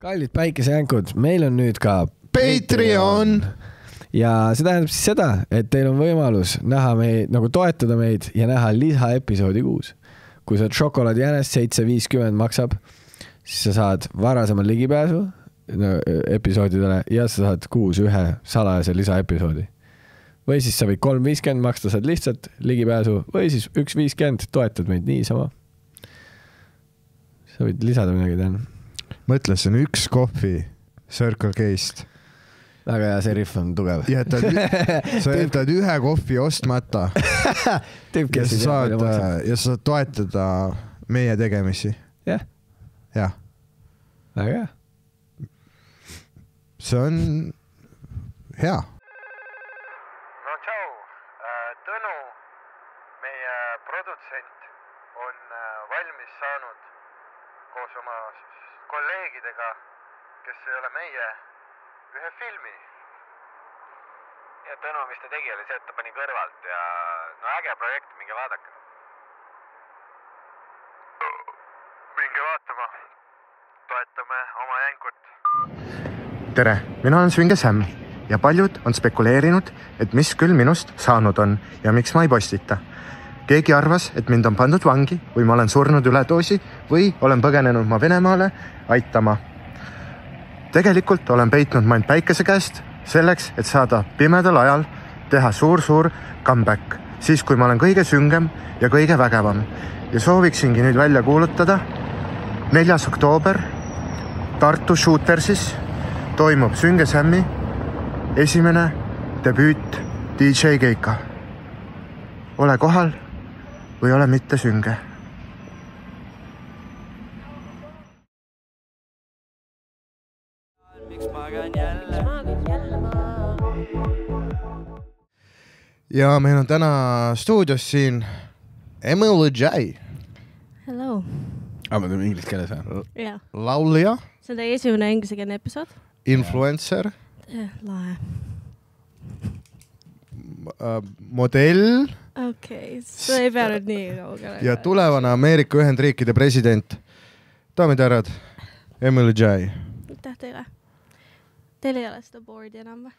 Kallid päikesejänkud, meil on nüüd ka Patreon. Ja see tähendab siis seda, et teil on võimalus näha meid, nagu toetada meid ja näha lisaepisoodi kuus. Kui sa šokolaadijänest 7.50 maksab, siis sa saad varasemal ligipääsu episoodidele ja sa saad kuus ühe salajase lisaepisoodi. Või siis sa võid 3.50 maksta, saad lihtsalt ligipääsu või siis 1.50 toetad meid niisama. Sa võid lisada midagi teha. Mõtle, see on üks kohvi Circle K-st. Väga hea, see riff on tugev. Sa jätad ühe kohvi ostmata ja sa saad toetada meie tegemisi. Jah. Jah. Väga hea. See on hea. No tšau, Tõnu, meie produtsent on valmis saanud koos oma kolleegidega, kes ei ole meie, ühe filmi. Ja Tõnu, mis ta tegi, oli see, et ta pani kõrvalt ja no äge projekt, minge vaadake. Minge vaatama, toetame oma jänkut. Tere, mina olen Svinge Sam ja paljud on spekuleerinud, et mis küll minust saanud on ja miks ma ei postita. Keegi arvas, et mind on pandud vangi või ma olen surnud üledoosi või olen põgenenud ma Venemaale aitama. Tegelikult olen peitnud ma end päikese käest selleks, et saada pimedal ajal teha suur comeback, siis kui ma olen kõige süngem ja kõige vägevam. Ja sooviksingi nüüd välja kuulutada 4. oktoober Tartu Shootersis toimub Svinge Sammi esimene debüüt DJ Keika. Ole kohal või ole mitte sünge. Ja meil on täna stuudios siin Emily J. Hello. Ma teeme inglise keeles või? Yeah. Laulja. See on teie esimene ingliskeelne episood? Influencer. Lahe. Modell. Okei, see ei pea nüüd nii kaugele. Ja tulevane Ameerika Ühendriikide president. Daamid ja härrad, Emily J. Aitäh teile. Teil ei ole seda boardi enam või?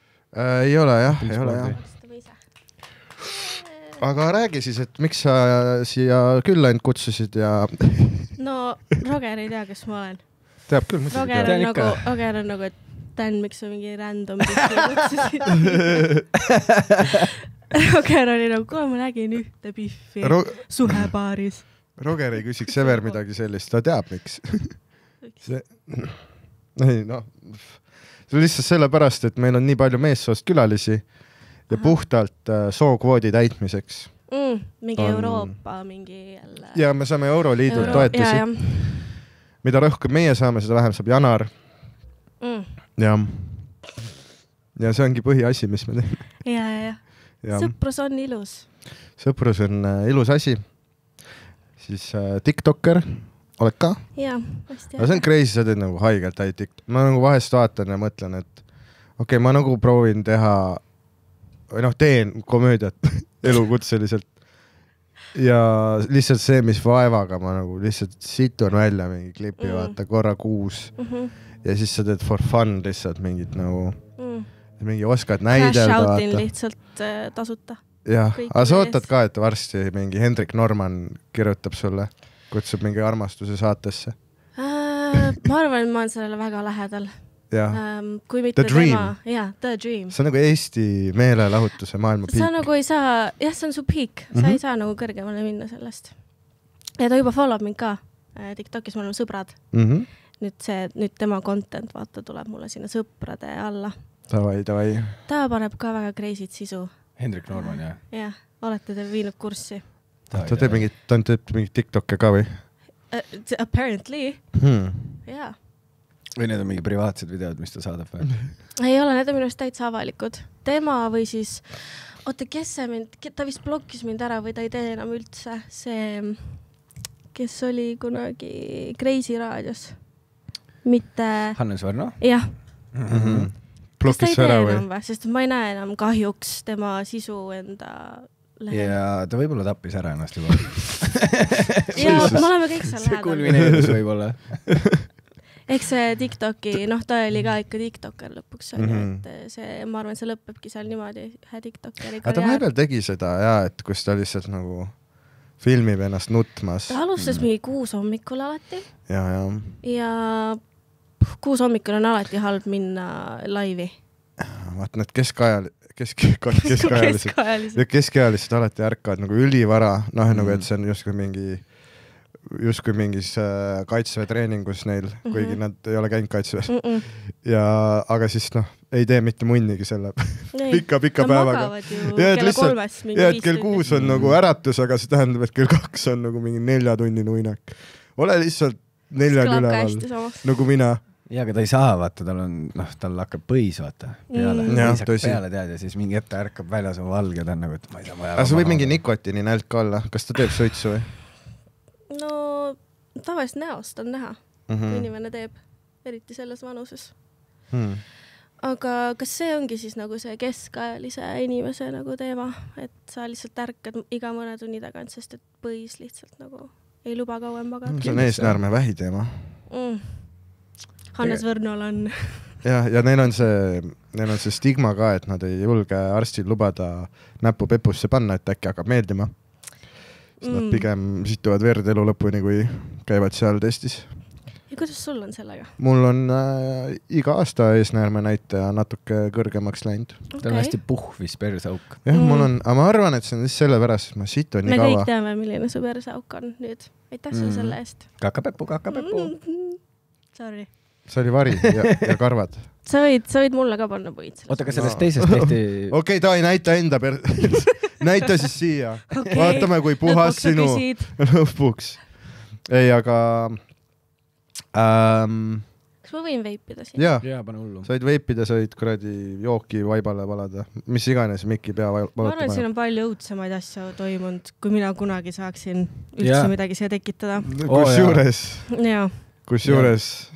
Ei ole jah, ei ole jah. Aga räägi siis, et miks sa siia küll ainult kutsusid ja... No, Roger ei tea, kes ma olen. Teab küll, muidugi teab. Roger on nagu, et Dan, miks sa mingi random pihti kutsusid. Roger oli nagu, kuule ma nägin ühte pihvi suhepaaris. Roger ei küsiks ever midagi sellist, ta teab miks. See on lihtsalt sellepärast, et meil on nii palju meessoost külalisi ja puhtalt sookvoodi täitmiseks. Mingi Euroopa, mingi jälle... Ja me saame Euroliidult toetusi. Mida rohkem meie saame, seda vähem saab Janar. Ja see ongi põhiasi, mis me teeme. Ja. Sõprus on ilus. Sõprus on ilus asi. Siis TikToker, oled ka? Jaa, hästi. See on crazy, sa teed nagu haigelt häid TikTok. Ma nagu vahest vaatan ja mõtlen, et ma nagu proovin teha või teen komöödiat elukutseliselt. Ja lihtsalt see, mis vaevaga ma nagu lihtsalt situn välja mingi klipi, vaata korra kuus. Ja siis sa teed for fun lihtsalt mingit nagu, mingi oskad näidelda. Crash outin lihtsalt tasuta. Jah, aga sa ootad ka, et varsti mingi Hendrik Norman kirjutab sulle, kutsub mingi armastuse saatesse. Ma arvan, et ma olen sellele väga lähedal. Kui mitte The Dream. The Dream. See on nagu Eesti meelelahutuse maailma piik. Sa nagu ei saa, see on su piik. Sa ei saa nagu kõrgemale minna sellest. Ja ta juba follow mind ka. TikTokis me oleme sõbrad. Nüüd tema content, vaata, tuleb mulle sinna sõprade alla. Davai. Ta paneb ka väga crazy't sisu. Hendrik Norman, jah? Jah, olete te viinud kurssi. Ta teeb mingit TikTokke ka või? Apparently. Jaa. Või need on mingi privaatsed videod, mis ta saadab või? Ei ole, need on minu täitsa avalikud. Tema või siis... kes see mind... Ta vist blokkis mind ära või ta ei tee enam üldse. See, kes oli kunagi Crazy raadios. Mitte... Hannes Varno? Jah. Blokkis ära või? Sest ma ei näe enam kahjuks tema sisu enda... Ja ta võib-olla tappis ära ennast juba. Ja me oleme kõik seal lähedal. See kulmineerus võib-olla. eks see TikToki, ta oli ka ikka TikToker lõpuks, et see, ma arvan, see lõpebki seal niimoodi ühe TikTokeri aga ta vahepeal tegi seda et kus ta lihtsalt nagu filmib ennast nutmas. Ta alustas mingi 6 hommikul alati. Ja 6 hommikul on alati halb minna laivi. Vaat need keskealised alati ärkavad nagu ülivara, nagu et see on justkui mingis kaitseväetreeningus neil, kuigi nad ei ole käinud kaitseväes. Aga siis ei tee mitte munnigi selle pika päevaga. Ja et kell 6 on nagu äratus, aga see tähendab, et kell 2 on nagu mingi 4-tunnine uinak. Ole lihtsalt 4 üleval, nagu mina. Ja, aga ta ei saa, vaata, tal hakkab põis, vaata, peale. Peale tead ja siis mingi ette ärkab väljas on valge, ta on nagu, et ma ei tea, ma aga see võib mingi nikotini nälk olla. Kas ta teeb suitsu või? No, tavaliselt näost on näha, kui inimene teeb, eriti selles vanuses. Aga kas see ongi siis nagu see keskajalise inimese nagu teema, et sa lihtsalt ärkad iga mõne tunni tagant, sest et põis lihtsalt nagu ei luba kauem magada? See on eesnäärme vähi teema. Hannes Võrnol on. Ja neil on see stigma ka, et nad ei julge arstil lubada näppu pepusse panna, et äkki hakkab meeldima. Nad pigem situvad verd elu lõpuni, kui käivad seal testis. Ja kuidas sul on sellega? Mul on iga aasta eesnäärme näitaja natuke kõrgemaks läinud. Ta on hästi puhvis persauk. Jah, mul on, aga ma arvan, et see on selle pärast, et ma situn nii kaua. Me kõik teame, milline su persauk on nüüd. Aitäh sul selle eest. Kakapepu. Sorry. See oli vari ja karvad. Sa võid mulle ka panna puid. Oota, kas sellest teisest tehti... Okei, ta ei näita enda näita siis siia. Vaatame, kui puhas sinu lõpuks. Ei, aga... Kas ma võin veipida siin? Jaa, pane hullu. Sa võid veipida, sa võid kuradi jooki vaibale valada. Mis iganes Mikki pea valata. Ma arvan, et siin on palju õudsemaid asju toimunud, kui mina kunagi saaksin üldse midagi siia tekitada. Kusjuures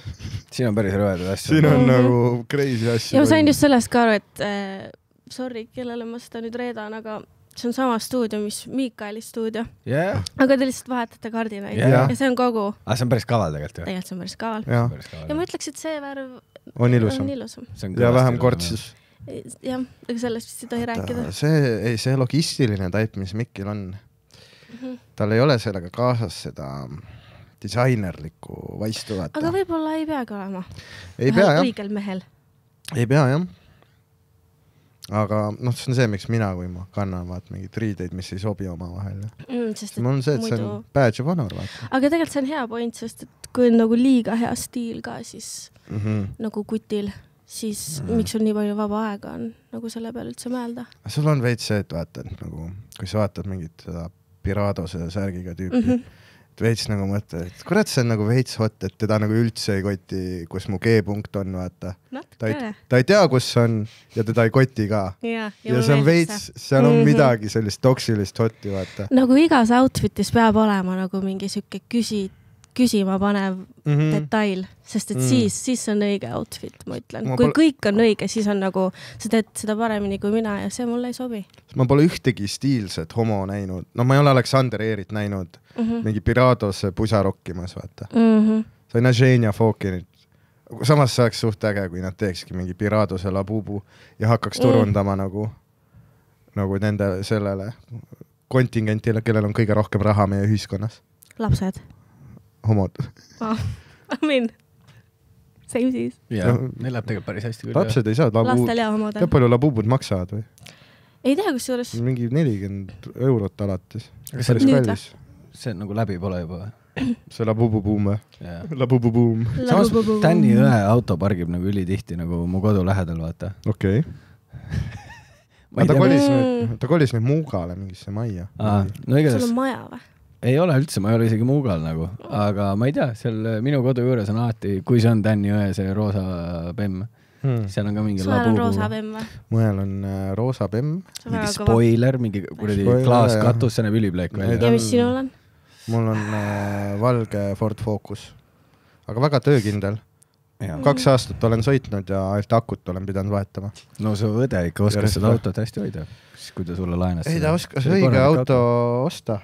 siin on päris rõvedad asju. Siin on nagu crazy asju. Ja ma sain just sellest ka aru, et sorry, kellele ma seda nüüd reedan, aga see on sama stuudio, mis Miikaeli stuudio. Aga te lihtsalt vahetate kardinaid ja see on kogu. See on päris kaval tegelikult. Tegelikult see on päris kaval. Ja ma ütleks, et see värv on ilusam. Ja vähem kortsis. Jah, aga sellest vist ei tohi rääkida. See logistiline taip, mis Mikil on, tal ei ole sellega kaasas seda disainerlikku vaistu vaata. Aga võib-olla ei peagi olema. Ei pea, jah. Õigel mehel. Ei pea, jah. Aga see on see, miks mina, kui ma kannan mingid riideid, mis ei sobi oma vahel. Mul on see, et see on badge of honor, vaata. Aga tegelikult see on hea point, sest et kui on nagu liiga hea stiil ka, siis nagu kutil, siis miks sul nii palju vaba aega on nagu selle peale üldse mõelda? Sul on veits see, et vaata, nagu, kui sa vaatad mingit Piradose särgiga tüüpi, veits nagu mõtle, et kurat, see on nagu veits hot, et teda nagu üldse ei koti, kus mu G-punkt on, vaata. Ta ei tea, kus on ja teda ei koti ka. Ja see on veits, seal on midagi sellist toksilist hotti, vaata. Nagu igas outfitis peab olema nagu mingi sükke küsima panev detail, sest et siis on õige outfit, ma ütlen. Kui kõik on õige, siis on nagu, sa teed seda paremini kui mina ja see mulle ei sobi. Ma pole ühtegi stiilset homo näinud. Ma ei ole Aleksander Eerit näinud mingi Piradose pusa rokkimas, vaata. Sa ei näe Ženja Fokinit. Samas see oleks suht äge, kui nad teekski mingi Piradose labubu ja hakkaks turundama nagu nende sellele kontingentile, kellel on kõige rohkem raha meie ühiskonnas. Lapsed. Homod. Same siis. Jaa, neil läheb tegelikult päris hästi küll. Lapsed ei saa lastel ja homodel. Tead palju labubud maksavad või? Ei tea, kus juures. Mingi 40 eurot alates. See nagu läbi pole juba. See labububuum või? Labububuum. Samas Tänni õe auto pargib nagu ülitihti nagu mu kodu lähedal, vaata. Okei. Ta kolis nüüd Muugale mingisse majja. Sul on maja või? Ei ole üldse, ma ei ole isegi Muugal nagu, aga ma ei tea, seal minu kodu juures on alati, kui see on Tänni õe, see roosa bemm, seal on ka mingi labubu. Sul on roosa bemm või? Mõel on roosa bemm. Mingi spoiler, mingi kuradi klaaskatus, see näeb ülipleek välja. Ja mis sinul on? Mul on valge Ford Focus, aga väga töökindel. 2 aastat olen sõitnud ja ainult akut olen pidanud vahetama. No su õde ikka oskas seda autot hästi hoida, kui ta sulle laenas. Ei, ta oskas õige auto osta.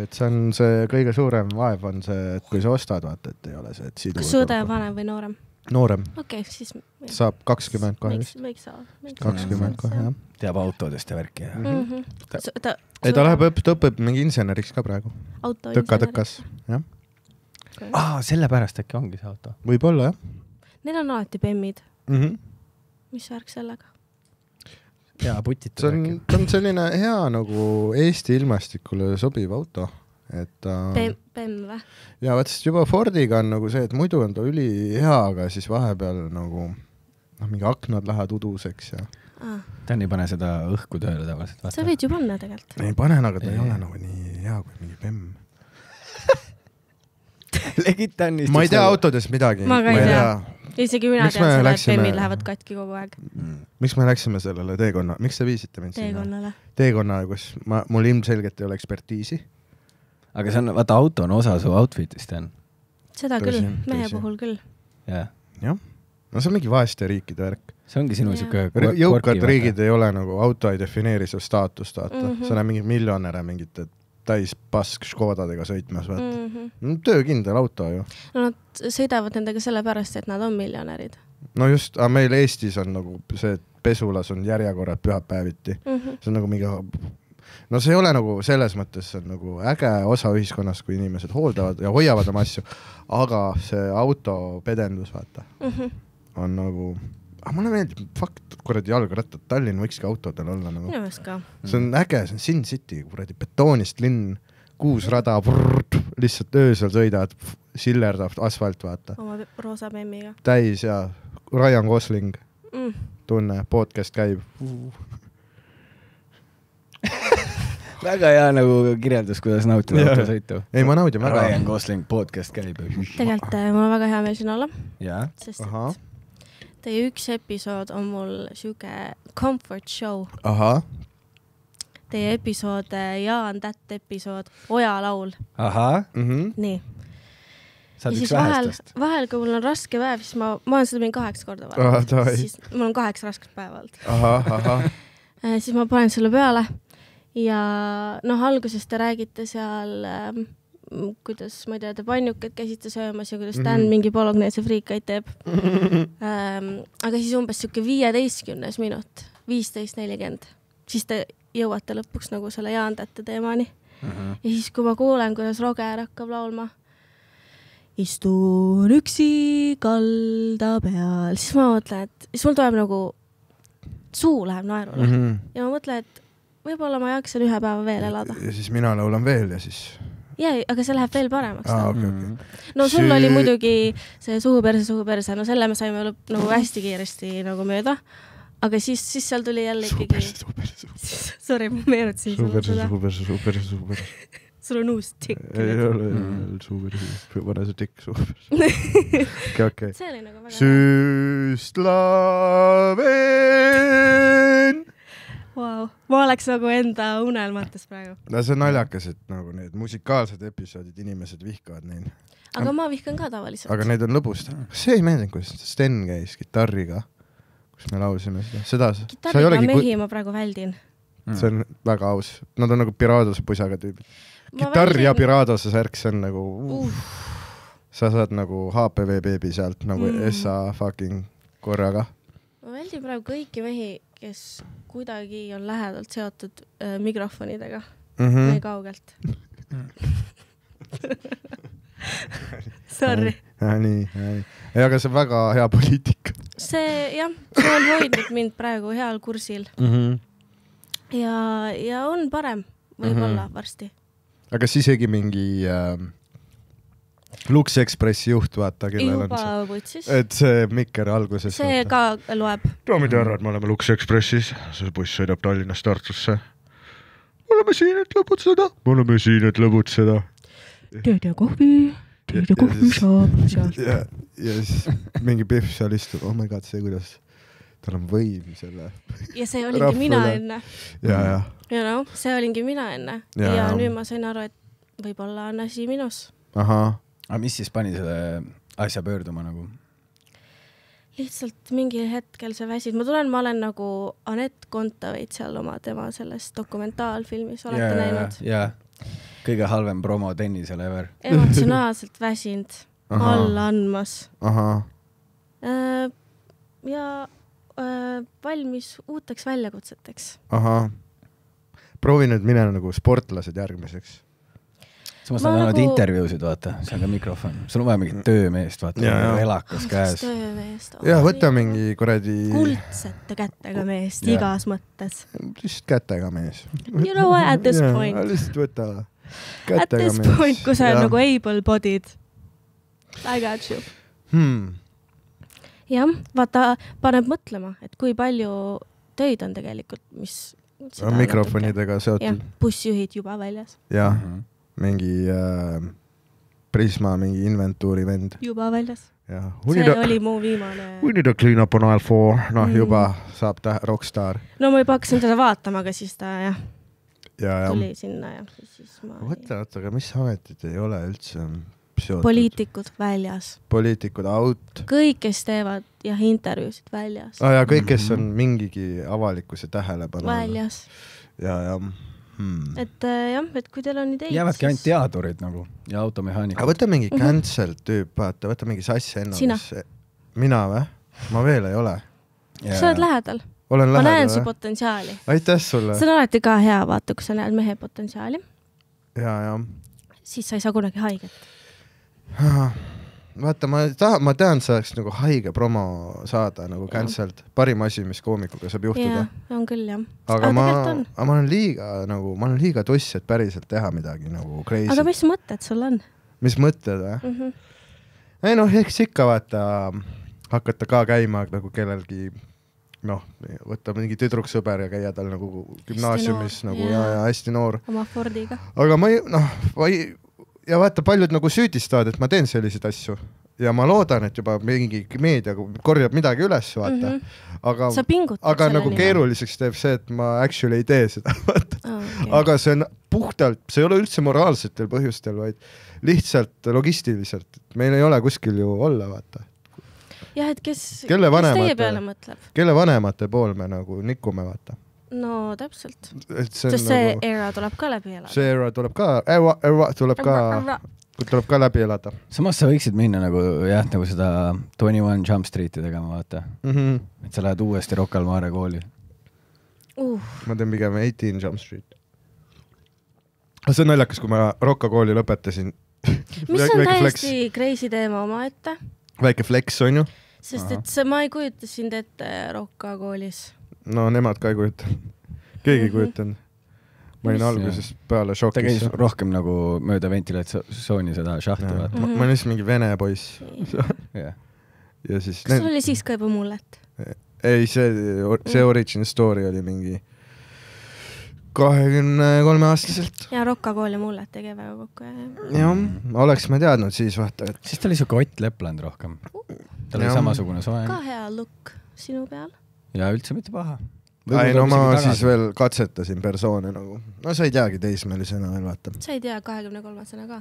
et see on see kõige suurem vaev on see, et kui sa ostad, vaata, et ei ole see, et sidu. Kas su õde vanem või noorem? Noorem. Okei, siis... Saab 20 kohe vist. Võiks saada. 20 kohe, jah. Teab autodest ja värki. Ei, ta läheb õpib mingi inseneriks ka praegu. Tõkas, jah. Sellepärast äkki ongi see auto. Võib-olla, jah. Neil on alati bemmid. Mis värk sellega? Jaa, putitud äkki. See on selline hea nagu Eesti ilmastikule sobiv auto. Bemm või? Ja vaat sest juba Fordiga on nagu see, et muidu on ta üli hea, aga siis vahepeal nagu mingi aknad lähevad uduseks ja... Ta ei pane seda õhku tööle tavaliselt. Sa võid ju panna tegelikult. Ei panen, aga ta ei ole nagu nii hea kui mingi Bemm. Ma ei tea autodest midagi. Ma ka ei tea. Isegi mina tean selle, et Bemmid lähevad katki kogu aeg. Miks me läksime sellele teekonna? Miks te viisite mind sinna? Teekonnale, kus mul ilmselgelt ei ole ekspertiisi. Aga see on, vaata, auto on osa su outfitist, on? Seda küll, mehe puhul küll. Jah. No see on mingi vaeste riikide värk. See ongi sinu siuke... Jõukad riigid ei ole nagu, auto ei defineeri su staatust, vaata. See on mingi miljonäre mingite täis pask Škodadega sõitmas, vaata. Töökindel auto ju. No nad sõidavad nendega sellepärast, et nad on miljonärid. No just, aga meil Eestis on nagu see, et pesulas on järjekorrad pühapäeviti. See on nagu mingi... No see ei ole nagu selles mõttes, see on nagu äge osa ühiskonnas, kui inimesed hooldavad ja hoiavad oma asju, aga see auto pedendus, vaata, on nagu... mulle meeldib, fakt, kuradi jalgrattad, Tallinn võikski autodel olla nagu. Minu meelest ka. See on äge, see on Sin City, kuradi betoonist linn, 6 rada, lihtsalt öösel sõidavad, sillerdab asfalt, vaata. Oma roosa memmiga. Täis ja Ryan Gosling, tunne, podcast käib. Väga hea nagu kirjeldus, kuidas nautida autosõitu. Ei, ma naudin väga. Ryan Gosling podcast käib. Tegelikult mul on väga hea meil siin olla. Jaa. Sest et teie üks episood on mul siuke comfort show. Aha. Teie episood, Jaan Tätt episood, Oja laul. Aha. Nii. Sa oled üks vähestest. Vahel, kui mul on raske päev, siis ma olen seda mingi 8 korda vaadanud. Siis mul on 8 rasket päeva olnud. Aha. Siis ma panen selle peale. Ja alguses te räägite seal, kuidas, ma ei tea, te pannukad käsite söömas ja kuidas Dan mingi pologneese friikaid teeb. Aga siis umbes siuke 15 minut, 15:40. Siis te jõuate lõpuks nagu selle Jaan Tätte teemani. Ja siis, kui ma kuulen, kuidas Roger hakkab laulma, istun üksi kalda peal, siis ma mõtlen, et siis mul tuleb nagu, suu läheb naerule. Ja ma mõtlen, et võib-olla ma jaksan ühe päeva veel elada. Ja siis mina laulan veel ja siis... Jaa, aga see läheb veel paremaks. Okay. No sul oli muidugi see suhuperse. No selle me saime nagu hästi kiiresti nagu mööda. Aga siis seal tuli jälle ikkagi... Sorry, ma meenutasin seda. Suhuperse. Sul on uus tikk. Ei ole suhuperse. Pane see tikk suhuperse. Okay. See oli nagu väga... Süstlaven! Wow. Ma oleks nagu enda unelmates praegu. No see on naljakas, et nagu need musikaalsed episoodid, inimesed vihkavad neid. Aga ma vihkan ka tavaliselt. Aga neid on lõbust. See ei meeldinud, kuidas Sten käis gitarriga, kus me laulsime seda. Gitarriga mehi ma praegu väldin. See on väga aus. Nad on nagu Piradose pusaga tüübid. Gitarri ja Piradose särk, see on nagu... Sa saad nagu HPV beebi sealt nagu SA fucking korraga. Ma väldin praegu kõiki mehi, kes kuidagi on lähedalt seotud mikrofonidega. Nii kaugelt. Sorry. Nii. Aga see on väga hea poliitika. See on hoidnud mind praegu heal kursil. Ja on parem võib-olla varsti. Aga siis isegi mingi Lux Expressi juht, vaata, kellel on see. Et see mikker alguses. See ka loeb. Daamid ja härrad, me oleme Lux Expressis. See buss sõidab Tallinnast Tartusse. Me oleme siin, et lõbutseda. Teed ja kohvi saab. Ja siis mingi Pihv seal istub. Oh my god, see kuidas tal on võim selle. Ja see olingi mina enne. Ja. See olingi mina enne. Ja nüüd ma sain aru, et võib-olla on asi minus. Aha. Aga mis siis pani selle asja pöörduma nagu? Lihtsalt mingi hetkel see väsid. Ma olen nagu Anett Kontaveit seal tema selles dokumentaalfilmis. Olete näinud? Jaa. kõige halvem promo tennisele ever. Emotsionaalselt väsinud, alla andmas. Ahah. Ja valmis uuteks väljakutseteks. Ahah. Proovi nüüd mine nagu sportlased järgmiseks. Samas nad annavad intervjuusid, vaata, see on ka mikrofon. Sul on vaja mingit töömeest, vaata, elakas käes. Töömeest. Ja, võta mingi kuradi... Kuldsete kätega meest, igas mõttes. Lihtsalt kätega mees. You know what, at this point. Lihtsalt võta kätega at this mees. Point, kui sa on nagu able-bodied. I got you. Jah, vaata, paneb mõtlema, et kui palju töid on tegelikult, mis... mikrofonidega seotud. Bussjuhid juba väljas. Jah. Mingi Prisma, mingi inventuuri vend. Juba väljas. Ja. See oli mu viimane... We need to clean up on aisle 4. Juba saab ta rockstar. No ma juba hakkasin teda vaatama, aga siis ta tuli sinna ja siis ma... Võtta, aga mis ametid ei ole üldse seotud? Poliitikud väljas. Poliitikud out. Kõik, kes teevad intervjuusid väljas. Ja kõik, kes on mingigi avalikkuse tähelepanu. Väljas. Ja. Et kui teil on ideid... Jäävadki ainult teadurid nagu ja automehaanika. Aga võta mingi cancel tüüp, vaata, võta mingi sass enne. Sina. Mina või? Ma veel ei ole. Sa oled lähedal. Olen ma lähedal. Näen su potentsiaali. Aitäh sulle. See on alati ka hea, vaata, kui sa näed mehe potentsiaali. Ja. Siis sa ei saa kunagi haiget. Vaata, ma tean, sa oleks nagu haige promo saada nagu cancelled. Parim asi, mis koomikuga saab juhtuda. Ja, on küll, jah. Aga ma olen liiga tuss, et päriselt teha midagi nagu crazy. Aga mis mõtted sul on? Mis mõtted, või? Ei eks ikka vaata hakata ka käima nagu kellelgi, võtta mingi tüdruksõber ja käia tal nagu gümnaasiumis nagu ja hästi noor. Oma Fordiga. Aga ja vaata, paljud nagu süüdistavad, et ma teen selliseid asju. Ja ma loodan, et juba mingi meedia korjab midagi üles, vaata. Aga nagu keeruliseks teeb see, et ma actually ei tee seda, vaata. Aga see on puhtalt, see ei ole üldse moraalsetel põhjustel, vaid lihtsalt logistiliselt. Meil ei ole kuskil ju olla, vaata. Jah, et kes teie peale mõtleb? Kelle vanemate pool me nagu nikume, vaata. No täpselt. Sest see era tuleb ka läbi elada. See era tuleb ka läbi elada. Samas sa võiksid minna nagu seda 21 Jump Streeti tegema, vaata. Et sa lähed uuesti Rocca al Mare kooli. Ma teen pigem 18 Jump Street. See on naljakas, kui ma Rocca kooli lõpetasin. Mis on täiesti crazy teema oma ette? Väike flex on ju. Sest et ma ei kujuta sind ette Rocca koolis. No nemad ka ei kujuta. Keegi ei kujutanud. Ma olin alguses peale šokis. Ta käis rohkem nagu mööda ventilatsiooni seda šahti. Ma olin lihtsalt mingi vene poiss. Ja siis... Kas sul oli siis ka juba mullet? Ei, see origin story oli mingi 23-aastaselt. Ja Rocca kooli mullet tegi väga kokku. Jah, oleks ma teadnud siis vaata. Siis ta oli siuke Ott Lepland rohkem. Ta oli samasugune soeng. Ka hea look sinu peal. Ja üldse mitte paha. Ei, no ma siis veel katsetasin persoone nagu. No sa ei teagi teismelisena veel, vaata. Sa ei tea 23-sena ka?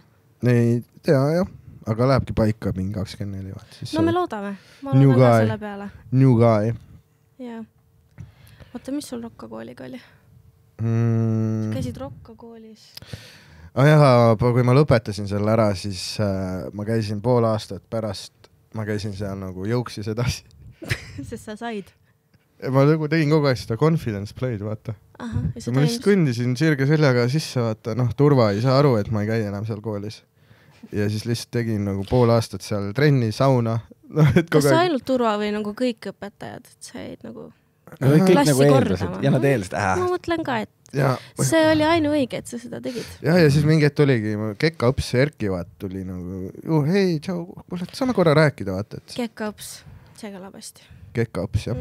Ei tea, jah. Aga lähebki paika mingi 24. No me loodame. Ma loodan ka selle peale. New guy. Jaa. Oota, mis sul Rocca kooliga oli? Käisid Rocca koolis? Kui ma lõpetasin selle ära, siis ma käisin pool aastat pärast. Ma käisin seal nagu jõuksis edasi. Sest sa said? Ma nagu tegin kogu aeg seda confidence play'd, vaata. Ma lihtsalt kõndisin sirge seljaga sisse, vaata, turva ei saa aru, et ma ei käi enam seal koolis. Ja siis lihtsalt tegin nagu pool aastat seal trenni, sauna. Kas sa ainult turva või nagu kõik õpetajad, et sa jäid nagu klassi kordama? Ja nad eeldasid. Ma mõtlen ka, et see oli ainuõige, et sa seda tegid. Ja siis mingi hetk oligi, Kekka õps Erki, vaat, tuli nagu, hei, tšau, saame korra rääkida, vaata. Kekka õps, see kõlab hästi. Kekka õps, jah.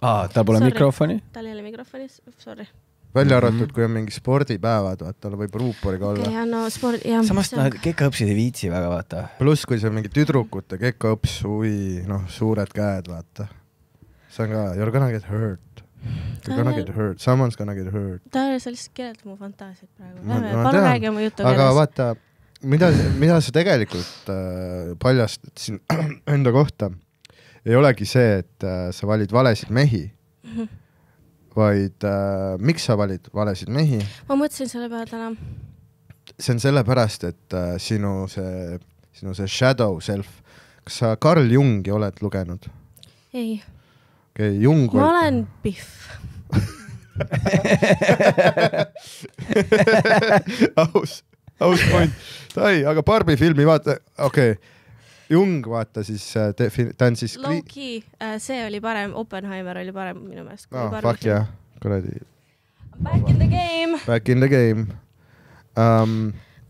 Tal pole mikrofoni? Tal ei ole mikrofoni, sorry. Välja arvatud, kui on mingi spordipäevad, vaata, tal võib ruuporiga olla. Samast Kekka õpsid ei viitsi väga, vaata. Plus, kui see on mingi tüdrukute Kekka õps, suured käed, vaata. See on ka, you're gonna get hurt. You're gonna get hurt. Someone's gonna get hurt. Ta sa lihtsalt keeled mu fantaasiat praegu. Palun räägi oma jutu keeles. Aga vaata, mida sa tegelikult paljastad siin enda kohta, ei olegi see, et sa valid valesid mehi, vaid miks sa valid valesid mehi? Ma mõtlesin selle peale täna. see on sellepärast, et sinu see shadow self, kas sa Carl Jungi oled lugenud? Ei. Okay, Jung ma olen Biff. aus point. Aga Barbie filmi vaata, okei. Jung vaata siis, ta on siis... Low-key, see oli parem, Oppenheimer oli parem minu meelest. Fuck jah, kuradi. Back in the game. Back in the game.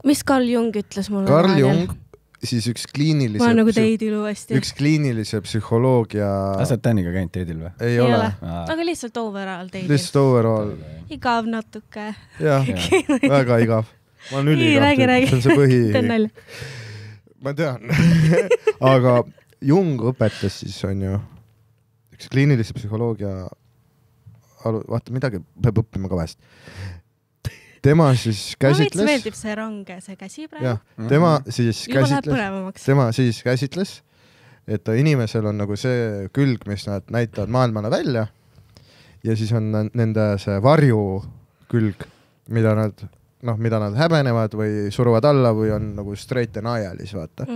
Mis Carl Jung ütles mulle? Carl Jung, siis üks kliinilise... Ma olen nagu teidil uuesti. Üks kliinilise psühholoogia... Sa oled Täniga käinud teidil või? Ei ole. Aga lihtsalt overall teidil. Lihtsalt overall. Igav natuke. Jah, väga igav. Ma olen üligav. Räägi. See on see põhi... Teen nalja. Ma tean. Aga Jung õpetas siis on ju üks kliinilise psühholoogia vaata midagi peab õppima ka vahest. Tema siis käsitles... Ma meeldib see range, see käsi praegu. Tema siis käsitles, et inimesel on nagu see külg, mis nad näitavad maailmale välja ja siis on nende see varju külg, mida nad häbenevad või suruvad alla või on nagu straight denialis, vaata.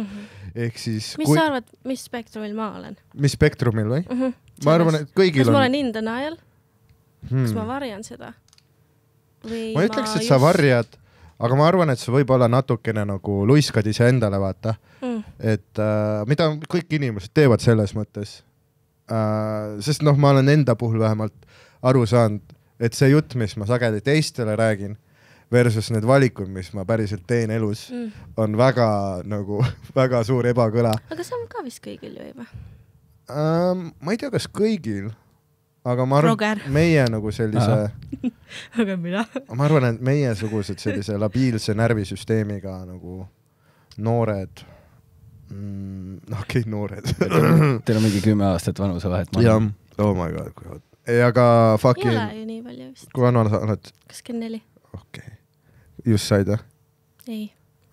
Ehk siis... Mis sa arvad, mis spektrumil ma olen? Mis spektrumil või? Ma arvan, et kõigil on... Kas ma olen in denial? Kas ma varjan seda? Ma ütleks, et sa varjad, aga ma arvan, et see võib olla natukene nagu luiskad ise endale, vaata. Et mida kõik inimesed teevad selles mõttes. Sest ma olen enda puhul vähemalt aru saanud, et see jutt, mis ma sageli teistele räägin, versus need valikud, mis ma päriselt teen elus, on väga, nagu, väga suur ebakõla. Aga see on ka vist kõigil ju juba? Ma ei tea, kas kõigil, aga ma arvan, meie nagu sellise... Aga mida? Ma arvan, et meie sugused sellise labiilse närvisüsteemiga nagu noored, noored. Teil on mingi 10 aastat vanuse vahet. Jah, oh my god. Aga fucking... Ei ole ju nii palju vist. Kui vana sa oled? 24. Okei. Just said või? Ei.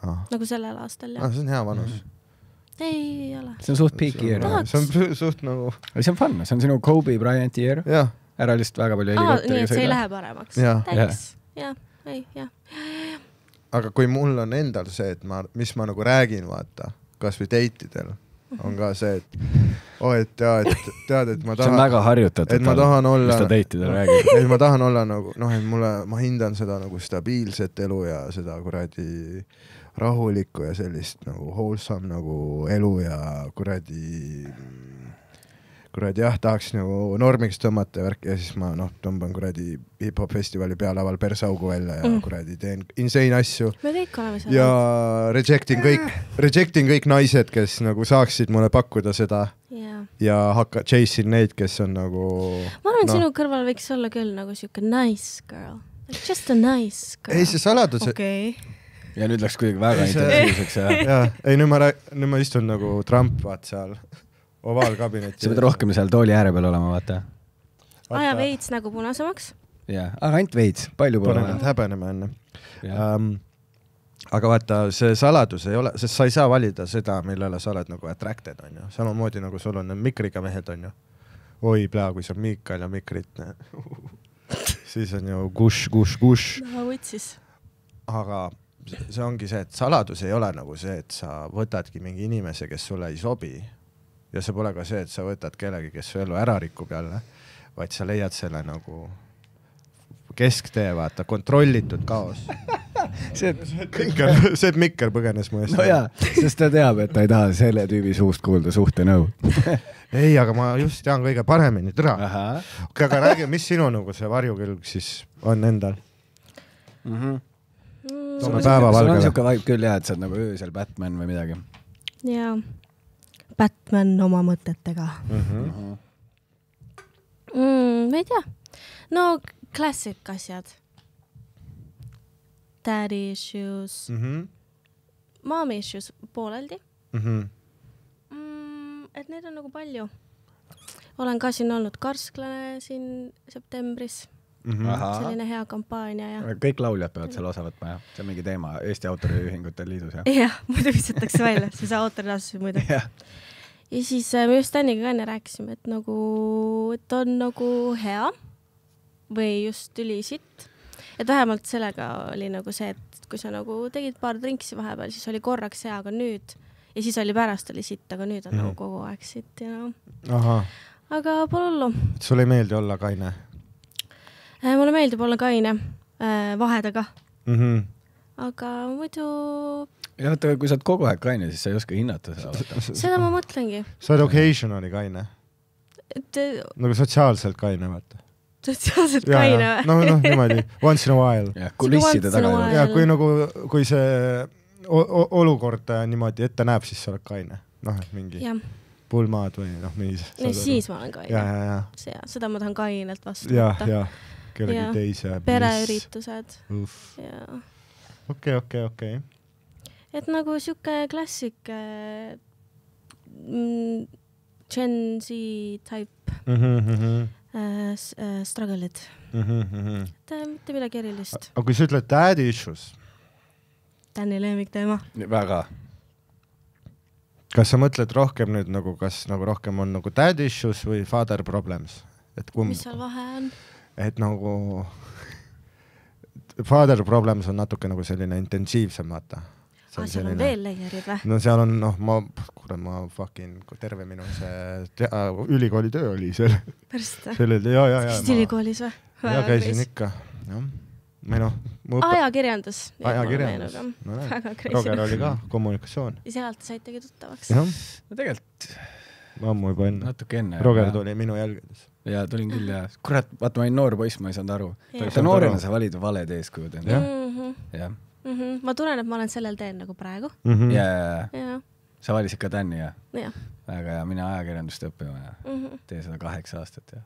Nagu sellel aastal. See on hea vanus. Ei ole. See on suht peak year. See on suht nagu... See on fun. See on sinu Kobe Bryant year. Jah. Ära lihtsalt väga palju helikopteriga nii, et see ei lähe paremaks. Täis. Aga kui mul on endal see, et mis ma nagu räägin, vaata, kas või deitidel, on ka see, et tead, et ma tahan... See on väga harjutatud. Et ma tahan olla... Mis ta deitidel räägib. Et ma tahan olla nagu... et ma hindan seda nagu stabiilset elu ja seda kuradi rahulikku ja sellist nagu wholesome nagu elu ja kuradi jah, tahaks nagu normiks tõmmata ja värk ja siis ma tõmban kuradi hip-hop festivali pealaval persaugu välja ja kuradi teen insane asju. Me kõik oleme seal. Ja rejecting kõik naised, kes nagu saaksid mulle pakkuda seda ja chasing neid, kes on nagu... Ma arvan, sinu kõrval võiks olla küll nagu siuke nice girl. Like just a nice girl. Ei, see saladus... Okay. Ja nüüd läks kuidagi väga intensiivseks. Ei, nüüd ma istun nagu Trump vaat seal ovaalkabinetis. Sa pead rohkem seal tooli ääre peal olema, vaata. Aja veits nagu punasemaks. Jah, aga ainult veits, palju pole. Pane häbenema enne. Aga vaata, see saladus ei ole, sest sa ei saa valida seda, millele sa oled nagu attracted, on ju. Samamoodi nagu sul on mikriga mehed, on ju. Oi, plea, kui sa Miikal ja Mikrit, siis on ju gush. No, võtsis. Aga see ongi see, et saladus ei ole nagu see, et sa võtadki mingi inimese, kes sulle ei sobi. Ja see pole ka see, et sa võtad kellegi, kes su elu ära rikub jälle, vaid sa leiad selle nagu kesktee, vaata, kontrollitud kaos. See, et Mikker põgenes mu eest. No jaa, sest ta teab, et ta ei taha selle tüübi suust kuulda suhte nõu. Ei, aga ma just tean kõige paremini, tõra. Aga räägi, mis sinu nagu see varjukülg siis on endal? Toome päeva valgele. Sul on siuke vaib küll, jah, et sa oled nagu öösel Batman või midagi. Jaa. Batman oma mõtetega. Ma ei tea. No, classic asjad. Daddy issues. Mommy issues pooleldi. Et neid on nagu palju. Olen ka siin olnud karsklane siin septembris. Selline hea kampaania. Ja. Kõik lauljad peavad seal osa võtma, jah. See on mingi teema Eesti autoriühingute liidus, jah. Jah, muidu visatakse välja. See on autorilasus muidu. Ja siis me just Täniga enne rääkisime, et on nagu hea või just ülisitt. Et vähemalt sellega oli nagu see, et kui sa nagu tegid paar trinksi vahepeal, siis oli korraks hea, aga nüüd ja siis oli pärast oli sitt, aga nüüd on nagu kogu aeg sitt ja aga pole hullu. Sulle ei meeldi olla kaine? Mulle meeldib olla kaine vahedega. Aga muidu... Ja vaata, kui sa oled kogu aeg kaine, siis sa ei oska hinnata seda. Seda ma mõtlengi. Sa oled occasionally kaine? Nagu sotsiaalselt kaine, vaata. Sotsiaalselt kaine või? No, niimoodi. Once in a while. Ja, kulisside taga. Ja, kui see olukord niimoodi ette näeb, siis sa oled kaine. Noh, et mingi pulmad või mingi... Siis ma olen kaine. Ja. Seda ma tahan kainelt vastu võtta. Ja. Kellegi teise. Pereüritused. Ja. Okei. Et nagu siuke klassik Gen Z type struggle'id. Mitte midagi erilist. Aga kui sa ütled daddy issues? Tänni lemmik teema. Väga. Kas sa mõtled rohkem nüüd nagu, kas nagu rohkem on nagu daddy issues või father problems? Mis seal vahe on? Et nagu father problems on natuke nagu selline intensiivsem, vaata. Seal on veel leierid või? No seal on, ma fucking terve minu see ülikooli töö oli seal. Pärast? Ja. Käisid ülikoolis või? Ja käisin ikka. Ajakirjandus. Roger oli ka kommunikatsioon. Sealt saitegi tuttavaks. No tegelikult. Ammu juba enne. Natuke enne. Roger tuli minu jälgedes. Ja tulin küll ja kurat, vaata ma olin noor poiss, ma ei saanud aru. Ta noorena sa valid valed eeskujud. Jah. Ma tunnen, et ma olen sellel teen nagu praegu. Ja. Sa valisid ka Tänni ja? Jah. Aga ja mine ajakirjandust õppima ja tee seda 8 aastat.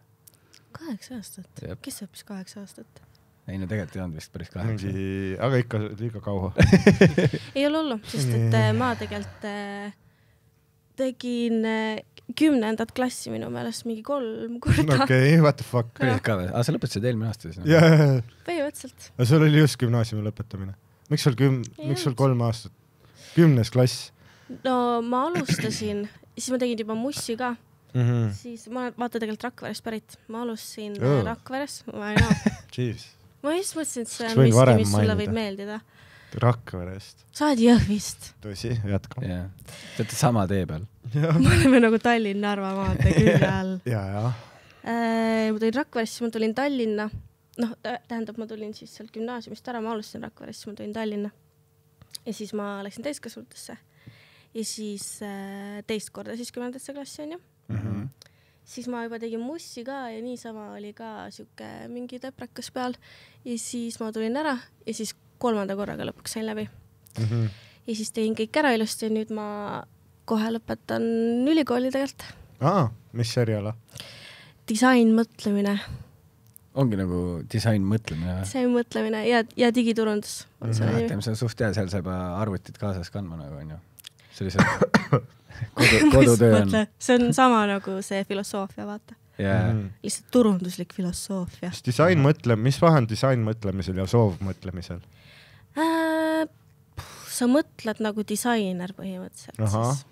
8 aastat? Kes õppis 8 aastat? Ei, no tegelikult ei olnud vist päris 8. Aga ikka liiga kaua. Ei ole hullu, sest et ma tegelikult tegin 10. klassi minu meelest mingi 3 korda. Okei, what the fuck. Sa lõpetasid eelmine aasta siis? Jaa. Põhimõtteliselt. Aga sul oli just gümnaasiumi lõpetamine. Miks sul 3 aastat? 10. klass? No ma alustasin, siis ma tegin juba mussi ka. Siis ma vaata tegelikult Rakverest pärit. Ma alustasin Rakveres. Jeez. Ma just mõtlesin, et see on miski, mis sulle võib meeldida. Rakverest. Sa oled Jõhvist. Tõsi, jätka. Te olete sama tee peal. Me oleme nagu Tallinn-Narva maantee külje all. Ja. Ma tulin Rakverest, siis ma tulin Tallinna. Tähendab, ma tulin siis sealt gümnaasiumist ära, ma alustasin Rakverest, siis ma tulin Tallinna. Ja siis ma läksin täiskasvanutesse. Ja siis teist korda siis 10. klassi on ju. Siis ma juba tegin mussi ka ja niisama oli ka siuke mingi töprakas peal. Ja siis ma tulin ära ja siis 3. korraga lõpuks sain läbi. Ja siis tegin kõik ära ilusti ja nüüd ma kohe lõpetan ülikooli tegelikult. Mis seriala? Disain mõtlemine. Ongi nagu disain mõtlemine? Disain mõtlemine ja digiturundus. See on suht hea, seal saab arvutid kaasas kandma nagu on ju. See oli see kodutöö on. See on sama nagu see filosoofia, vaata. Lihtsalt turunduslik filosoofia. Mis vahe on disain mõtlemisel ja soov mõtlemisel? Sa mõtled nagu disainer põhimõtteliselt siis.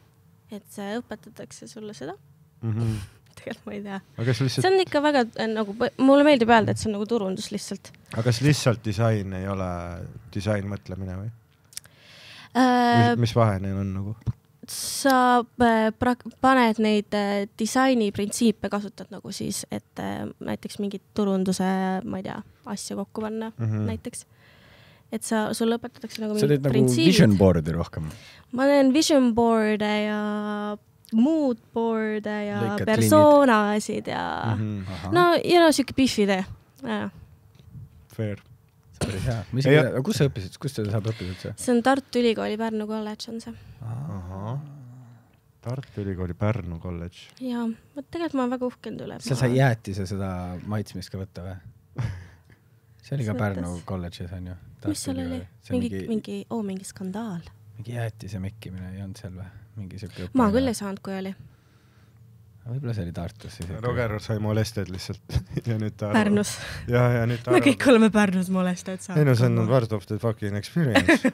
Et see õpetatakse sulle seda. Tegelikult ma ei tea. See on ikka väga nagu, mulle meeldib öelda, et see on nagu turundus lihtsalt. Aga kas lihtsalt disain ei ole disain mõtlemine või? Mis vahe neil on nagu? Sa paned neid disaini printsiipe kasutad nagu siis, et näiteks mingit turunduse, ma ei tea, asja kokku panna näiteks. Et sul õpetatakse nagu mingid printsiibid. Sa teed nagu vision board'i rohkem? Ma teen vision board'e ja mood board'e ja persoonasid ja siuke piffi tee. Fair. Kus sa õppisid? Kus sa saab õppida üldse? See on Tartu Ülikooli Pärnu kolledž on see. Tartu Ülikooli Pärnu kolledž. Jaa, tegelikult ma olen väga uhkend üle. Sa jäätise seda maitsmist ka võtta või? See oli ka Pärnu kolledžis on ju. Mis seal oli? Mingi skandaal. Mingi jäätise mekkimine ei olnud seal või? Mingi siuke õppimine. Ma küll ei saanud, kui oli. Võib-olla see oli Tartus. Roger sai molested lihtsalt. Pärnus. Ja nüüd me kõik oleme Pärnus molested. Ei no see on part of the fucking experience.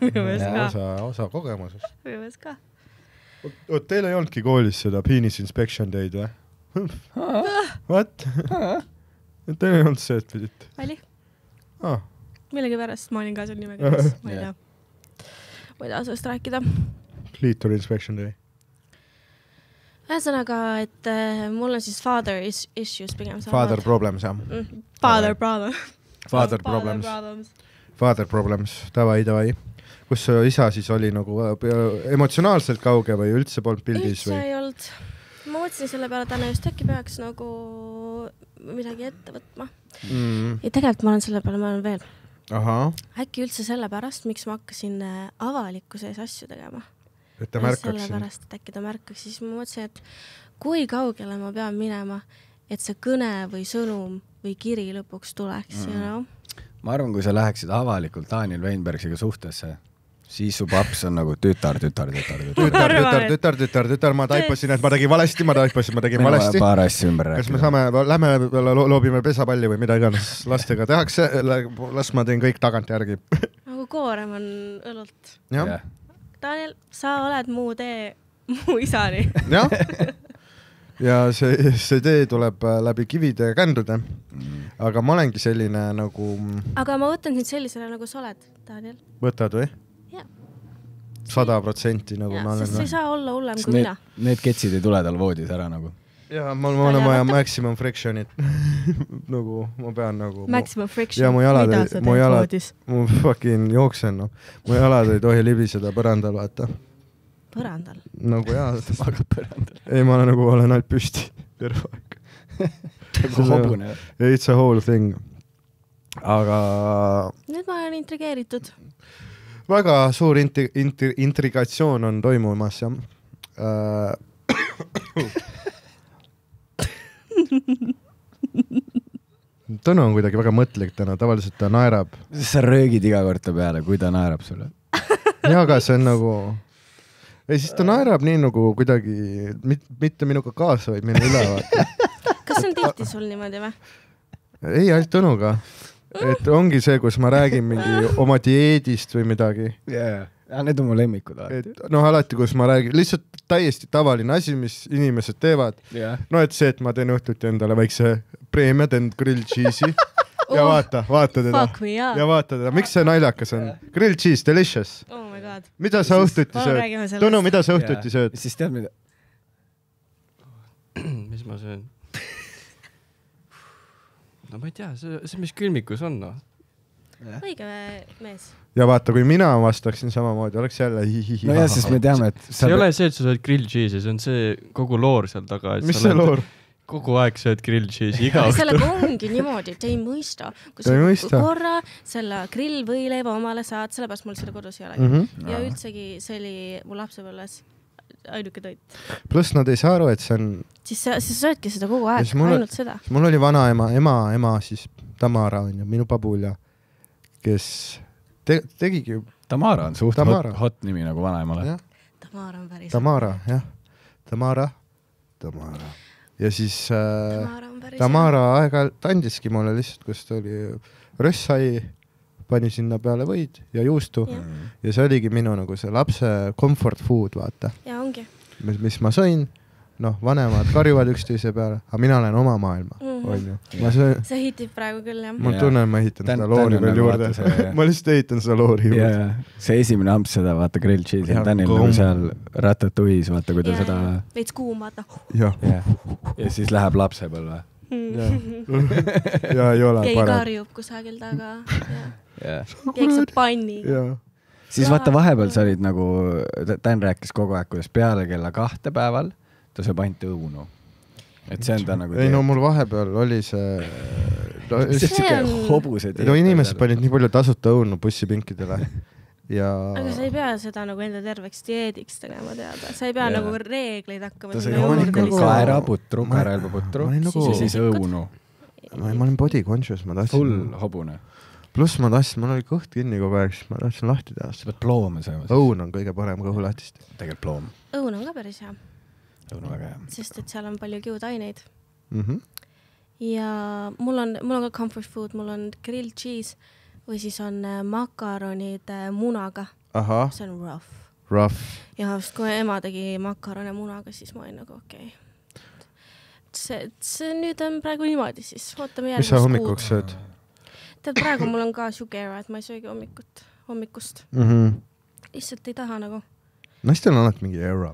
Osa kogemusest. Võimes ka. Teil ei olnudki koolis seda penis inspection day'd või? What? Teil ei olnud see, et pidid? Oli. Ah. Millegi pärast ma olin ka sul nimega. Ma ei tea. ma ei taha sellest rääkida. Clitoral inspection day. Ühesõnaga, et mul on siis father issues pigem. Father problems, jah. Father problem. Father problems. Father problems, davai. Kus su isa siis oli nagu emotsionaalselt kauge või üldse polnud pildis? Üldse ei olnud. Ma mõtlesin selle peale täna just äkki peaks nagu midagi ette võtma. Ja tegelikult ma olen selle peale mõelnud veel. Aha. Äkki üldse sellepärast, miks ma hakkasin avaliku sees asju tegema. Et ta märkaks. Sellepärast, et äkki ta märkaks. Siis ma mõtlesin, et kui kaugele ma pean minema, et see kõne või sõnum või kiri lõpuks tuleks, you know? Ma arvan, kui sa läheksid avalikult Daniel Weinbergsiga suhtesse, siis su paps on nagu tütar. Ma taipasin, et ma tegin valesti, ma tegin valesti. Paar asja ümber rääkida. Kas me saame, lähme loobime pesapalli või mida iganes lastega tehakse, las ma teen kõik tagant järgi. Nagu koorem on õlult. Jah. Daniel, sa oled mu isani. Jah. Ja see tee tuleb läbi kivide ja kändude. Aga ma olengi selline nagu... Aga ma võtan sind sellisele, nagu sa oled, Daniel. Võtad või? Jah. 100% nagu ja, ma olen. Sest sa ei saa olla hullem kui mina. Need ketsid ei tule tal voodis ära nagu. Ja ma olen vaja maximum frictionit. Nagu ma pean nagu... Maximum friction. Ja mu jalad, mu fucking jooksen, no. Mu jalad ei tohi libiseda põrandal, vaata. Põrandal? Nagu jaa. Magab põrandal. Ei, ma olen ainult püsti. Terve aeg. Nagu hobune. It's a whole thing. Aga... Nüüd ma olen intrigeeritud. Väga suur intrigatsioon on toimumas, jah. Tõnu on kuidagi väga mõtlik täna, tavaliselt ta naerab. Sa röögid iga kord ta peale, kui ta naerab sulle. Ja, aga see on nagu... Ei, siis ta naerab nii nagu kuidagi, mitte minuga kaasa, vaid minu üle. Kas see on tihti sul niimoodi või? Ei, ainult Tõnuga. Et ongi see, kus ma räägin mingi oma dieedist või midagi. Ja, need on mu lemmikud alati. Noh, alati, kus ma räägin, lihtsalt täiesti tavaline asi, mis inimesed teevad. No, et see, et ma teen õhtuti endale väikse preemia, teen grill cheese'i ja vaata teda. Ja vaata teda. Miks see naljakas on? Grill cheese, delicious. Oh my god. Mida sa õhtuti sööd? Tõnu, mida sa õhtuti sööd? Siis tead mida? Mis ma söön? No ma ei tea, see mis külmikus on, no. Õige mees. Ja vaata, kui mina vastaksin samamoodi, oleks jälle hihihi. No jah, sest me teame, et... See ei ole see, et sa sööd grill cheese'i, see on see kogu loor seal taga. Mis see loor? Kogu aeg sööd grill cheese'i iga õhtu. Sellega ongi niimoodi, et ei mõista. Kui korra selle grill võileiva omale saad, sellepärast mul seda kodus ei olegi. Ja üldsegi see oli mu lapsepõlves ainuke toit. Pluss nad ei saa aru, et see on... Siis sa söödki seda kogu aeg, ainult seda. Mul oli vanaema, ema siis Tamara on ju, minu pabulia, kes tegigi... Tamara on suht hot nimi nagu vanaemale. Tamara on päris. Tamara, jah. Tamara. Ja siis Tamara aeg-ajalt andiski mulle lihtsalt, kus ta oli rössai, pani sinna peale võid ja juustu. Ja see oligi minu nagu see lapse comfort food, vaata. Ja ongi. Mis ma sõin, noh, vanemad karjuvad üksteise peale, aga mina olen oma maailma. See hitib praegu küll, jah. Ma tunnen, ma ehitan seda loori veel juurde. Ma lihtsalt ehitan seda loori juurde. See esimene amps seda, vaata, grill cheese on Tänil nagu seal ratatuis, vaata, kui ta seda... Veits kuum, vaata. Ja siis läheb lapsepõlve. Ja ei ole parem. Keegi karjub kusagil taga. Keegi saab panni. Siis vaata vahepeal sa olid nagu, Tän rääkis kogu aeg, kuidas peale kella 2 päeval ta sööb ainult õunu. Et see on ta nagu... Ei, no mul vahepeal oli see... hobused. No inimesed panid nii palju tasuta õunu bussipinkidele. Aga sa ei pea seda nagu enda terveks dieediks tegema teada. Sa ei pea nagu reegleid hakkama. Ta sai kaeraputru, kaerelbaputru, siis õunu. Ma olin body conscious, ma tahtsin... Full hobune. Pluss ma tahtsin, mul oli kõht kinni kogu aeg, siis ma tahtsin lahti teha. Sa pead ploome sööma. Õun on kõige parem kõhu lahtist. Tegelikult ploom. Õun on ka päris hea. Õun on väga hea. Sest et seal on palju kiudaineid. Ja mul on ka comfort food, mul on grilled cheese või siis on makaronid munaga. See on rough. Ja kui ema tegi makarone munaga, siis ma olin nagu okei. See nüüd on praegu niimoodi siis. Ootame järgmist kuud. Mis sa hommikuks sööd? Tead, praegu mul on ka sugar, et ma ei söögi hommikust. lihtsalt ei taha nagu. naistel on alati mingi era,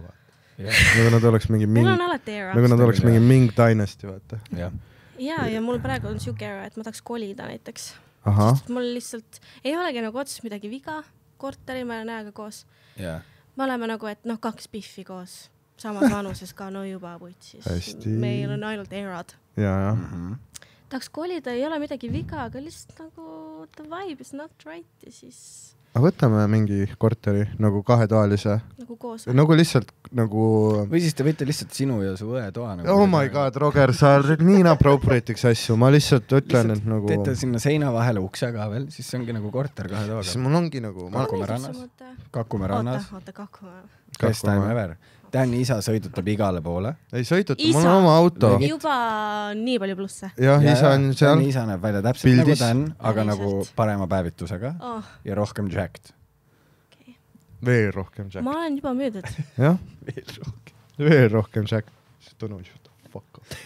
nagu nad oleks mingi Mul on alati era. nagu nad oleks mingi Ming Dynasty, vaata. ja mul praegu on siuke era, et ma tahaks kolida näiteks. Sest mul lihtsalt ei olegi nagu otsest midagi viga, korteri me olen näega koos. Me oleme nagu, et 2 pihvi koos, samas vanuses ka, no juba putsis. Meil on ainult erad. Ja. Tahaks kolida, ei ole midagi viga, aga lihtsalt nagu the vibe is not right ja siis... Aga võtame mingi korteri, nagu 2-toalise. Nagu koos. Nagu lihtsalt nagu... Või siis te võite lihtsalt sinu ja su õe toa nagu... Oh my god, Roger, sa nii inappropriate'iks asju. Ma lihtsalt ütlen, et nagu... Teete sinna seina vahele ukse ka veel, siis see ongi nagu korter 2 toaga. Siis mul ongi nagu... Kakumäe rannas. Oota, Kakumäe. Best time ever. Tänni isa sõidutab igale poole. Ei sõiduta, mul on oma auto. Juba nii palju plusse. Jah, isa on seal. Tänni isa näeb välja täpselt nagu tän, aga nagu parema päevitusega ja rohkem jacked. Veel rohkem jacked. Ma olen juba möödud. Jah, veel rohkem jacked. Tõnu, fuck off.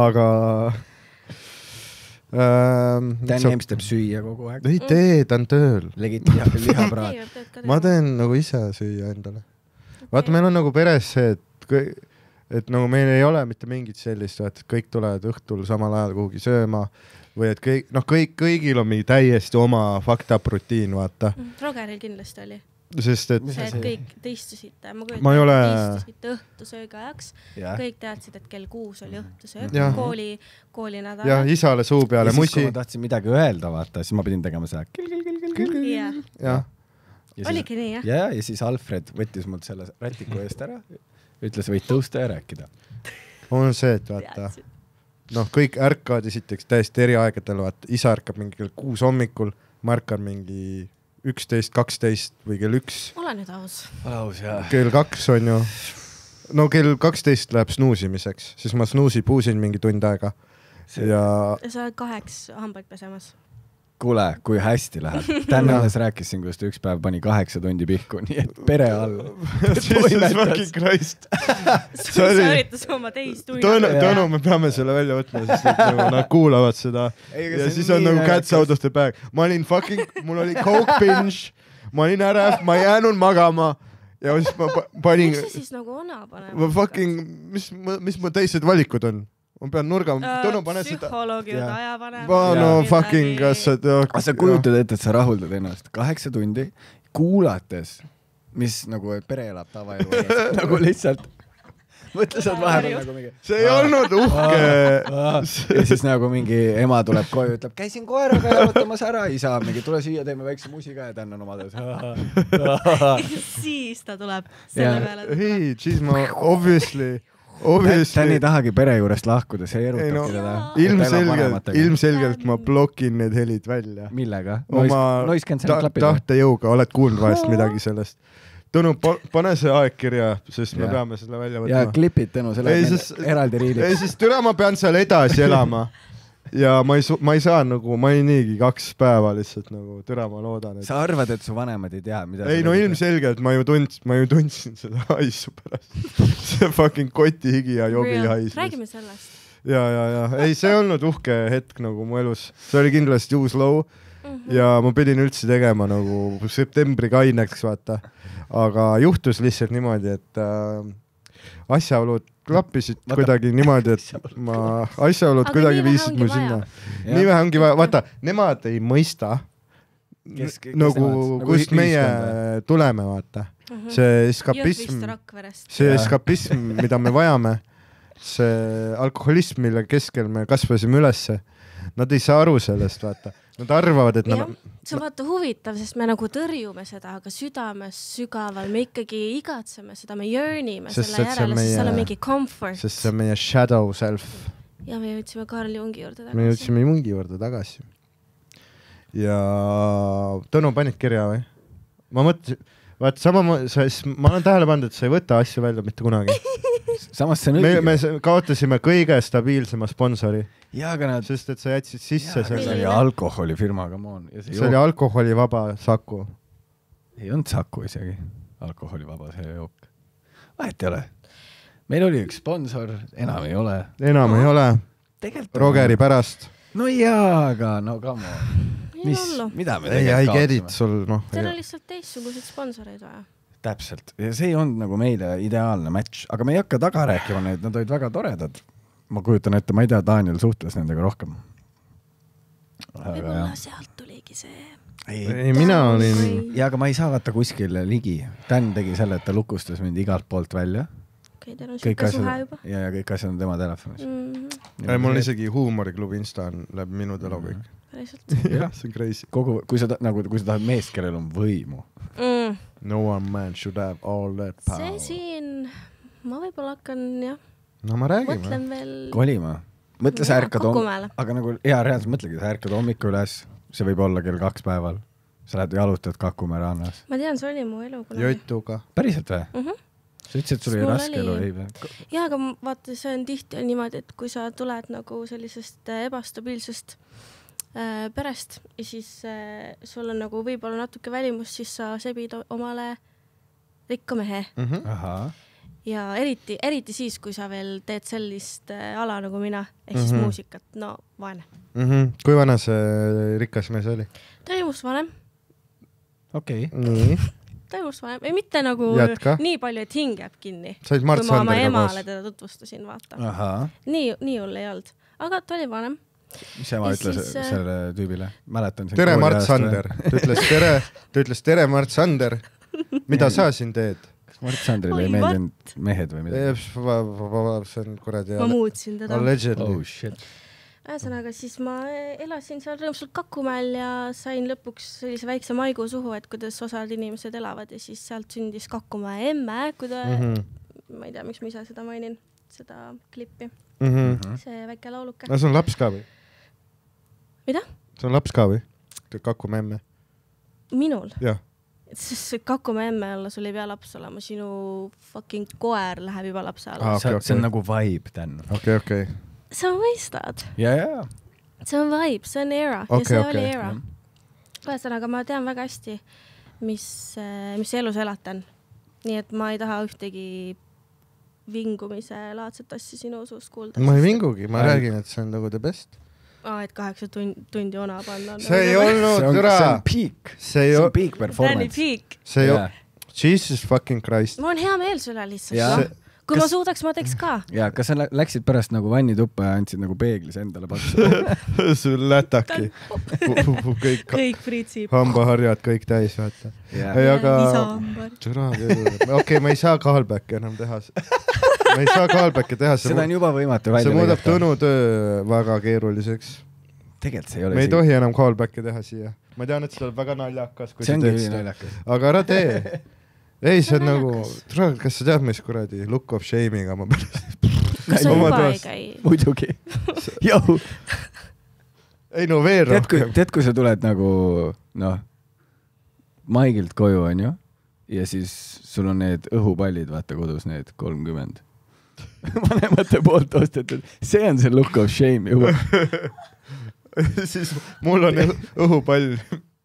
Aga... Tänni Ems teeb süüa kogu aeg. Ei tee, ta on tööl. Legit lihapraad. Ma teen nagu ise süüa endale. Vaata, meil on nagu peres see, et nagu meil ei ole mitte mingit sellist, et kõik tulevad õhtul samal ajal kuhugi sööma või et kõigil on mingi täiesti oma fucked up rutiin, vaata. Rogeril kindlasti oli. Sest et... See, et kõik te istusite, ma ei ole... istusite õhtusööga ajaks. Kõik teadsid, et kell 6 oli õhtusöög, kooli nädal. Ja isale suu peale musi. Ja siis, kui ma tahtsin midagi öelda, vaata, siis ma pidin tegema seda jah. Oligi nii, jah? Ja siis Alfred võttis mult selle rätiku eest ära, ütles, võid tõusta ja rääkida. On see, et vaata, kõik ärkavad esiteks täiesti eri aegadel, vaata, isa ärkab mingi kell 6 hommikul, ma ärkan mingi 11, 12 või kell 1. Ole nüüd aus. Kell 2 on ju, kell 12 läheb snuusimiseks, siis ma puusin mingi tund aega. Ja sa oled 8 hambaid pesemas. Kuule, kui hästi läheb. Tänne alles rääkisin, kuidas ta üks päev pani 8 tundi pihku, nii et pere all. Jesus fucking Christ. Sa üritas oma teist tundi. Tõnu, me peame selle välja võtma, sest nad kuulavad seda. Ja siis on nagu cats out of the bag. Ma olin fucking, mul oli coke binge, ma olin ärev, ma ei jäänud magama. Ja siis ma panin... Miks sa siis nagu ona panema? Fucking, mis mu teised valikud on? Ma pean nurgama, Tõnu pane seda. Psühholoogid aja panema. No fucking, kas sa... Sa kujutad ette, et sa rahuldad ennast 8 tundi kuulates, mis nagu pere elab tavaelu. Nagu lihtsalt mõtle saad vahepeal nagu mingi... See ei olnud uhke. Ja siis nagu mingi ema tuleb koju, ütleb, käisin koeraga jalutamas ära, isa mingi, tule siia, teeme väikse musiga ja tänne on oma töös. Siis ta tuleb selle peale. Ei, siis ma obviously... Tän ei tahagi pere juurest lahkuda, see ei erutabki teda. Ilmselgelt ma blokin need helid välja. Millega? Oma tahtejõuga, oled kuulnud vahest midagi sellest. Tõnu, pane see aeg kirja, sest me peame selle välja võtma. Ja klipid Tõnu, selle eraldi riilid. Ei, sest türa ma pean seal edasi elama. Ja ma ei saa nagu, ma ei niigi 2 päeva lihtsalt nagu türa ma loodan. Sa arvad, et su vanemad ei tea, mida... Ei, no ilmselgelt ma ju tundsin seda haisu pärast. See fucking koti higi ja jobi hais. Räägime sellest. Ja. Ei, see olnud uhke hetk nagu mu elus. See oli kindlasti uus loo ja ma pidin üldse tegema nagu septembri kaineks, vaata. Aga juhtus lihtsalt niimoodi, et asjaolud klappisid kuidagi niimoodi, et asjaolud kuidagi viisid mu sinna. Nii vähe ongi vaja. Vaata, nemad ei mõista nagu, kust meie tuleme, vaata. See eskapism, mida me vajame, see alkoholism, mille keskel me kasvasime ülesse, nad ei saa aru sellest, vaata. Nad arvavad, et... See on vaata huvitav, sest me nagu tõrjume seda, aga südames sügaval me ikkagi igatseme seda, me yearnime selle järele, sest seal on mingi comfort. Sest see on meie shadow self. Ja me jõudsime Karl Jungi juurde tagasi. Me jõudsime Jungi juurde tagasi. Ja Tõnu panid kirja või? Ma mõtlesin, vaata ma olen tähele pannud, et sa ei võta asju välja mitte kunagi. Samas see on õige. Me kaotasime kõige stabiilsema sponsori. Sest et sa jätsid sisse selle. See oli alkoholifirma, come on. See oli alkoholivaba Saku. Ei olnud Saku isegi. Alkoholivaba see jook. Vahet ei ole. Meil oli üks sponsor, enam ei ole. Rogeri pärast. No jaa, aga no come on. mida me ei, I get it, sul Teil on lihtsalt teistsuguseid sponsoreid vaja. Täpselt. Ja see ei olnud nagu meile ideaalne match, aga me ei hakka taga rääkima neid, nad olid väga toredad. Ma kujutan ette, ma ei tea, Daniel suhtles nendega rohkem. Võib-olla sealt tuligi see. Ei, mina olin... Ja, aga ma ei saa vaata kuskil ligi. Dan tegi selle, et ta lukustas mind igalt poolt välja. Teil on siuke suhe juba. Ja kõik asjad on tema telefonis. Mul on isegi huumoriklubi Insta on läbi minu telo kõik. Jah, see on crazy. Kui sa tahad meest, kellel on võimu. No one man should have all that power. See siin, ma võib-olla hakkan, jah. No ma räägin. Mõtlen veel... Kolima. Mõtle, sa ärkad aga nagu, reaalselt mõtlegi, sa ärkad hommikul üles, see võib olla kell 2 päeval. Sa lähed jalutad Kakumäe rannas. Ma tean, see oli mu elu. Jotuga. Päriselt või? Sa ütlesid, et sul oli raske elu, ei? Jaa, aga vaata, see on tihti niimoodi, et kui sa tuled nagu sellisest ebastabiilsest perest ja siis sul on nagu võib-olla natuke välimus, siis sa sebid omale rikka mehe. Ja eriti siis, kui sa veel teed sellist ala nagu mina, ehk siis muusikat, no vaene. Kui vana see rikas mees oli? Ta oli must vanem. Okei. Ta oli must vanem. Ei mitte nagu nii palju, et hing jääb kinni. Said Mart Sanderiga koos. Kui ma emale teda tutvustasin, vaata. Nii hull ei olnud. Aga ta oli vanem. Mis ema ütles selle tüübile? Mäletan tere, Mart Sander. Ta ütles tere, Mart Sander. Mida sa siin teed? Kas Mart Sandrile ei meeldinud mehed või midagi? See on kuradi... Ma muutsin teda. Allegedly. Oh shit. Ühesõnaga, siis ma elasin seal rõõmsalt Kakumäel ja sain lõpuks sellise väikse maigu suhu, et kuidas osad inimesed elavad ja siis sealt sündis Kakumäe emme, ma ei tea, miks ma ise seda mainin, seda klippi. See väike lauluke. No see on laps ka või? Mida? See on laps ka või? Kakumäe emme? Minul? Jah. Sest Kakumäe emme olla, sul ei pea laps olema, sinu fucking koer läheb juba lapse alla. See on nagu vibe, Dan. Okei. Sa mõistad? Jaa. See on vibe, see on era ja see oli era. Ühesõnaga, ma tean väga hästi, mis elus elatan. Nii et ma ei taha ühtegi vingumise laadset asja sinu usust kuulda. Ma ei vingugi, ma räägin, et see on nagu the best. Et 8 tundi ona panna. See ei olnud, türa. See on peak. See on peak performance. See ei olnud. Jesus fucking Christ. Ma on hea meel sulle lihtsalt. Kui ma suudaks, ma teeks ka. Ja, kas sa läksid pärast nagu vannituppa ja andsid nagu peeglis endale patsu? Sul lätaki. Kõik pritsib. Hambaharjad kõik täis, vaata. Okei, ma ei saa callbacki enam teha. Ma ei saa callbacki teha. Seda on juba võimatu välja. See muudab Tõnu töö väga keeruliseks. Tegelikult see ei ole me ei tohi enam callbacki teha siia. Ma tean, et see on väga naljakas. See on küll naljakas. Aga ära tee. Ei, see on nagu, kas sa tead, mis kuradi look of shame'iga ma pärast? Kas sa juba ei käi? Muidugi. Jau. Ei no veel rohkem. Tead, kui sa tuled nagu, Maigilt koju, on ju? Ja siis sul on need õhupallid, vaata kodus need 30. Vanemate poolt ostetud. See on see look of shame juba. Siis mul on õhupall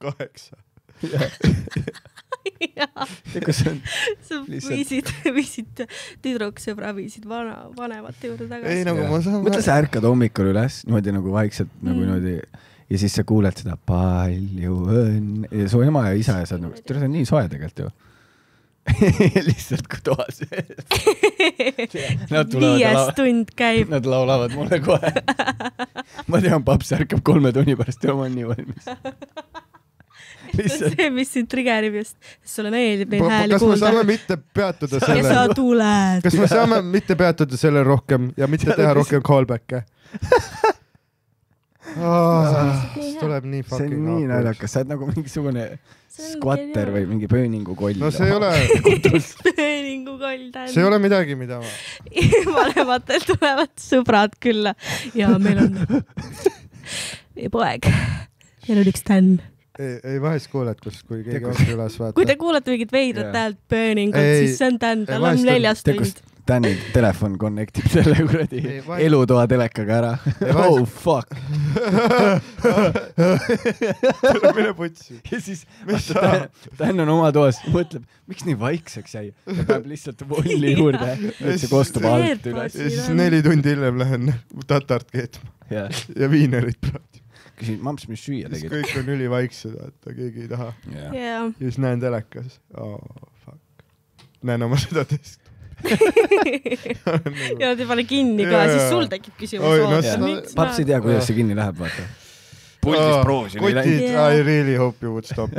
8. Sa viisid tüdruksõbra, viisid vanemate juurde tagasi. Ei, nagu ma saan... Mõtle, sa ärkad hommikul üles, niimoodi nagu vaikselt, nagu niimoodi, ja siis sa kuuled seda palju õnn, ja su ema ja isa ja sa nagu, see on nii soe tegelikult ju. Lihtsalt kui toas. 5 tund käib. Nad laulavad mulle kohe. Ma tean, paps ärkab 3 tunni pärast ja ma on nii valmis. See, mis sind triggerib just. Sulle meeldib neid hääli kuulda. Kas me saame mitte peatuda selle... Ja sa tuled. Kas me saame mitte peatuda selle rohkem ja mitte teha rohkem callback'e? Tuleb nii fucking... See on nii naljakas. Sa oled nagu mingisugune skvatter või mingi pööningu koll. No see ei ole... Pööningu koll. See ei ole midagi, mida ma... Vanematel tulevad sõbrad külla. Ja meil on... poeg. Meil on üks tänn. Ei vahest kuuled, kui keegi on üles vaata. Kui te kuulete mingit veidrat häält pööningut, siis see on tänn, tal on 4 tund. Tänni telefon connectib selle kuradi elutoa telekaga ära. Oh fuck. Mine putsi. Ja siis Tänn on oma toas, mõtleb, miks nii vaikseks jäi? Ja peab lihtsalt volli juurde, et see kostub alt üles. Ja siis 4 tundi hiljem lähen tatart keetma. Ja viinerit praegu. küsin, mamps, mis süüa siis tegid? kõik on ülivaiksed, vaata, keegi ei taha. Yeah. ja Ja siis näen telekas. Fuck. Näen oma seda test. ja te pane kinni ka, siis sul tekib küsimus. Paps ei tea, kuidas see kinni läheb, vaata. Puldis proosin. Kutid, I really hope you would stop.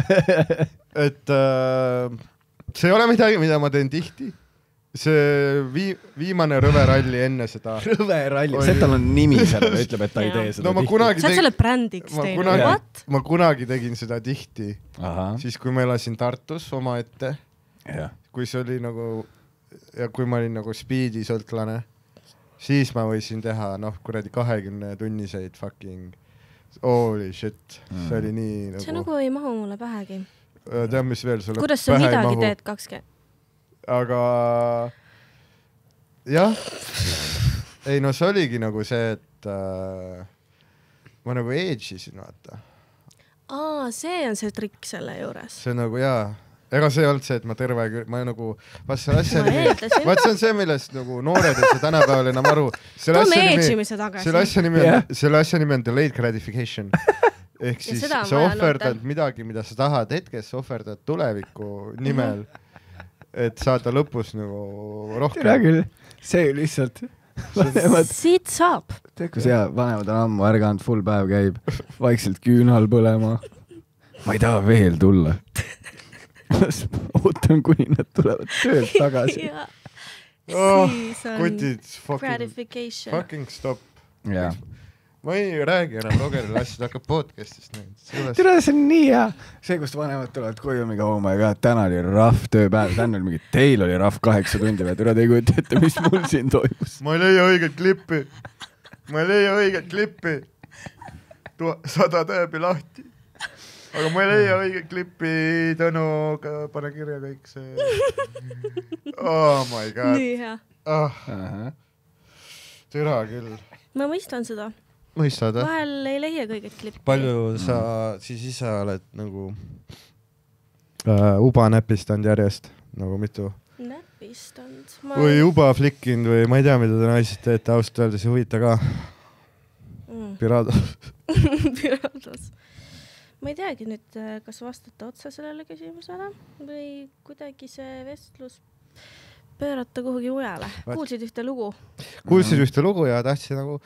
Et see ei ole midagi, mida ma teen tihti. See viimane rõveralli enne seda. Rõveralli, see tal on nimi seal, ütleb, et ta ei tee seda no, tihti. Sa oled selle brändiks teinud, ma kunagi tegin seda tihti. Aha. Siis kui ma elasin Tartus oma ette, kui see oli nagu, ja kui ma olin nagu speedi-sõltlane, siis ma võisin teha, kuradi 20-tunniseid fucking holy shit. See oli nii nagu... See nagu ei mahu mulle pähegi. Tead, mis veel sulle kuidas sa midagi teed 20? Aga jah, ei no see oligi nagu see, et ma nagu age'isin, vaata. See on see trikk selle juures. See nagu jaa, ega see ei olnud see, et ma terve, ma nagu, see on see, millest nagu noored ei see tänapäeval enam aru. Toome age'imise tagasi. Selle asja nimi on delayed gratification. Ehk siis sa ohverdad midagi, mida sa tahad hetkes, sa ohverdad tuleviku nimel. Et saada lõpus nagu rohkem. Tere küll, see lihtsalt siit saab. Kus hea, vanemad on ammu ärganud, full päev käib, vaikselt küünal põlema. Ma ei taha veel tulla. Ootan, kuni nad tulevad töölt tagasi. Siis on kutid, gratification. Fucking stop. Jaa. Ma ei räägi enam Rogerile asjad, hakkab podcastist. Tere, see on nii hea. See, kust vanemad tulevad koju mingi, oh my god, täna oli rough tööpäev. Täna oli mingi, teil oli rough 8 tundi või tere, te ei kujuta ette, mis mul siin toimus. Ma ei leia õiget klippi. 100 tähebi lahti. Aga ma ei leia õiget klippi. Tõnu, pane kirja kõik see. Oh my god. Nii hea. Türa küll. Ma mõistan seda. Mõistad, või? Vahel ei leia kõiget klippi. Palju sa siis ise oled nagu uba näpistanud järjest? Nagu mitu? Näpistanud? Või uba flikkinud või ma ei tea, mida te naised teete, ausalt öeldes ei huvita ka. Pirados. Pirados. Ma ei teagi nüüd, kas vastata otsa sellele küsimusele või kuidagi see vestlus pöörata kuhugi mujale. Kuulsid ühte lugu? Kuulsid ühte lugu ja tahtsin nagu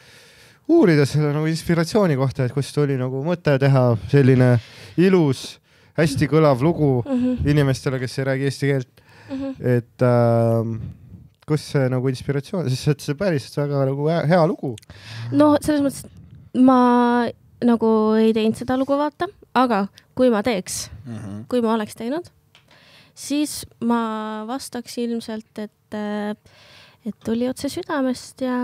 uurida selle nagu inspiratsiooni kohta, et kust oli nagu mõte teha selline ilus, hästi kõlav lugu inimestele, kes ei räägi eesti keelt. Et kus see nagu inspiratsioon, sest see päris väga nagu hea lugu. No selles mõttes ma nagu ei teinud seda lugu vaata, aga kui ma teeks, kui ma oleks teinud, siis ma vastaks ilmselt, et tuli otse südamest ja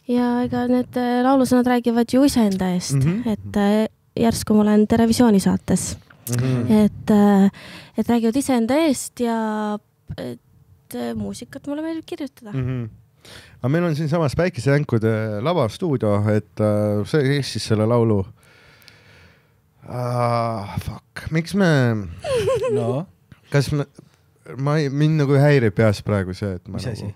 ega need laulusõnad räägivad ju iseenda eest, et järsku ma olen Terevisiooni saates, et räägivad iseenda eest ja et muusikat mulle meeldib kirjutada. Aga meil on siin samas Päikesejänkude lavastuudio, et see siis selle laulu. Fuck, miks me... No? Kas mind nagu häirib peas praegu see, et ma nagu...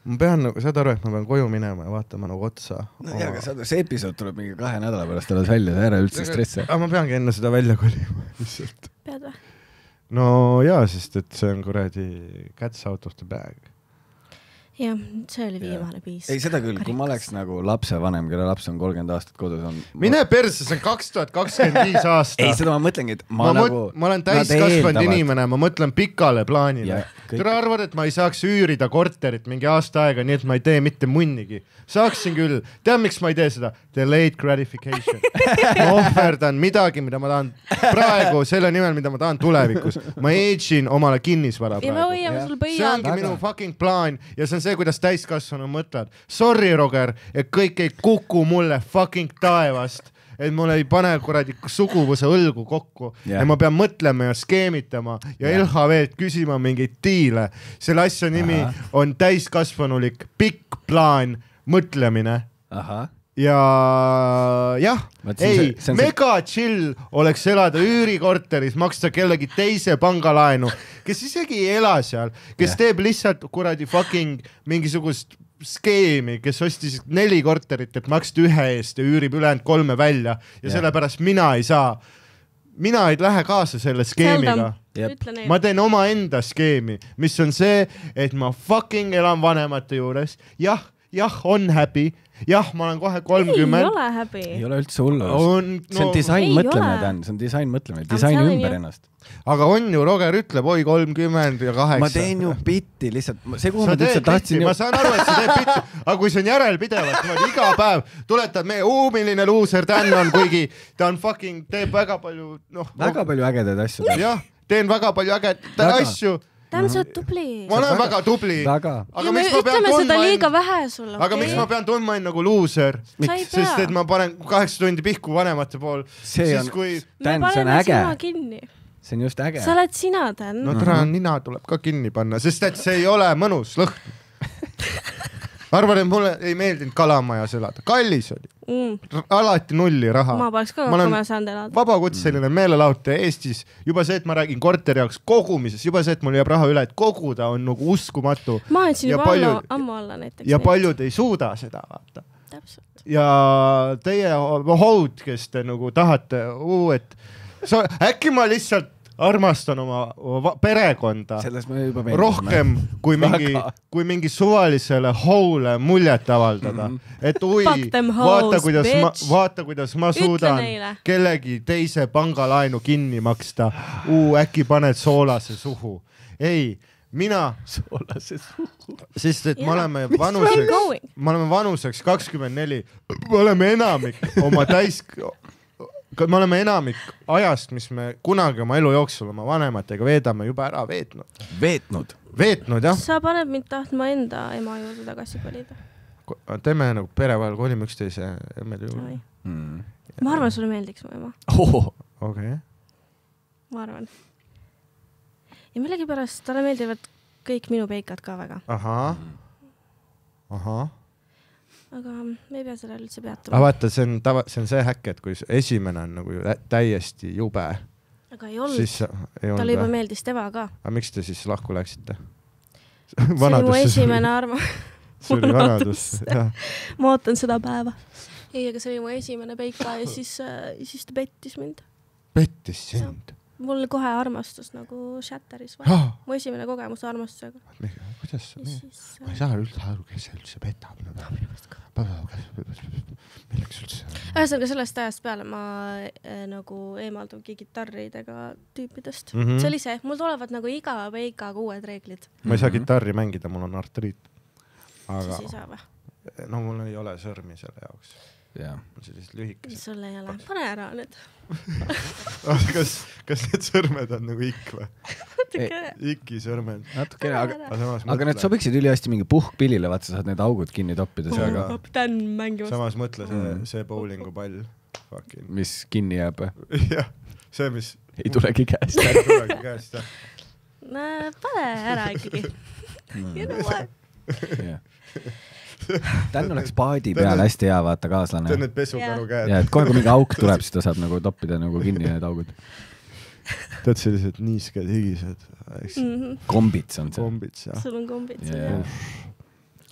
Ma pean nagu, saad aru, et ma pean koju minema ja vaatama nagu otsa. No jaa, aga saad, see episood tuleb mingi 2 nädala pärast alles välja, see ära üldse stressi. Aga ma peangi enne seda välja kolima. Pead või? No jaa, sest et see on kuradi cats out of the bag. Jah, see oli viimane piis. Ei, seda küll, kui ma oleks nagu lapsevanem, kelle laps on 30 aastat kodus on... Mine perse, see on 2025 aasta. Ei, seda ma mõtlengi, et ma olen täiskasvanud inimene, ma mõtlen pikale plaanile. Tere arvad, et ma ei saaks üürida korterit mingi aasta aega, nii et ma ei tee mitte munnigi. Saaksin küll. Tead, miks ma ei tee seda? Delayed gratification. Ma ohverdan midagi, mida ma tahan praegu, selle nimel, mida ma tahan tulevikus. Ma age'in omale kinnisvara praegu. Ja me hoiame sul põia. See ongi minu fucking plaan ja see on see, kuidas täiskasvanu mõtled. Sorry, Roger, et kõik ei kuku mulle fucking taevast. Et mul ei pane kuradi suguvuse õlgu kokku ja ma pean mõtlema ja skeemitama ja LHV-lt küsima mingeid diile. Selle asja nimi on täiskasvanulik pikk plaan mõtlemine. Ja jah, ei, mega chill oleks elada üürikorteris, maksta kellegi teise pangalaenu, kes isegi ei ela seal, kes teeb lihtsalt kuradi fucking mingisugust skeemi, kes ostis 4 korterit, et maksta 1 eest ja üürib ülejäänud 3 välja ja sellepärast mina ei saa. Mina ei lähe kaasa selle skeemiga. Ma teen omaenda skeemi, mis on see, et ma fucking elan vanemate juures. Jah, on happy. Jah, ma olen kohe 30. Ei ole häbi. Ei ole üldse hullu. See on disain mõtlemine, Dan. See on disain mõtlemine. Disain ümber ennast. Aga on ju, Roger ütleb, oi 30 ja 8. Ma teen ju bitti lihtsalt. See kuhu ma üldse tahtsin ju... Ma saan aru, et sa teed bitti. Aga kui see on järelpidevalt, iga päev tuletad meie milline loser Dan on, kuigi ta on fucking, teeb väga palju... Väga palju ägedaid asju. Jah, teen väga palju ägedaid asju. Dan, sa oled tubli. Ma olen väga tubli. Ja me ütleme seda liiga vähe sulle. Aga miks ma pean tundma nagu loser? Sest et ma panen 8 tundi pihku vanemate pool. See on, Dan, see on äge. See on just äge. Sa oled sina, Dan. No nina tuleb ka kinni panna, sest et see ei ole mõnus lõhn. Arvan, et mulle ei meeldinud Kalamajas elada. Kallis oli. Alati nulli raha. Ma poleks ka hakkama saanud elada. Vabakutseline meelelautaja Eestis. Juba see, et ma räägin korteri jaoks kogumises, juba see, et mul jääb raha üle, et koguda on nagu uskumatu. Ma andsin juba ammu alla näiteks. Ja paljud ei suuda seda vaata. Täpselt. Ja teie hood, kes te nagu tahate, äkki ma lihtsalt armastan oma perekonda rohkem kui mingi suvalisele houle muljet avaldada. Et vaata, kuidas ma suudan kellegi teise pangalaenu kinni maksta. Äkki paned soolase suhu. Ei, mina... Soolase suhu. Sest, et me oleme vanuseks 24. Me oleme enamik oma me oleme enamik ajast, mis me kunagi oma elu jooksul oma vanematega veedame juba ära veetnud, jah. Sa paned mind tahtma enda ema juurde tagasi kolida. Teeme nagu pere vahel kolime üksteise emmede juurde. Ma arvan, sulle meeldiks mu ema. Okay. Ma arvan. Ja millegipärast talle meeldivad kõik minu peikad ka väga. Aha. Aga me ei pea selle üldse peatuma. Aga vaata, see on see häkk, et kui esimene on nagu täiesti jube. Aga ei olnud. Talle juba meeldis tema ka. Aga miks te siis lahku läksite? See oli mu esimene arvamus. See oli vanadus. Ma ootan seda päeva. Ei, aga see oli mu esimene peika ja siis ta pettis mind. Pettis sind? Mul kohe armastus nagu shatteris. Mu esimene kogemus armastusega. Kuidas? Ma ei saa üldse aru, kes see üldse petab. Milleks üldse? Ühesõnaga sellest ajast peale ma nagu eemaldungi kitarridega tüüpidest. See oli see. Mul tulevad nagu iga peikaga uued reeglid. Ma ei saa kitarri mängida, mul on artriit. Siis ei saa või? No mul ei ole sõrmi selle jaoks. Sellised lühikesed. Sul ei ole. Pane ära nüüd. Kas need sõrmed on nagu ikk või? Iki sõrmed. Natukene, aga need sobiksid ülihästi mingi puhkpillile, vaata saad need augud kinni toppida. Samas mõtle see bowlingu pall. Mis kinni jääb. Jah, see mis... Ei tulegi käest. Ei tulegi käest. Pane ära ikkagi. You know what? Dan oleks paadi peal hästi hea, vaata kaaslane. See on need pesukaru käed. Ja, et kohe kui mingi auk tuleb, siis ta saab nagu toppida nagu kinni need augud. Tead sellised niisked higised. Kombits on see. Kombits, jah. Sul on kombits.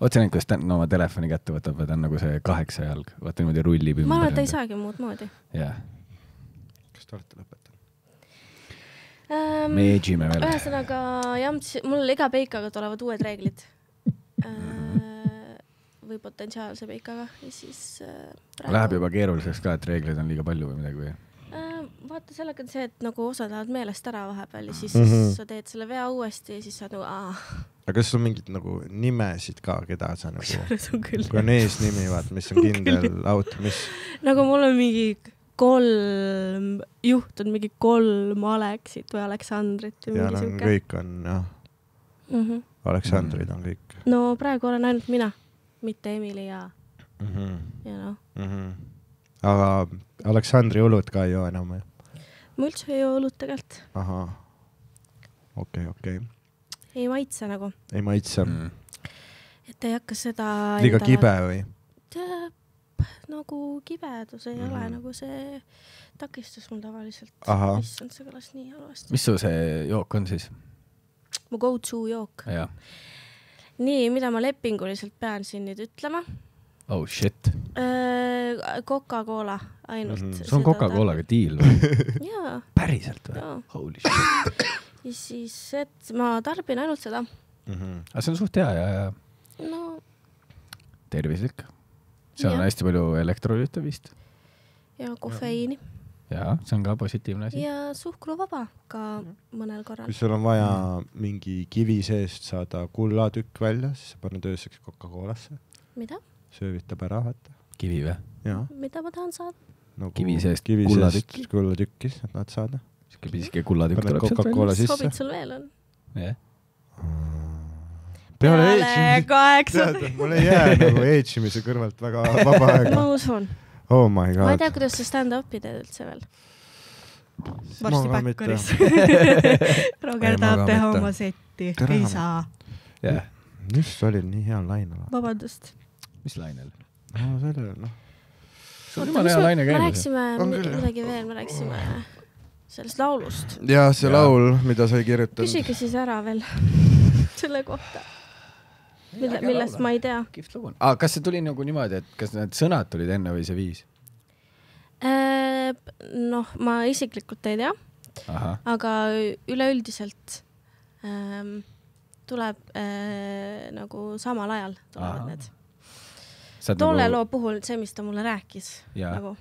Otse näin, kuidas Dan oma telefoni kätte võtab, et ta on nagu see 8 jalg. Vaata niimoodi rullib. Ma arvan, et ta ei saagi muud moodi. Kas te olete lõpetanud? Me edžime veel. Ühesõnaga, mul iga peikaga tulevad uued reeglid. Või potentsiaalse peikaga. Ja siis läheb juba keeruliseks ka, et reeglid on liiga palju või midagi või? Vaata, sellega on see, et nagu osad lähevad meelest ära vahepeal ja siis sa teed selle vea uuesti ja siis saad nagu Aga kas sul on mingid nagu nimesid ka, keda sa nagu... Kui on eesnimi, vaat, mis on kindel auto, mis... Nagu mul on mingi 3 juht on mingi 3 Aleksit või Aleksandrit või mingi siuke. Kõik on, jah. Aleksandrid on kõik. No praegu olen ainult mina, mitte Emily ja Aga Aleksandri õlut ka ei joo enam, jah? Ma üldse ei joo õlut tegelt. Aha. Okei. Ei maitse nagu. Ei maitse. Et ei hakka seda... Liiga kibe või? Nagu kibedus ei ole, nagu see takistus mul tavaliselt. Issand, see kõlas nii halvasti. Mis su see jook on siis? Mu go-to jook. nii, mida ma lepinguliselt pean siin nüüd ütlema? Oh shit. Coca-Cola ainult. See on Coca-Colaga deal või? Jaa. Päriselt või? Holy shit. Ja siis, et ma tarbin ainult seda. Aga see on suht hea ja No, tervislik. See on Jah. hästi palju elektrolüüte vist. ja kofeiini. Ja, see on ka positiivne asi. Ja suhkruvaba ka mõnel korral. kui sul on vaja mingi kivi seest saada kullatükk välja, siis sa paned ööseks Coca-Colasse. Mida? Söövitab ära, vaata. Kivi või? Jaa. Mida ma tahan saada? Nagu Kivi seest kullatükki, et nad saada. Siske kullatükk Paned tuleb sealt Coca-Cola välja. sisse. Sobid sul veel on? Jah. Peale Peale 8. tead, mul ei jää nagu eetsimise kõrvalt väga vaba aega. Ma usun. Oh my god. Ma ei tea, kuidas sa stand-up'i teed üldse veel. Varsti Backeris. Roger Ei, tahab ma ka teha mitte. oma setti. Tere. Ei saa. Jah. Just oli nii hea laine. Vabandust. Mis lainel? No selle, noh. See on jumala hea laine Me käinud. rääksime On küll, jah. midagi veel, me rääksime sellest laulust. Ja see laul, mida sa ei kirjutanud. Küsige siis ära veel selle kohta, millest ma ei tea. Kihvt lugu. Kas see tuli nagu niimoodi, et kas need sõnad tulid enne või see viis? Noh, ma isiklikult ei tea, Aha. aga üleüldiselt tuleb nagu samal ajal tulevad Aha. need. Saad Tolle nagu... loo puhul see, mis ta mulle rääkis, Jaa. nagu,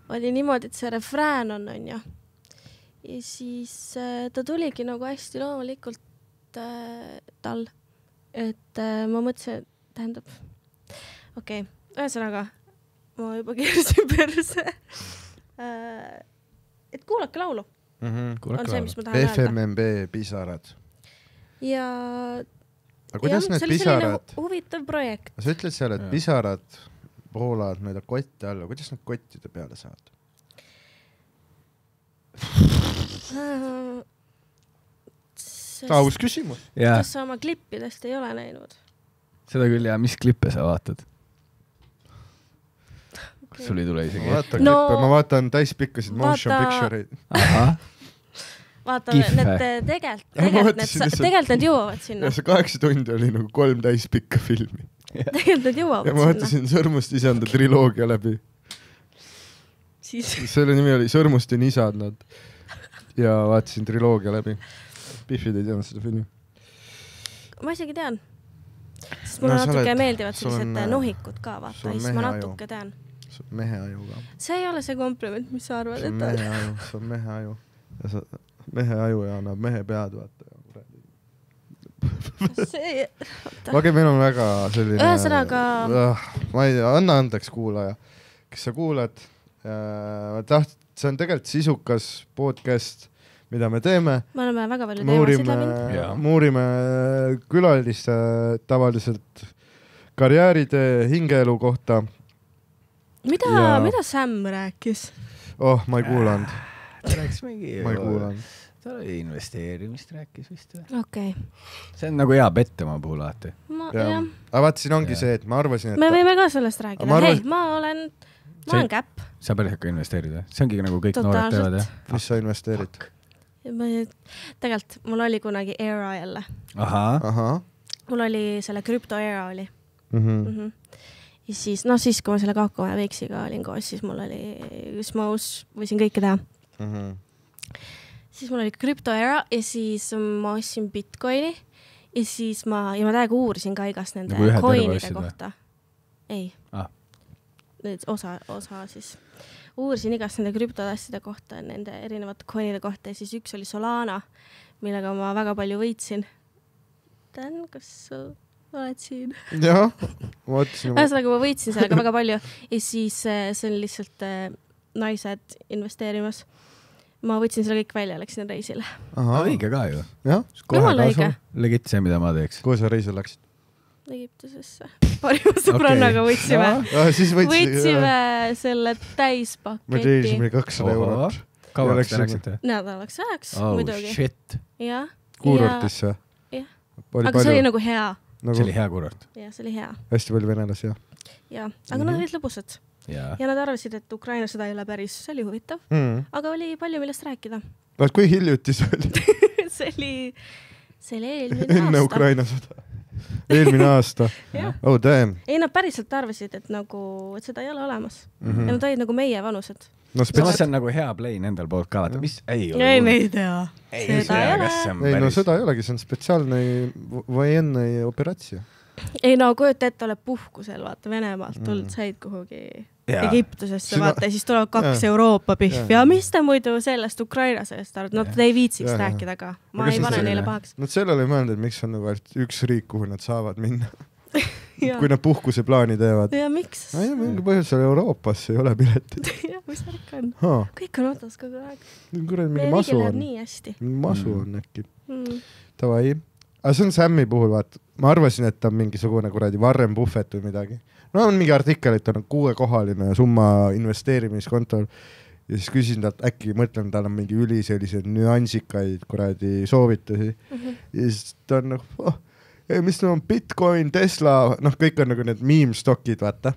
oli niimoodi, et see refrään on ja siis ta tuligi nagu hästi loomulikult tal, et ma mõtlesin, tähendab, okei, ühesõnaga, ma juba keersin perse, et kuulake laulu, on see, mis ma tahan öelda. FMMB pisarad. Ja Aga kuidas need pisarad? Huvitav projekt. Sa ütled seal, et pisarad voolavad mööda kotti alla. Kuidas need kottide peale saad? Aus küsimus. Kas sa oma klippidest ei ole näinud? Seda küll, ja mis klippe sa vaatad? Okay. Sul ei tule isegi. Ma vaatan täispikkasid motion picture'id. Aha. Vaata, need tegelikult need jõuavad sinna. Ja see 8 tundi oli nagu 3 täispikka filmi. Tegelikult need jõuavad sinna. Ja ma vaatasin Sõrmust isanda triloogia läbi. Selle nimi oli Sõrmust ja nisad nad. Ja vaatasin triloogia läbi. Biffid ei teadnud seda filmi. Ma isegi tean. Sest mulle natuke meeldivad sellised nohikud ka, vaata. Siis ma natuke tean. Mehe aju ka. See ei ole see kompliment, mis sa arvad, et on. See on mehe aju. Ja sa mehe aju ja annab mehe pead, vaata. See... Vage, meil on väga selline... Ühesõnaga... Ma ei tea, anna andeks kuulaja. Kes sa kuulad? See on tegelikult sisukas podcast, mida me teeme. Me oleme väga palju teemasid läbinud. Muurime külaliste tavaliselt karjääritee, hingeelu kohta. Mida Sam rääkis? Oh, ma ei kuulanud. Ma ei kuulanud. Ta oli investeerimist rääkis vist või? Okei. See on nagu hea Pettemaa puhul alati. Aga vaata, siin ongi see, et ma arvasin, et... Me võime ka sellest rääkida. Hei, ma olen käpp. Sa päris hakka investeerida? See ongi nagu kõik noored teevad, jah? Mis sa investeerid? Tegelikult mul oli kunagi era jälle. Aha. Mul oli selle krüpto era oli. Ja siis, kui ma selle Kako ja Veiksiga olin koos, siis mul oli, kus ma võisin kõike teha. Siis mul oli krüpto era ja siis ma ostsin Bitcoini ja siis ma täiega uurisin ka igast nende coinide kohta. Ei. Osa siis. Uurisin igast nende krüptotasside kohta, nende erinevate coinide kohta ja siis üks oli Solana, millega ma väga palju võitsin. Dan, kas sa oled siin? Jah, ma otsin. Ühesõnaga, ma võitsin sellega väga palju ja siis see on lihtsalt naised investeerimas. Ma võtsin selle kõik välja ja läksin reisile. Õige ka ju. Jumala õige. Legit see, mida ma teeks. Kuhu sa reisile läksid? Egiptusesse. Parima sõbrannaga võtsime selle täispaketi. Me teisime 200 eurot. Kauaks te läksite? Nädalaks ajaks, muidugi. Oh shit. Kuurortisse? Jah. Aga see oli nagu hea. See oli hea kuurort? Jah, see oli hea. Hästi palju venelasi, jah. Jah, aga nad olid lõbusad. Ja nad arvasid, et Ukraina sõda ei ole päris, see oli huvitav. Aga oli palju millest rääkida. Kui hiljuti see oli? See oli eelmine aasta. Enne Ukraina sõda. eelmine aasta. Oh damn. Ei, nad päriselt arvasid, et nagu, et seda ei ole olemas. Ja nad olid nagu meie vanused. No samas see on nagu hea play nendel poolt ka, vaata, mis ei ole. Ei, me ei tea. Seda ei ole. Ei, no seda ei olegi, see on spetsiaalne vojenna operatsia. Ei, no kujuta ette, oled puhkusel, vaata, Venemaalt tulnud said kuhugi Egiptusesse, vaata, ja siis tulevad 2 Euroopa pihvi. Ja mis te muidu sellest Ukraina sellest arvad? No te ei viitsiks rääkida ka. Ma ei pane neile pahaks. Nad sellele ei mõelnud, et miks on nagu üks riik, kuhu nad saavad minna. Kui nad puhkuse plaani teevad. Ja miks? Mingi põhjusel Euroopas ei ole piletid. Ja, mis värk on? Haa. Kõik on otas kogu aeg. Mingi masu on. Nii hästi. Mingi masu on äkki. Tavai. Aga see on Sammi puhul, vaat. Ma arvasin, et ta on mingisugune kuradi Warren Buffett või midagi. No on mingi artikkel, et ta on 6-kohaline summa investeerimiskontol. Ja siis küsin talt, äkki mõtlen, tal on mingi üli sellised nüansikaid kuradi soovitusi. Ja siis ta on nagu, mis on Bitcoin, Tesla, noh, kõik on nagu need meme-stockid, vaata.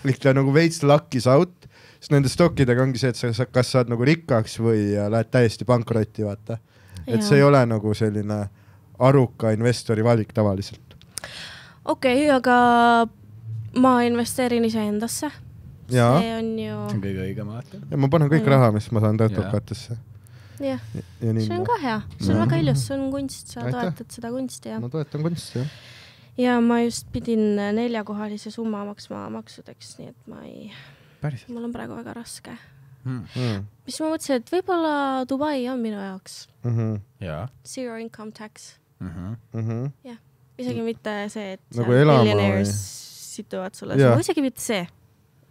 Lihtla nagu veits luckis out. Siis nende stockidega ongi see, et sa kas saad nagu rikkaks või lähed täiesti pankrotti, vaata. Et see ei ole nagu selline aruka investori valik tavaliselt. Okei, aga ma investeerin ise endasse. Ja. See on ju... See on kõige õigem vaata. Ja ma panen kõik raha, mis ma saan töötukatesse. Jah, see on ka hea. See on väga ilus, see on kunst, sa toetad seda kunsti. Ma toetan kunsti, jah. Ja ma just pidin 4-kohalise summa maksma maksudeks, nii et ma ei... Päriselt? Mul on praegu väga raske. Mis ma mõtlesin, et võib-olla Dubai on minu jaoks. Zero income tax. Jah, isegi mitte see, et nagu millionaires situvad sulle. Isegi mitte see.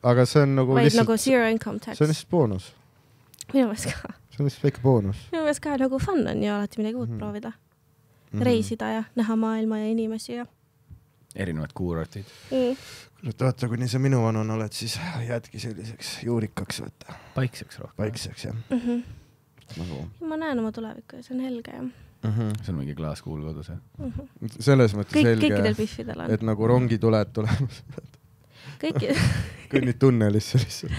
Aga see on nagu vaid lihtsalt... nagu zero income tax. See on lihtsalt boonus. Minu meelest ka. See on lihtsalt väike boonus. Minu meelest ka nagu fun on ju alati midagi uut proovida. Reisida ja näha maailma ja inimesi ja... Erinevad kuurortid. Vaata, kui nii sa minu vanun oled, siis jäädki selliseks juurikaks võtta. Paikseks rohkem. Paikseks, jah. Ma näen oma tulevikku ja see on helge, jah. See on mingi klaaskuul kodus, jah? Selles mõttes kõikidel piffidel on. Et nagu rongi tuled tulemas. Kõnnid tunnelisse lihtsalt.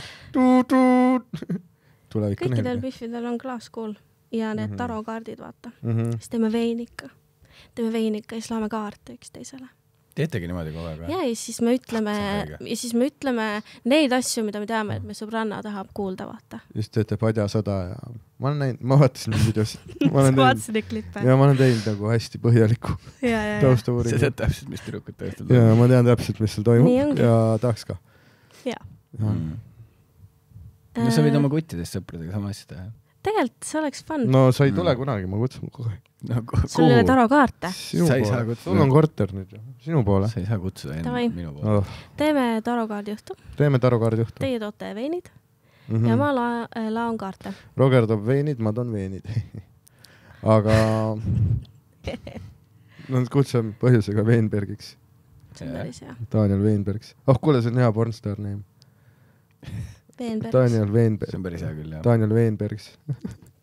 Kõikidel piffidel on klaaskuul ja need tarokaardid, vaata. Siis teeme veinika. Teeme veinika ja siis laame kaarte üksteisele. Teetegi niimoodi kogu aeg? Ja siis me ütleme neid asju, mida me teame, et me sõbranna tahab kuulda, vaata. Just teete padjasõda ja ma olen näinud, ma vaatasin neid videosid. Ma olen teinud nagu hästi põhjaliku taustauuringu. See tead täpselt, mis tüdrukud tõestel toimub. Ja ma tean täpselt, mis seal toimub ja tahaks ka. Ja. No sa võid oma kuttidest sõpradega sama asja teha. Tegelikult see oleks fun. No sa ei tule kunagi, ma kutsun kogu aeg. Sul ei ole tarokaarte? Sul on korter nüüd ju. Sinu poole. Sa ei saa kutsuda enne minu poole. Teeme tarokaardi juhtu. Teie toote veinid ja ma laon kaarte. Roger toob veinid, ma toon veinid. Aga no kutsun põhjusega Veenbergiks. See on päris hea. Daniel Veenbergs. Kuule, see on hea pornstar name. Daniel Veenbergs. See on päris hea küll, jah. Daniel Veenbergs.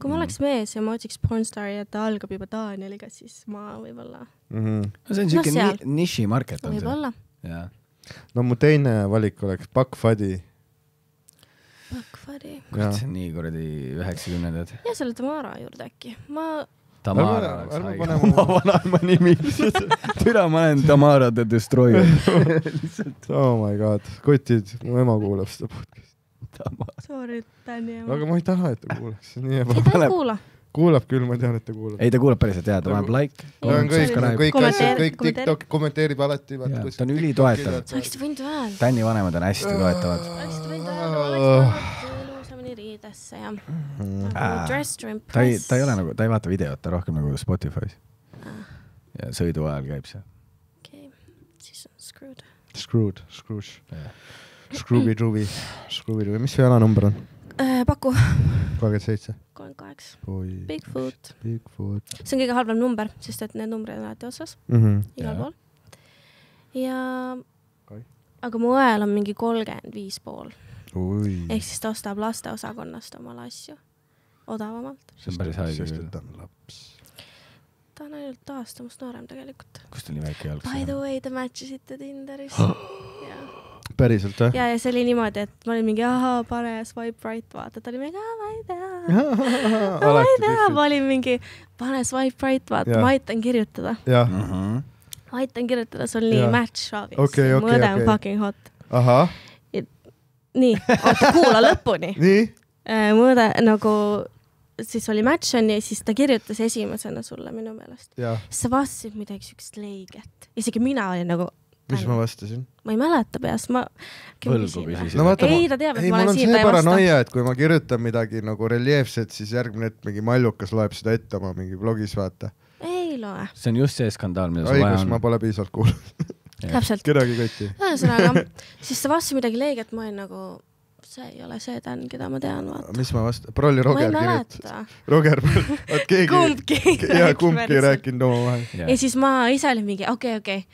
Kui ma oleks mees ja ma otsiks pornstari ja ta algab juba Danieliga, siis ma võib-olla... See on siuke niši market on see. Võib-olla. No mu teine valik oleks Buck Fuddy. Buck Fuddy. Kurat, see on nii kuradi 90-ndad. Ja selle Tamara juurde äkki. Tamara oleks haige. Oma vanaema nimi. Türa, ma olen Tamara the Destroyer. Oh my god. Kutid, mu ema kuulab seda podcast. Sorry, Tänni. Aga ma ei taha, et ta kuulaks. Ei ta ei kuula. Kuulab küll, ma tean, et ta kuulab. Ei, ta kuulab päriselt, jah, ta paneb like. Kõik asjad, kõik TikTok kommenteerib alati. Ta on ülitoetav. Sa oleksid võinud öelda. Tänni vanemad on hästi toetavad. Oleksid võinud öelda, ilusamini riidesse ja dress to impress. Ta ei ole nagu, ta ei vaata videot, ta rohkem nagu Spotify's. Ja sõidu ajal käib see. Okei, siis on screwed. Scrooge. Scrooby-Drooby. Mis see jalanumber on? Paku. 37. 38. Bigfoot. See on kõige halvem number, sest et need numbrid on alati otsas. Igal pool. Ja... Aga mu õel on mingi 35 pool. Ehk siis ta ostab laste osakonnast omale asju. Odavamalt. See on päris haige. Ta on laps. Ta on ainult aastamust noorem tegelikult. Kus ta nii väike jalg? By the way, te matchisite Tinderis. Päriselt, jah? Ja see oli niimoodi, et ma olin mingi, pane swipe right, vaata. Ta oli mingi, ma ei tea. Ma olin mingi, pane swipe right, vaata. Ma aitan kirjutada. ma aitan kirjutada sul nii match Raavis. Mõõde on fucking hot. Ahah. Nii, kuula lõpuni. Nii? Mõõde nagu, siis oli match on ja siis ta kirjutas esimesena sulle minu meelest. Sa vastasid midagi sükst leiget. Isegi mina olin nagu... Mis ma vastasin? Ma ei mäleta peast, ma... Võlgu küsisin. Ei, ta teab, et ma olen siin, ta ei vasta. Mul on see paranoia, et kui ma kirjutan midagi nagu reljeefset, siis järgmine hetk mingi mallukas loeb seda ette oma mingi blogis, vaata. Ei loe. See on just see skandaal, mida vaja on. Ma pole piisavalt kuulnud. Täpselt. Kedagi kotti. Ühesõnaga, siis sa vastasid midagi leiget, ma olin nagu... See ei ole see Dan, keda ma tean, vaata. Mis ma vastan? Prolli Roger kirjutas. Roger, kumbki rääkinud oma vahel. Ja siis ma ise olin mingi, okei.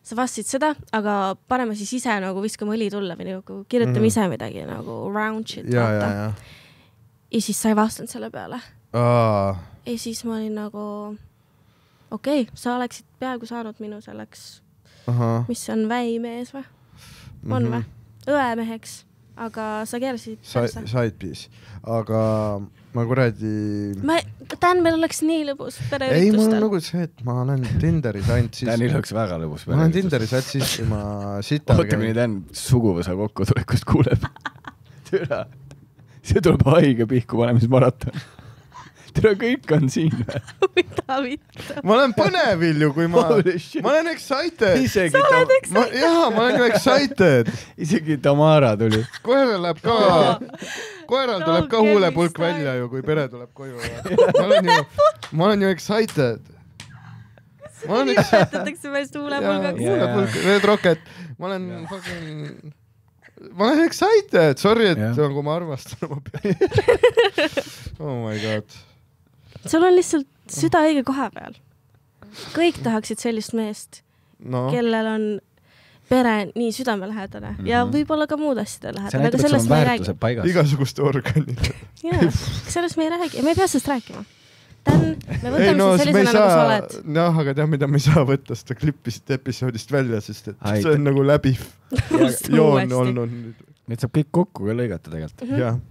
Sa vastasid seda, aga paneme siis ise nagu viskame õli tulla või nagu kirjutame ise midagi nagu round shit, vaata. Ja siis sa ei vastanud selle peale. Ja siis ma olin nagu, okei, sa oleksid peaaegu saanud minu selleks, mis on väimees või? On või? Õemeheks. Aga sa keerasid sidepiece. Aga ma kuradi... Dan, meil oleks nii lõbus pereüritustel. Ei, mul on nagu see, et ma olen Tinderis ainult siis... Danil oleks väga lõbus pereüritustel. Ma olen Tinderis ainult siis, kui ma sitar käin. Kuni Dan suguvõsa kokkutulekust kuuleb. Türa. See tuleb haige pihku panemismaraton. Türa, kõik on siin. Mida mitte? Ma olen põnevil ju, kui ma olen excited. Sa oled excited? Jaa, ma olen ju excited. Isegi Tamara tuli. Koeral tuleb ka huulepulk välja ju, kui pere tuleb koju. Ma olen ju excited. Nimetatakse meist huulepulgaks. Huulepulk, Red Rocket. Ma olen excited. Sorry, et nagu ma armastan oma peale. Oh my god. Sul on lihtsalt süda õige koha peal. Kõik tahaksid sellist meest, kellel on pere nii südamelähedane ja võib-olla ka muud asjade lähedane. See näitab, et sul on väärtused paigas. Igasuguste organid. Jaa, sellest me ei räägi. Me ei pea sellest rääkima. Dan, me võtame sind sellisena, nagu sa oled. Jah, aga tead, mida me ei saa võtta seda klippisid episoodist välja, sest see on nagu läbiv joon olnud. Nüüd saab kõik kokku ka lõigata tegelikult. Jah.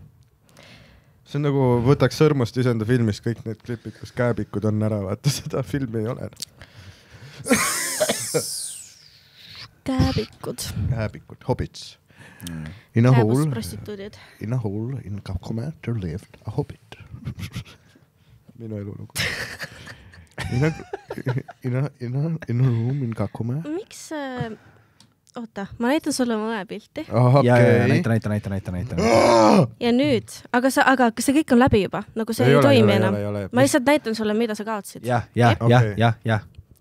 See on nagu võtaks sõrmust isenda filmis kõik need klipid, kus kääbikud on ära, vaata seda filmi ei ole. Kääbikud, hobbits. Kääbusprostituudid. In a hole in Kakome there lived a hobbit. Minu elu lugu. In a room in Kakome. Miks... Oota, ma näitan sulle mu õepilti. Ja, näita. Ja nüüd, aga kas see kõik on läbi juba? Nagu see ei toimi enam. Ma lihtsalt näitan sulle, mida sa kaotsid. Ja.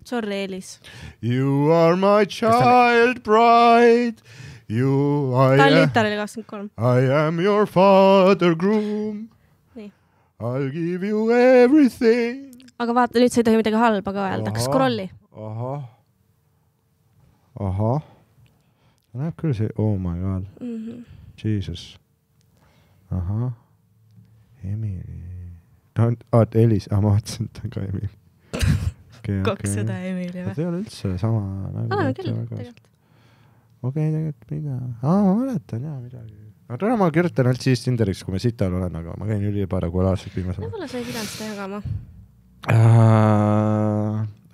Sorry, Elis. You are my child bride. Ta on liitaril 23. I am your father groom. Nii. I'll give you everything. Aga vaata, nüüd sa ei tohi midagi halba ka öelda. Kas scrolli? Ahah. Näeb küll see, oh my god. Jesus. Ahah. Emily. Ta on Elis, ma vaatasin, ta on ka Emily. Kaks seda Emily või? Ta ei ole üldse sama. Oleme küll, tegelikult. Okei, tegelikult mida? Ma mäletan, midagi. Aga täna ma kirjutan alt siis Tinderiks, kui ma sital olen, aga ma käin üliparagulaarselt viimasel. Võib-olla sa ei pidanud seda jagama.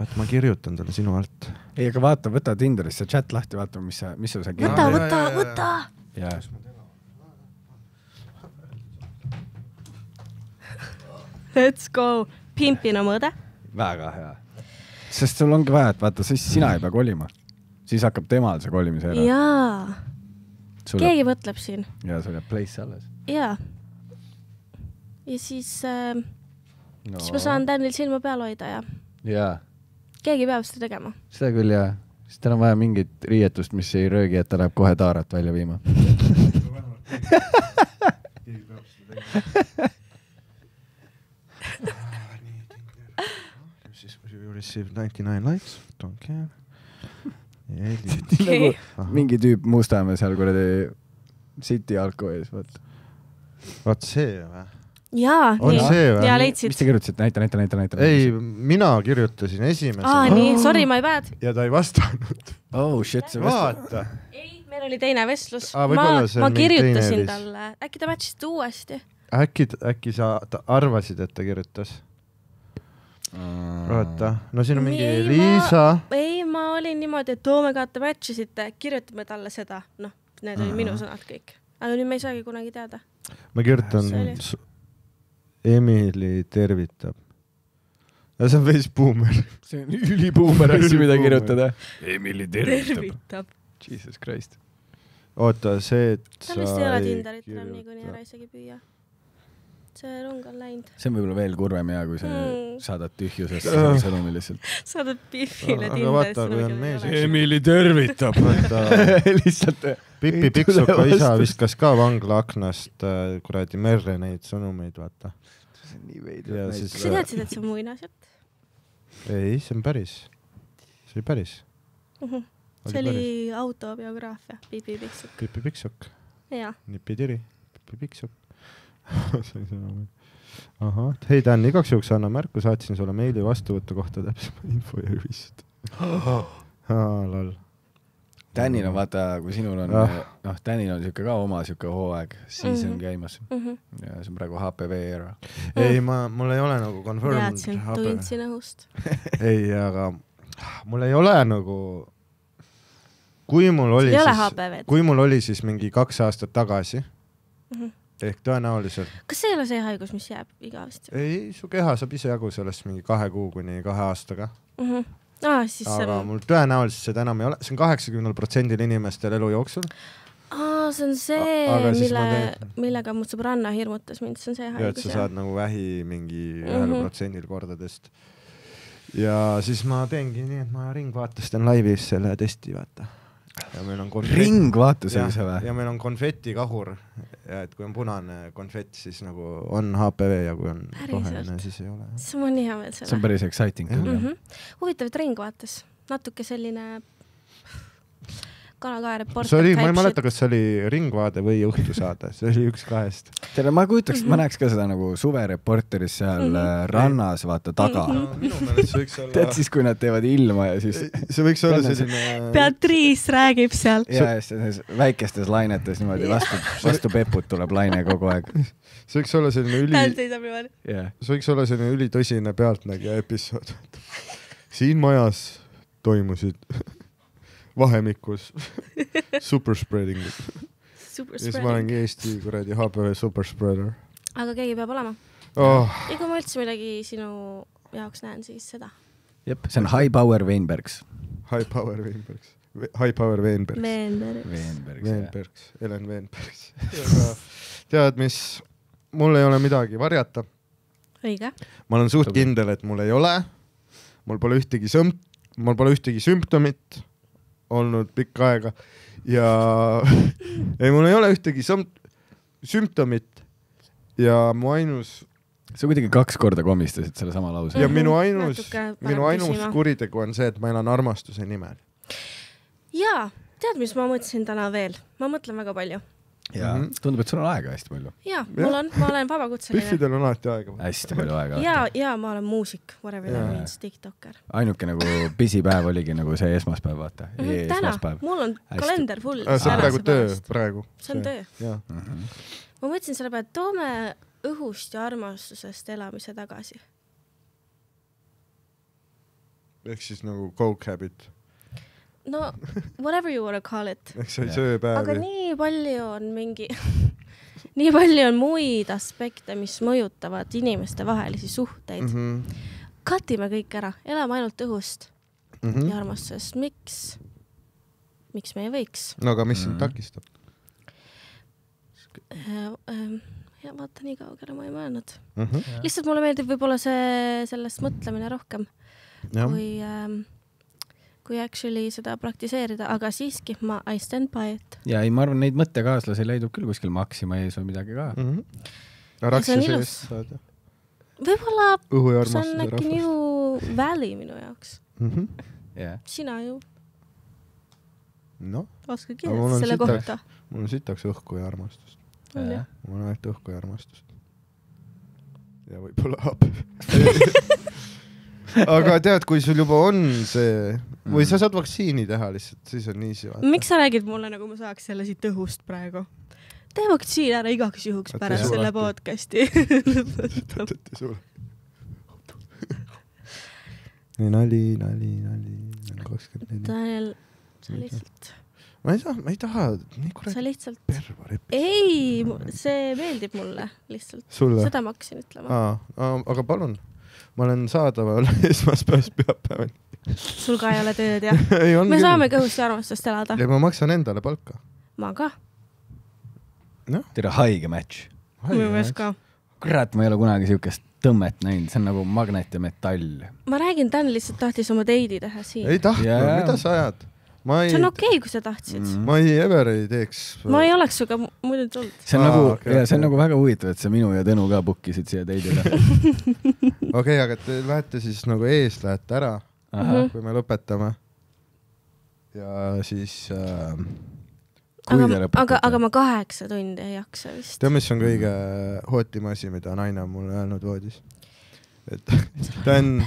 Et ma kirjutan talle sinu alt. Ei, aga vaata, võta Tinderist see chat lahti, vaata, mis sul see kirjutab. Võta! Jaa. Let's go! Pimpina mõõde. Väga hea. Sest sul ongi vaja, et vaata, siis sina ei pea kolima. Siis hakkab temal see kolimise ära. Jaa. Keegi mõtleb siin. Ja sul jääb place alles. Jaa. Ja siis ma saan Danil silma peal hoida ja... Jaa. Keegi peab seda tegema. Seda küll, jah. Siis tal on vaja mingit riietust, mis ei röögi, et ta läheb kohe taarat välja viima. Keegi peab seda tegema. You received 99 likes. Don't care. Mingi tüüp Mustamäe seal kuradi City alko ees, vaat see või? Jaa, nii. Ja leidsid. Mis te kirjutasid? Näita. Ei, mina kirjutasin esimese. Nii, sorry, my bad. Ja ta ei vastanud. Oh shit, see vaata. Ei, meil oli teine vestlus. Ma kirjutasin talle. Äkki ta matchisid uuesti? Äkki sa arvasid, et ta kirjutas? Vaata. No siin on mingi Liisa. Ei, ma olin niimoodi, et me ka te match'isite, kirjutame talle seda. Noh, need oli minu sõnad kõik. Aga nüüd me ei saagi kunagi teada. Ma kirjutan Emily tervitab. Ja see on veits boomer. See on ülibuumer asju, mida kirjutada. Emily tervitab. Jesus Christ. Oota, see, et sa vist ei ole Tinderit enam nii kuni ära isegi püüa. See rong on läinud. See on võib-olla veel kurvem ja kui sa saadad tühjusest sõnumi lihtsalt. Saadad Biffile Tinderit. Aga vaata, kui on mees. Emily tervitab. Lihtsalt Pipi Piksuka isa viskas ka vangla aknast kuradi merre neid sõnumeid, vaata. See on nii veidra. Sa teadsid, et see on muinasjutt? Ei, see on päris. See oli päris. See oli autobiograafia, Pipi Piksuk. Pipi Piksuk. Jaa. Nipitiri, Pipi Piksuk. Aha, hei Dan, igaks juhuks anna märku, saatsin sulle meili vastuvõttu kohta täpsema info ja hüvist. Lol. Danil on vaata, kui sinul on, Danil on siuke ka oma siuke hooaeg, siis on käimas. Ja see on praegu HPV era. Ei, mul ei ole nagu confirmed. Teadsin, tundsin õhust. Ei, aga mul ei ole nagu, kui mul oli siis mingi 2 aastat tagasi, ehk tõenäoliselt. Kas see ei ole see haigus, mis jääb igavesti? Ei, su keha saab ise jagu sellest mingi 2 kuu kuni 2 aastaga. Aga mul tõenäoliselt seda enam ei ole. See on 80% inimestel elu jooksul. See on see, millega mu sõbranna hirmutas mind. See on see haigus. Ja et sa saad nagu vähi mingi 1% kordadest. Ja siis ma teengi nii, et ma ringvaatas teen laivis selle testi, vaata. Ja meil on ringvaatus oli see või? Ja meil on konfetikahur. Ja et kui on punane konfett, siis nagu on HPV ja kui on roheline, siis ei ole. See on nii hea veel selle. See on päris exciting. Huvitav, et ringvaatas. Natuke selline Kanal 2 reporter. See oli, ma ei mäleta, kas see oli Ringvaade või Õhtusaade. See oli 1-2. Tere, ma kujutaks, ma näeks ka seda nagu suvereporteris seal rannas, vaata taga. Minu meelest see võiks olla... Tead siis, kui nad teevad ilma ja siis... See võiks olla selline... Beatrice räägib seal. Ja väikestes lainetes niimoodi vastu peput tuleb laine kogu aeg. See võiks olla selline See võiks olla selline ülitõsine pealtnägija episood. Siin majas toimusid... vahemikus superspreading. Ja siis ma olengi Eesti kuradi HPV superspreader. Aga keegi peab olema. Ja kui ma üldse midagi sinu jaoks näen, siis seda. Jep, see on High Power Weinbergs. High Power Weinbergs. High Power Weinbergs. Weinbergs. Ellen Weinbergs. Tead, mis? Mul ei ole midagi varjata. Õige. Ma olen suht kindel, et mul ei ole. Mul pole ühtegi sümptomit olnud pikka aega ja ei, mul ei ole ühtegi sümptomit ja mu ainus... Sa kuidagi 2 korda komistasid selle sama lause. Ja minu ainus kuritegu on see, et ma elan armastuse nimel. Jaa, tead, mis ma mõtlesin täna veel? Ma mõtlen väga palju. Ja tundub, et sul on aega hästi palju. Jaa, ma olen vabakutseline. Biffidel on alati aega. Hästi palju aega. Ja ma olen muusik, whatever that means, TikToker. Ainuke nagu pisipäev oligi nagu see esmaspäev, vaata. Täna, mul on kalender full. See on praegu töö, praegu. See on töö. Ma mõtlesin selle peale, et toome õhust ja armastusest elamise tagasi. Ehk siis nagu coke habit. No, whatever you want to call it. Ehk sa ei söö päevi. Aga nii palju on nii palju on muid aspekte, mis mõjutavad inimeste vahelisi suhteid. Katime kõik ära, elame ainult õhust ja armastusest. Miks me ei võiks? No aga mis sind takistab? Ja vaata, nii kaugele ma ei mõelnud. Lihtsalt mulle meeldib võib-olla sellest mõtlemine rohkem kui actually seda praktiseerida, aga siiski I stand by it. Ja ei, ma arvan, neid mõttekaaslasi leidub küll kuskil Maxima ees või midagi ka. See on ilus. Võib-olla see on äkki New Valley minu jaoks. Sina ju oska kirjata selle kohta. Mul on sitaks õhku ja armastust. Mul on ainult õhku ja armastust. Ja võib-olla HPV. Aga tead, kui sul juba on see... Või sa saad vaktsiini teha lihtsalt, siis on niisi vaata. Miks sa räägid mulle, nagu ma saaks selle siit õhust praegu? Tee vaktsiin ära igaks juhuks pärast selle podcasti. nii nali 24. Daniel, sa lihtsalt... Ma ei taha nii kurat lihtsalt... perva repis. Ei, see meeldib mulle lihtsalt. Sulle? Seda ma hakkasin ütlema. Aga palun, ma olen saadaval esmaspäevast pühapäevani. Sul ka ei ole tööd, jah? Me saame kõhust ja armastust elada. Ja ma maksan endale palka. Ma ka. Tere haige match. Minu meelest ka. Kurat, ma ei ole kunagi siukest tõmmet näinud. See on nagu magnet ja metall. Ma räägin, Dan lihtsalt tahtis oma deidi teha siin. Ei tahtnud, mida sa ajad? See on okei, kui sa tahtsid. Ma ei teeks. Ma ei oleks suga muidu tulnud. See on nagu väga huvitav, et sa minu ja Tõnu ka bukkisid siia teidele. Okei, aga te lähete siis nagu ees, lähete ära, kui me lõpetame. Ja siis... Aga ma 8 tundi ei jaksa vist. Tead, mis on kõige hootim asi, mida naine on mulle öelnud voodis? Et Dan...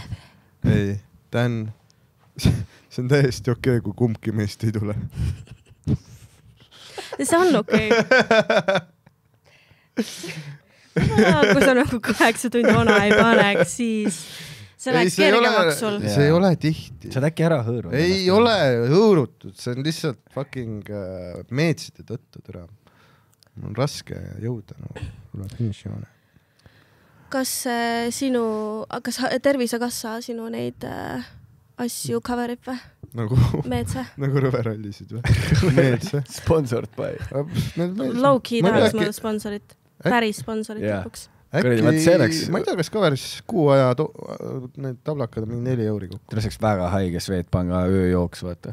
See on täiesti okei, kui kumbki meist ei tule. See on okei. Kui sa nagu 8 tundi ona ei paneks, siis see läheks kergemaks sul. See ei ole tihti. Sa äkki ära hõõru? Ei ole hõõrutud, see on lihtsalt fucking meetside tõttu türa. Mul on raske jõuda. Kas Tervisekassa sinu neid... asju coverib või? Meetse? Nagu rõverallisid või? Meetse? Sponsored by. Low-key tahaks mõnda sponsorit. Päris sponsorit lõpuks. Ma ei tea, kas coveris kuu aja need tablakad on 4 euri kokku. Tõeseks väga haige Swedbanka ööjooks, vaata.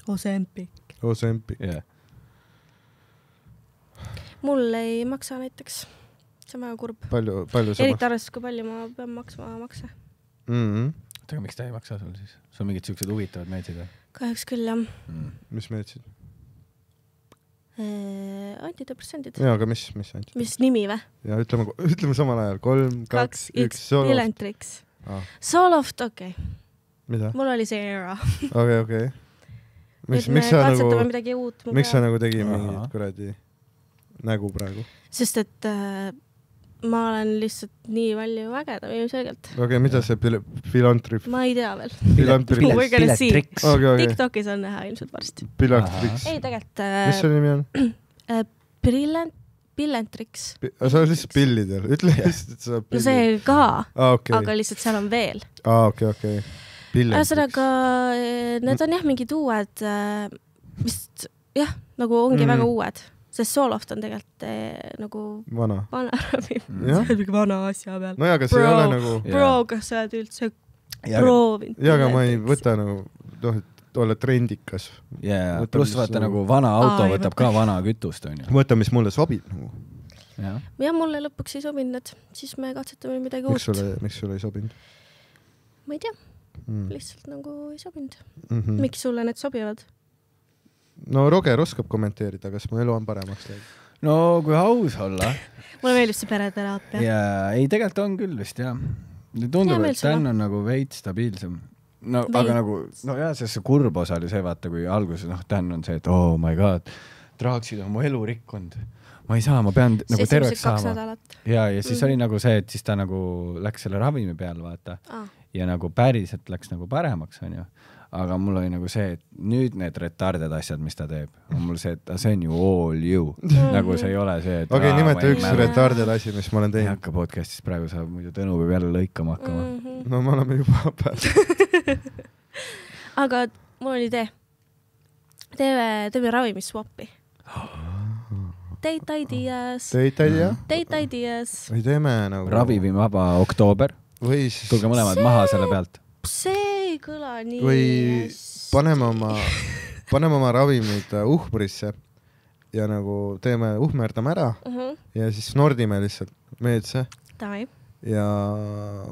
Ozempic. Mul ei maksa näiteks. See on väga kurb. Palju sa eriti arvestades, kui palju ma pean maksma makse. Aga miks ta ei maksa sul siis? Sul mingid siuksed huvitavad meetsid või? Kahjuks küll, jah. Mis meetsid? Antidepressandid. Jaa, aga mis antidepressandid? Mis nimi või? Ja ütleme samal ajal. 3, 2, 1, Soloft. Pilentrix. Soloft, okei. Mida? Mul oli see era. Okei. Miks katsetame midagi uut. Miks sa nagu tegi mingid kuradi nägu praegu? Sest, et ma olen lihtsalt nii palju ägedam ilmselgelt. Okei, mida see Pilentrix? Ma ei tea veel. Pilentrix. TikTokis on näha ilmselt varsti. Pilentrix. Ei, tegelikult... Mis see nimi on? Pilentrix. Sa on lihtsalt pillidel. Ütle lihtsalt, et sa pillid. No see ka, aga lihtsalt seal on veel. Okei. Ühesõnaga, need on jah mingid uued, vist jah, nagu ongi väga uued. Sest Soloft on tegelikult nagu vana ravim. See on mingi vana asja peal. No aga see ei ole nagu... kas sa oled üldse proovinud? Ja, aga ma ei võta nagu, et olla trendikas. Pluss vaata nagu vana auto võtab ka vana kütust. Võta, mis mulle sobib. Ja mulle lõpuks ei sobinud, siis me katsetame midagi uut. Miks sulle ei sobinud? Ma ei tea. Lihtsalt nagu ei sobinud. Miks sulle need sobivad? No Roger oskab kommenteerida, kas mu elu on paremaks läinud? No kui aus olla. Mulle meeldib see pereteraapia. Ei, tegelikult on küll vist, jah. Tundub, et Dan on nagu veits stabiilsem. No, aga nagu, see kurb osa oli see, vaata, kui alguses, Dan on see, et oh my god, Draaksid on mu elu rikkunud. Ma ei saa, ma pean nagu terveks saama. Ja siis oli nagu see, et siis ta nagu läks selle ravimi peale, vaata. Ja nagu päriselt läks nagu paremaks, on ju. Aga mul oli nagu see, et nüüd need retarded asjad, mis ta teeb, on mul see, et see on ju all you. Nagu see ei ole see, et... Okei, nimeta üks retarded asi, mis ma olen teinud. Ei hakka podcastis praegu saab, muidu Tõnu peab jälle lõikama hakkama. No me oleme juba päev. Aga mul on idee. Teeme ravimiswappi. Date ideas. Date ideas. Või teeme nagu... Ravivimaba oktoober. Tulge mõlemad maha selle pealt. See ei kõla nii. Või paneme oma ravimid uhbrisse ja nagu uhmerdame ära ja siis snordime lihtsalt meetse. Ja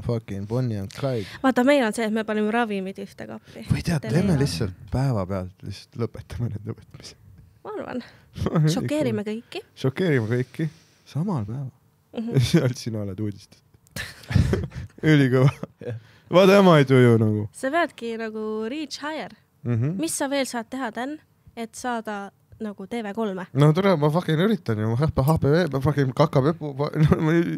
fucking Bonnie and Clyde. Vaata, meil on see, et me paneme ravimid ühte kappi. Või tead, teeme lihtsalt päeva pealt, lihtsalt lõpetame nende võtmise. Ma arvan. Šokeerime kõiki. Samal päeva. Sealt sina oled uudistas. Ülikõva. Vaata ema ei tuju nagu. Sa peadki nagu reach higher. Mis sa veel saad teha, Dan, et saada nagu TV3-e. No tule, ma fucking üritan ju, HPV, ma fucking kakapepu,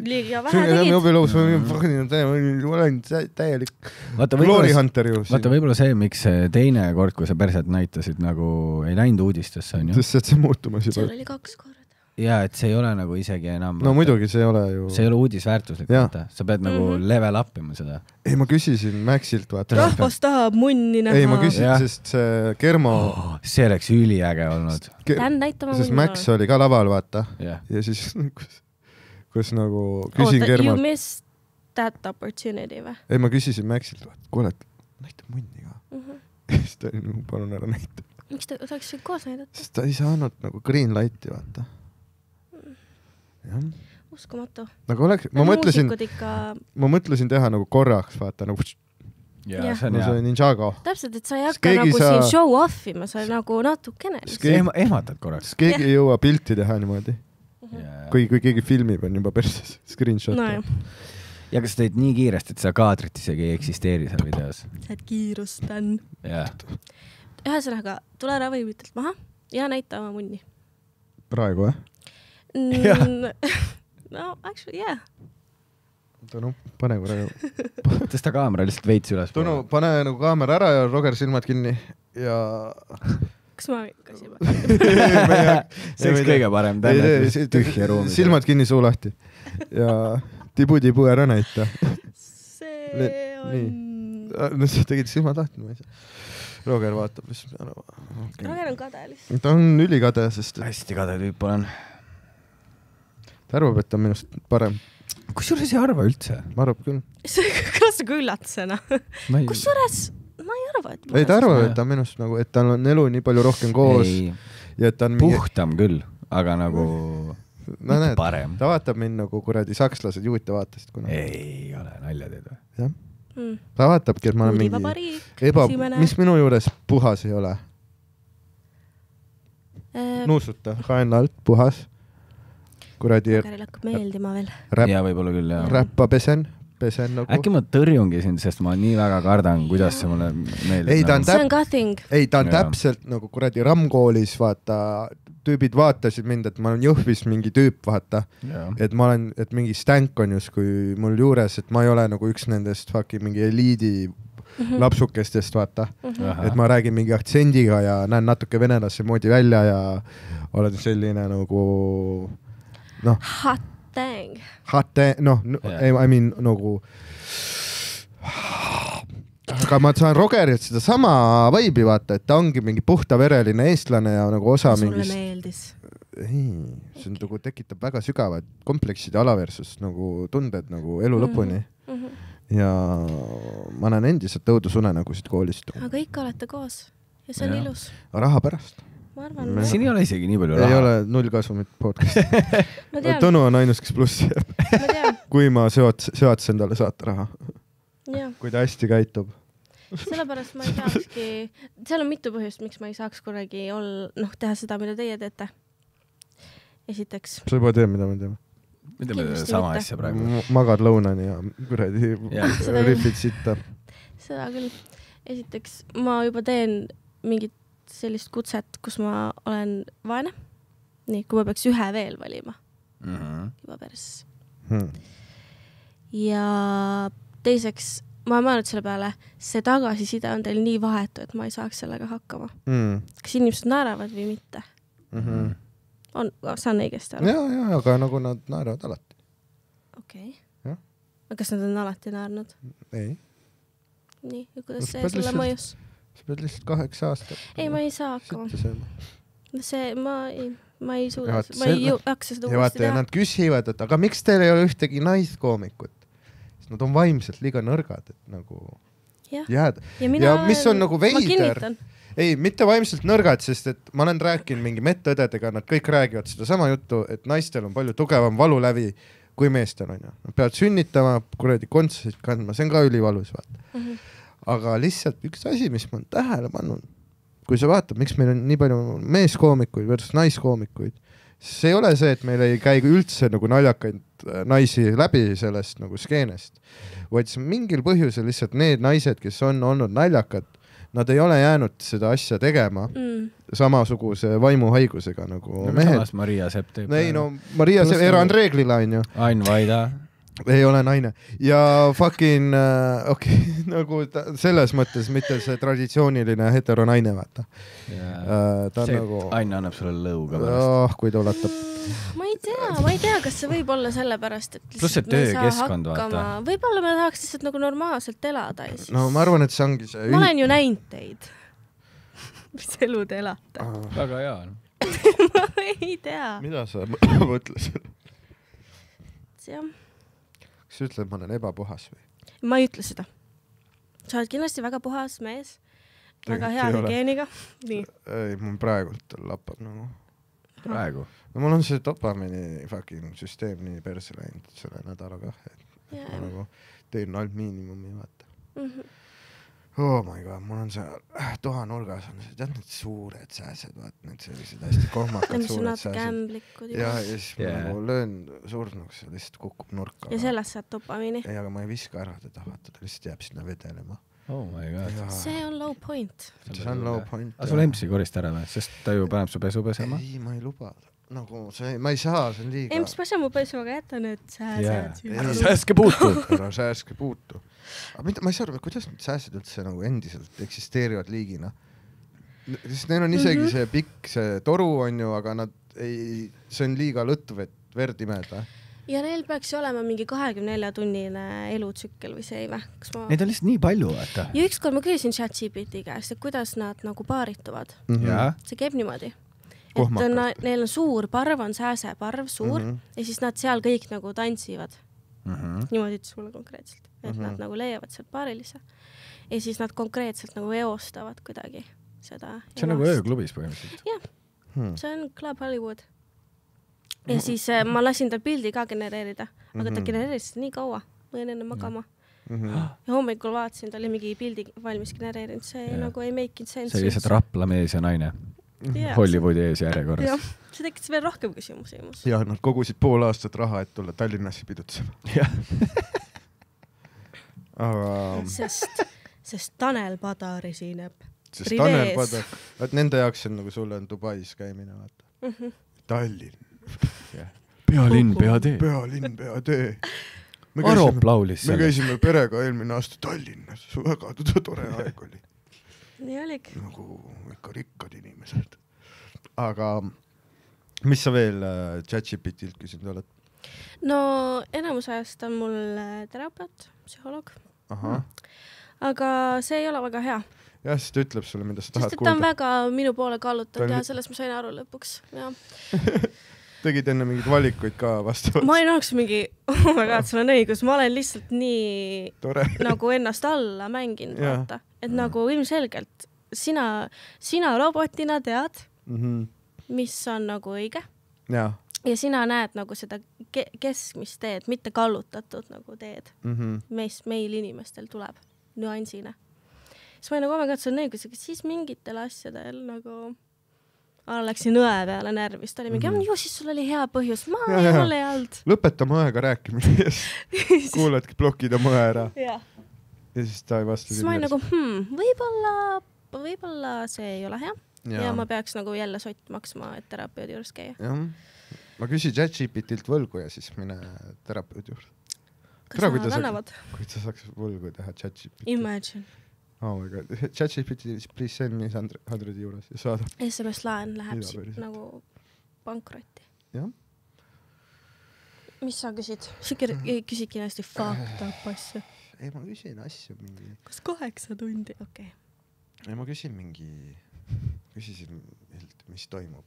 Liiga vähe tegid. olen täielik Vaata, Glory Hunter ju. Vaata võib-olla see, miks teine kord, kui sa perset näitasid, nagu ei läinud uudistesse, on ju. Sest et see muutumas juba. Seal oli 2 korda. Ja, et see ei ole nagu isegi enam... No muidugi see ei ole ju... See ei ole uudisväärtuslik, vaata. Sa pead nagu level upima seda. Ei, ma küsisin Maxilt, vaata. Rahvas tahab munni näha. Ei, ma küsisin, sest see Germo... See oleks üliäge olnud. Tän näitama munni. Sest Max oli ka laval, vaata. Ja siis, kus nagu küsin Germo... You missed that opportunity, või? Ei, ma küsisin Maxilt, vaata, kuule, näita munni ka. Siis ta oli nagu, palun ära näita. Miks ta oleks koos näidata? Sest ta ei saanud nagu green lighti, vaata. Uskumatu. Nagu oleks, ma mõtlesin teha nagu korraks, vaata nagu ja see on hea. Ninjago. Täpselt, et sa ei hakka nagu siin show offima, sa nagu natukene. Ehmatad korraks. Keegi ei jõua pilti teha niimoodi. Kui keegi filmib, on juba perses screenshot. Ja kas teed nii kiiresti, et seda kaadrit isegi ei eksisteeri seal videos? Sa et kiirustan. Ühesõnaga, tule ära või ütelt maha ja näita oma munni. Praegu, No, actually, yeah. Tõnu, pane praegu. Tõsta kaamera lihtsalt veits üles. Tõnu, pane nagu kaamera ära ja Roger silmad kinni ja... Kas ma ka silmad? See oleks kõige parem, tühja ruumi. Silmad kinni, suu lahti. Ja tibu ära näita. See on... No sa tegid silmad lahti, ma ei saa. Roger vaatab, mis... Roger on kade lihtsalt. Ta on ülikade, sest... Hästi kade tüüp olen. Ta arvab, et ta on minust parem. Kusjuures ei arva üldse? Ma arvab küll. See kas kui üllatusena. Kusjuures ma ei arva, et... Ei, ta arvab, et ta on minust nagu, et tal on elu nii palju rohkem koos. Ja et ta on puhtam küll, aga nagu parem. Ta vaatab mind nagu kuradi sakslased juute vaatasid kuna. Ei ole nalja teed või? Jah. Ta vaatabki, et ma olen mingi... Mis minu juures puhas ei ole? Nuusuta, kaenla alt, puhas. Kuradi... Rogeril hakkab meeldima veel. Ja võib-olla küll, jah. Räppa pesen nagu. Äkki ma tõrjungi sind, sest ma nii väga kardan, kuidas see mulle meeldib. See on ka thing. Ei, ta on täpselt nagu kuradi Ramkoolis, vaata, tüübid vaatasid mind, et ma olen Jõhvis mingi tüüp, vaata. Et ma olen, et mingi stänk on just kui mul juures, et ma ei ole nagu üks nendest mingi eliidi lapsukestest, vaata. Et ma räägin mingi aktsendiga ja näen natuke venelasse moodi välja ja olen selline nagu... No. Hot dang. I mean nagu... Aga ma saan Rogerilt seda sama vaibi, vaata, et ta ongi mingi puhtavereline eestlane ja nagu osa mingist... Sulle meeldis? Ei, see on nagu tekitab väga sügavad kompleksid ja alaversus nagu tunded nagu elu lõpuni. Ja ma näen endiselt õudusunenägusid koolist. Aga ikka olete koos ja see on ilus. Raha pärast. Ma arvan, siin ei ole isegi nii palju raha. Ei ole null kasumit podcast. Tõnu on ainus, kes plussi jääb. Kui ma seots endale saata raha. Kui ta hästi käitub. Sellepärast ma ei saakski... Seal on mitu põhjust, miks ma ei saaks kuragi teha seda, mida teie teete. Esiteks. Sa juba teed, mida me teeme? Me teeme sama asja praegu. Magad lõunani ja kuradi riffid sitta. Seda küll. Esiteks, ma juba teen mingit sellist kutset, kus ma olen vaene. Nii, kui ma peaks ühe veel valima. Juba päris. Ja teiseks, ma olen mõelnud selle peale, see tagasiside on teil nii vahetu, et ma ei saaks sellega hakkama. Kas inimesed naeravad või mitte? Saan õigesti aru? Ja, aga nagu nad naeravad alati. Okei. Aga kas nad on alati naernud? Ei. Nii, ja kuidas see selle mõjus? Sa pead lihtsalt 8 aastat. Ei, ma ei saa hakkama. Ma ei suuda, ma ei hakka seda uuesti teha. Ja nad küsivad, et aga miks teil ei ole ühtegi naiskoomikut? Sest nad on vaimselt liiga nõrgad, et nagu jääda. Ja mis on nagu veider. Ei, mitte vaimselt nõrgad, sest et ma olen rääkinud mingi medõdedega, nad kõik räägivad seda sama juttu, et naistel on palju tugevam valulävi kui meestel on. Nad peavad sünnitama, kuradi kontsusid kandma, see on ka ülivalus, vaata. Aga lihtsalt üks asi, mis ma olen tähele pannud, kui sa vaatad, miks meil on nii palju meeskoomikuid versus naiskoomikuid, see ei ole see, et meil ei käi üldse nagu naljakaid naisi läbi sellest nagu skeenest, vaid see mingil põhjusel lihtsalt need naised, kes on olnud naljakad, nad ei ole jäänud seda asja tegema samasuguse vaimuhaigusega nagu mehed. Samas Maria Sepp teeb. Ei no, Maria Sepp erandreeglile on ju. Ain Vaida. Ei ole naine. Ja fucking, nagu selles mõttes mitte see traditsiooniline heteronaine, vaata. Ta see nagu... Ain annab sulle lõuga pärast. Kui ta ulatab. Ma ei tea, kas see võib olla sellepärast, et pluss see töökeskkond, vaata. Võib-olla me tahaks lihtsalt nagu normaalselt elada. Ja siis... No ma arvan, et see ongi see... Ma olen ju näinud teid. Mis elu te elate? Väga hea. Ma ei tea. Mida sa mõtlesid? Jah. Kas sa ütled, et ma olen ebapuhas või? Ma ei ütle seda. Sa oled kindlasti väga puhas mees. Väga hea hügeeniga. Nii. Ei, mul praegult lappab nagu. Praegu? No mul on see dopamini fucking süsteem nii perse läinud selle nädalaga. Ma nagu teen ainult miinimumi, vaata. Oh my god, mul on see tohanurgas on see, tead need suured sääsed, vaat need sellised hästi kohmakad suured sääsed. Ja siis ma nagu löön surnuks ja lihtsalt kukub nurka. Ja sellest saad dopamini? Ei, aga ma ei viska ära teda, vaata, ta lihtsalt jääb sinna vedelema. Oh my god. See on low point. See on low point. Aga sul empsi korist ära või? Sest ta ju paneb su pesu pesema? Ei, ma ei luba. Nagu see, ma ei saa, see on liiga. Emps pesa mu pesu, aga jäta need sääsed. Sääske puutu. Sääske puutu. Aga ma ei saa aru, kuidas need sääsed üldse nagu endiselt eksisteerivad liigina. Sest neil on isegi see pikk, see toru on ju, aga nad ei, see on liiga lõtv, et verd imeda. Ja neil peaks olema mingi 24-tunnine elutsükkel või see ei või? Neid on lihtsalt nii palju, vaata. Ja ükskord ma küsisin ChatGPT käest, et kuidas nad nagu paarituvad. See käib niimoodi. Et neil on suur parv, on sääseparv, suur, ja siis nad seal kõik nagu tantsivad. Niimoodi ütles mulle konkreetselt. Et nad nagu leiavad seal paarilise. Ja siis nad konkreetselt nagu eostavad kuidagi seda. See on nagu ööklubis põhimõtteliselt. Jah, see on Club Hollywood. Ja siis ma lasin tal pildi ka genereerida, aga ta genereeris nii kaua, ma jäin enne magama. Ja hommikul vaatasin, ta oli mingi pildi valmis genereerinud, see nagu ei make sense. See lihtsalt Rapla mees ja naine. Hollywoodi ees järjekorras. Jah, see tekkis veel rohkem küsimusi. Ja nad kogusid pool aastat raha, et tulla Tallinnasse pidutsema. Sest Tanel Padar esineb. Sest Tanel Padar, et nende jaoks on nagu sulle on Dubais käimine, vaata. Tallinn. Pealinn, peatee. Pealinn, peatee. Arop laulis selle. Me käisime perega eelmine aasta Tallinnas. Väga tore aeg oli. Nii oligi. Nagu ikka rikkad inimesed. Aga mis sa veel ChatGPT-lt küsinud oled? No enamus ajast on mul terapeut, psühholoog. Aga see ei ole väga hea. Jah, siis ta ütleb sulle, mida sa tahad kuulda. Ta on väga minu poole kallutatud ja sellest ma sain aru lõpuks. Tegid enne mingid valikuid ka vastavalt? Ma ei oleks mingi, oh my god, sul on õigus, ma olen lihtsalt nii tore. Nagu ennast alla mänginud, vaata. Et nagu ilmselgelt sina robotina tead, mis on nagu õige. Ja sina näed nagu seda keskmist teed, mitte kallutatud nagu teed. Meil inimestel tuleb nüansina. Siis ma ei nagu omega, et see on õigus, aga siis mingitel asjadel nagu läksin õe peale närvist. Ta oli mingi, ju siis sul oli hea põhjus. Ma ei ole jäänud. Lõpeta mõega rääkimine. Kuuladki blokid oma ära. Ja siis ta ei vasta. Siis ma ei nagu, võib-olla see ei ole hea. Ja ma peaks nagu jälle sott maksma, et terapeudi juures käia. Ma küsin ChatGPT-lt võlgu ja siis mine terapeudi juurde. Kas nad annavad? Kui sa saaks võlgu teha ChatGPT. Imagine. Oh my god. ChatGPT, please send me 100 euros ja saada. SMS-laen läheb siit nagu pankrotti. Jah. Mis sa küsid? Sa küsidki hästi fucked up asju. Ei, ma küsin asju mingi... Kas 8 tundi? Okei. Ei, ma küsin mingi... Küsisin, mis toimub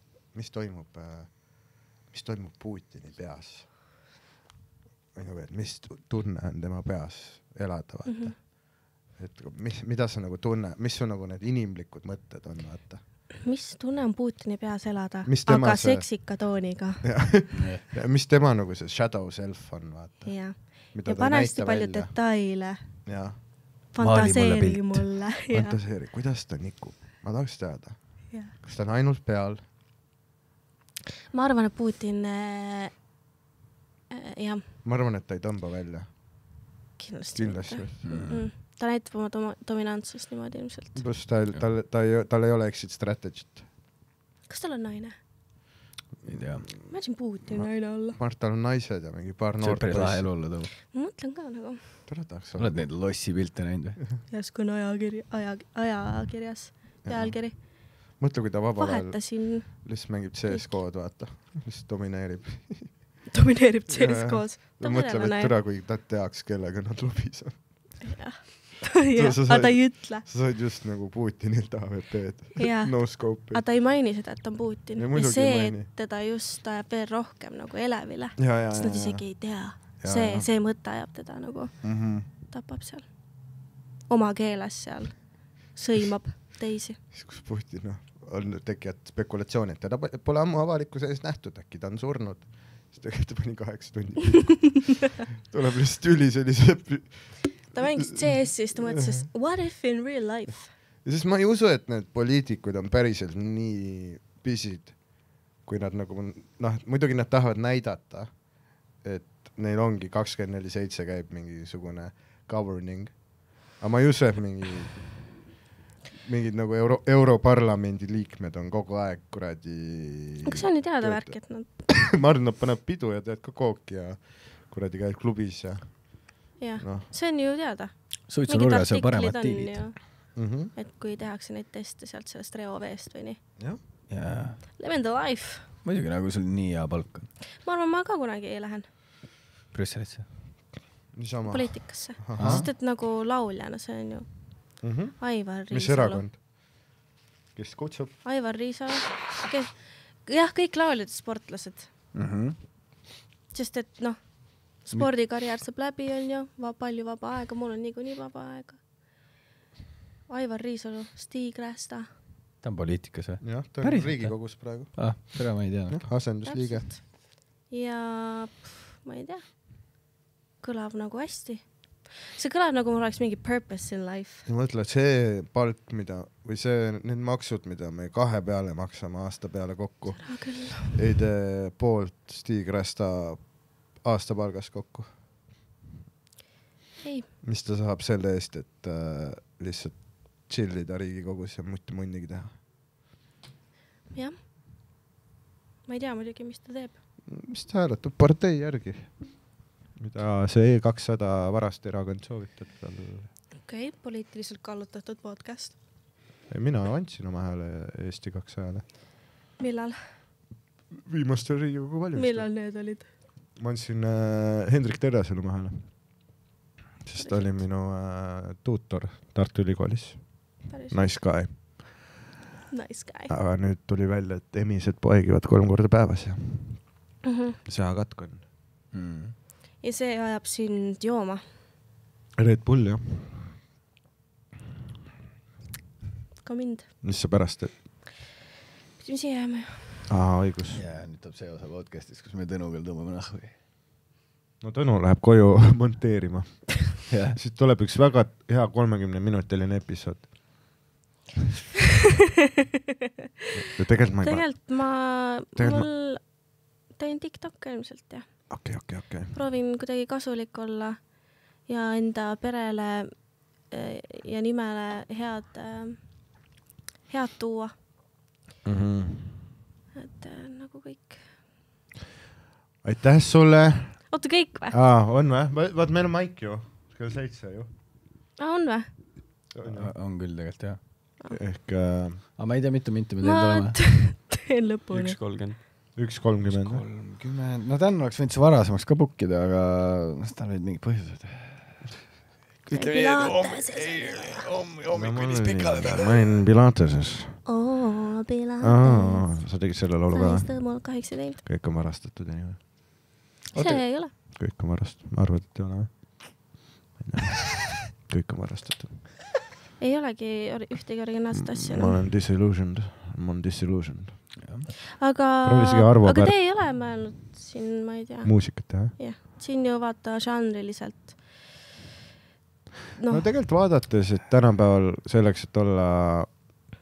Putini peas. Mis tunne on tema peas elada, vaata. Et mida sa nagu tunne, mis on nagu need inimlikud mõtted on, vaata? Mis tunne on Putini peas elada, aga seksika tooniga. Ja mis tema nagu see shadow self on, vaata. Ja pane hästi palju detaile. Ja. Fantaseeri mulle. Fantaseeri, kuidas ta nikub? Ma tahaks teada. Kas ta on ainult peal? Ma arvan, et Putin... jah. Ma arvan, et ta ei tõmba välja. Kindlasti. ta näitab oma dominantsust niimoodi ilmselt. Pluss tal ei ole exit strateegy't. Kas tal on naine? Ei tea. Imagine Putin naine olla. Martal on naised ja mingi paar See noort päris lahe elu olla tõu. Ma mõtlen ka nagu. Oled neid lossi pilte näinud või? Järsku on ajakirjas. Pealkiri. Mõtle, kui ta vabal ajal Vahetasin. lihtsalt mängib CS-kood, vaata. Lihtsalt domineerib. Domineerib CS-koos. Mõtleb, et türa, kui ta teaks, kellega nad lubis on. Jah. Aga ta ei ütle. Sa said just nagu Putinil AWP-d. No scope'i. Aga ta ei maini seda, et on Putin. Ja Ja see, maini. et teda just ajab veel rohkem nagu elevile. Ja. Sest nad isegi ei tea. See mõte ajab teda nagu tapab seal. Oma keeles seal. Sõimab teisi. Siis kus Putin on tekijad spekulatsiooni, et teda pole ammu avalikkuse ees nähtud, äkki ta on surnud. Siis tegelikult ta pani 8 tundi. Tuleb lihtsalt üli sellise... Ta mängis CS-is, ta mõtles, what if in real life? Ja siis ma ei usu, et need poliitikud on päriselt nii pisid, kui nad nagu, muidugi nad tahavad näidata, et neil ongi 24/7 käib mingisugune governing. Aga ma ei usu, et mingid nagu Europarlamendi liikmed on kogu aeg kuradi... Kas see on nii teada värk, et nad... Ma arvan, nad paneb pidu ja teed ka kooki ja kuradi käib klubis ja... Jah, see on ju teada. Suitsunurgas on paremad tiivid. Et kui tehakse neid teste sealt sellest reoveest või nii. Jah. Live in the life. Muidugi nagu sul nii hea palk on. Ma arvan, ma ka kunagi ei lähen. Brüsselisse? Niisama. Poliitikasse. Sest et nagu lauljana see on ju Aivar Riisalu. Mis erakond? Kes kutsub? Aivar Riisalu. Jah, kõik lauljad sportlased. Sest et spordikarjäär saab läbi on ju, palju vaba aega, mul on niikuinii vaba aega. Aivar Riisalu, Stig Rästa. Ta on poliitikas või? Jah, ta on Riigikogus praegu. Tere, ma ei tea. Asendusliige. Ja ma ei tea. Kõlab nagu hästi. See kõlab nagu mul oleks mingi purpose in life. Ja mõtle, et see palk, või need maksud, mida me 2 peale maksame aasta peale kokku, ei tee poolt Stig Rästa aastapalgast kokku. Ei. Mis ta saab selle eest, et lihtsalt chillida Riigikogus ja munnigi teha? Jah. Ma ei tea muidugi, mis ta teeb. Mis ta hääletab partei järgi? Mida see E200 varast erakond soovitab tal? Okei, poliitiliselt kallutatud podcast. Mina andsin oma hääle Eesti 200-le. Millal? Viimastel Riigikogu valimistel. Millal need olid? Ma andsin Hendrik Terrasele oma hääle. Sest ta oli minu tuutor Tartu Ülikoolis. Nice guy. Nice guy. Aga nüüd tuli välja, et emised poegivad 3 korda päevas ja seakatk on. Ja see ajab sind jooma? Red Bull, jah. Ka mind. Mis sa pärast teed? Mis jääme? Õigus. Ja nüüd tuleb see osa podcastis, kus me Tõnu küll tõmbame nahvi. No Tõnu läheb koju monteerima. Siis tuleb üks väga hea 30-minutiline episood. Tegelikult ma teen TikTok ilmselt, jah. Okei. Proovin kuidagi kasulik olla ja enda perele ja nimele head tuua. Et nagu kõik. Aitäh sulle. Oota, kõik või? On või? Vaat meil on maik ju. Kell 7 ju. On või? On küll tegelikult, jah. Ehk... Aga ma ei tea, mitu me teen tulema. Ma teen lõpuni. 1.30. No tänn oleks võinud see varasemaks ka bookida, aga ta on mingi põhjused. Hommikulis pikale peale. Ma olin Pilateses. Pilates. Sa tegid selle laulu ka? Mul kahjuks ei teinud. Kõik on varastatud ja nii või? See ei ole. Kõik on varastatud. Ma arvan, et ei ole või? Kõik on varastatud. Ei olegi ühtegi originaalset asja. Ma olen disillusioned. Aga te ei ole mõelnud siin, ma ei tea. Muusikat, jah? Jah. Siin ju vaata žanriliselt. No tegelikult vaadates, et tänapäeval selleks, et olla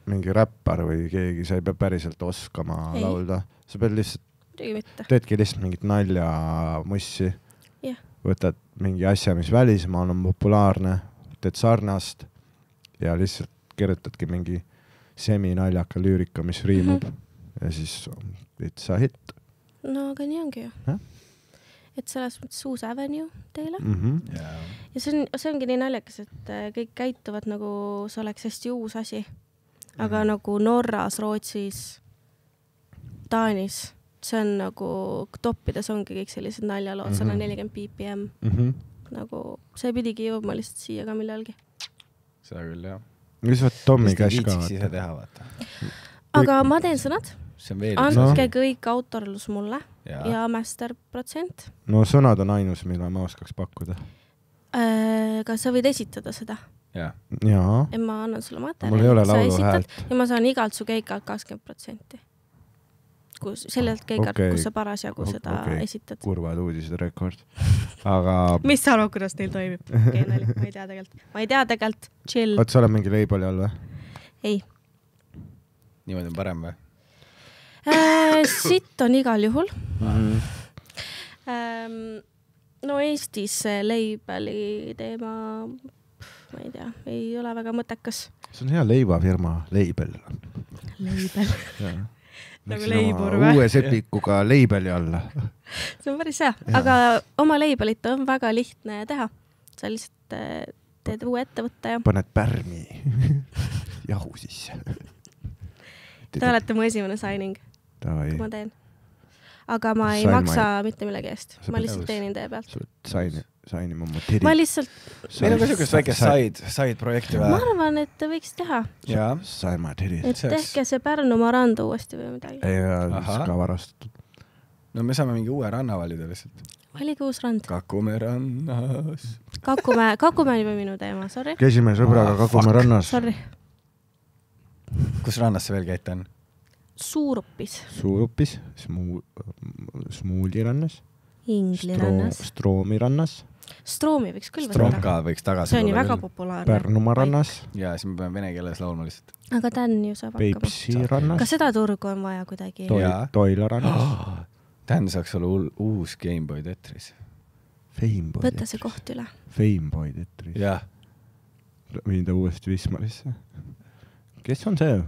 mingi räppar või keegi, sa ei pea päriselt oskama laulda. Sa pead lihtsalt, teedki lihtsalt mingit nalja mussi. Võtad mingi asja, mis välismaal on populaarne, teed sarnast ja lihtsalt kirjutadki mingi seminaljaka lüürika, mis riimub ja siis it's a hit. No aga nii ongi ju. Et selles mõttes uus avenue teile. Ja see ongi nii naljakas, et kõik käituvad nagu see oleks hästi uus asi. Aga nagu Norras, Rootsis, Taanis, see on nagu toppides ongi kõik sellised naljalood, 140 BPM. Nagu see pidigi jõudma lihtsalt siia ka millalgi. Seda küll, jah. Mis võt Tommy Cash ka ise teha, vaata. Aga ma teen sõnad. Andke kõik autorlus mulle ja masterprotsent. No sõnad on ainus, mille ma oskaks pakkuda. Kas sa võid esitada seda? Jaa. Ja ma annan sulle materjali. Mul ei ole laulu häält. Ja ma saan igalt su keikalt 20%. Sellelt keikalt, kus sa parasjagu seda esitad. Kurvad uudised rekord. Aga... Mis sa arvad, kuidas neil toimib? Ma ei tea tegelikult. Chill. Oot, sa oled mingi leibali all või? Ei. Niimoodi on parem või? Sitt on igal juhul. No Eestis leibali teema, ma ei tea, ei ole väga mõttekas. See on hea leibafirma, leibel. Leibel. Nagu leibur või? Uue sepikuga leibeli alla. See on päris hea, aga oma leibelit on väga lihtne teha. Sa lihtsalt teed uue ettevõtte ja... Paned pärmi jahu sisse. Te olete mu esimene signing, kui ma teen. Aga ma ei maksa mitte millegi eest. Ma lihtsalt teenin teie pealt. Saini ma tiri. Ma lihtsalt... Meil on ka sellist väike side projekti või? Ma arvan, et te võiks teha. Sain ma tiri. Et tehke see Pärnu Maranda uuesti või midagi. Ei, ka varastatud. No me saame mingi uue ranna valida lihtsalt. Valige uus rand. Kakumäe rannas. Kakumäe on juba minu teema, sorry. Käisime sõbraga Kakumäe rannas. Sorry. Kus rannas see veel käite on? Suurupis. Suurupis, Smuuli rannas. Ingli rannas. Stroomi rannas. Stroomi võiks küll võtta. Stromka võiks tagasi. See on ju väga populaarne. Pärnumaa rannas. Ja siis me peame vene keeles laulma lihtsalt. Aga tän ju saab hakkama. Peipsi rannas. Kas seda turgu on vaja kuidagi? Toila rannas. Tän saaks olla uus Gameboy Tetris. Võtta see koht üle. Fameboy Tetris. Jah. Viida uuesti Wismarisse. Kes on see?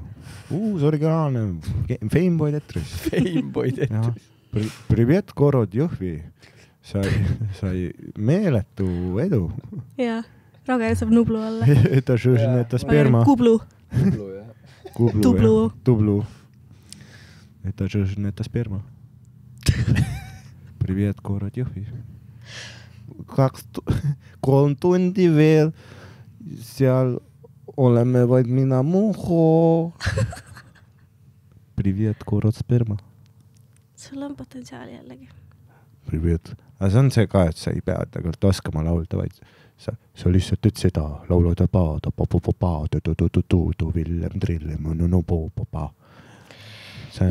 Uus originaalne Fameboy Tetris. Fameboy Tetris. Privet, Korod, Jõhvi. Sai meeletu edu. Jaa, Roger saab Nublu alla. Eta sperma. Kublu. Tublu. Eta sperma. Privet, Korod, Jõhvi. 3 tundi veel seal oleme vaid mina muho. Privet, Korod, sperma. Sul on potentsiaali jällegi. Privet. Aga see on see ka, et sa ei pea tegelikult oskama laulda, vaid sa lihtsalt teed seda, laulada paada, Villem, Trillem,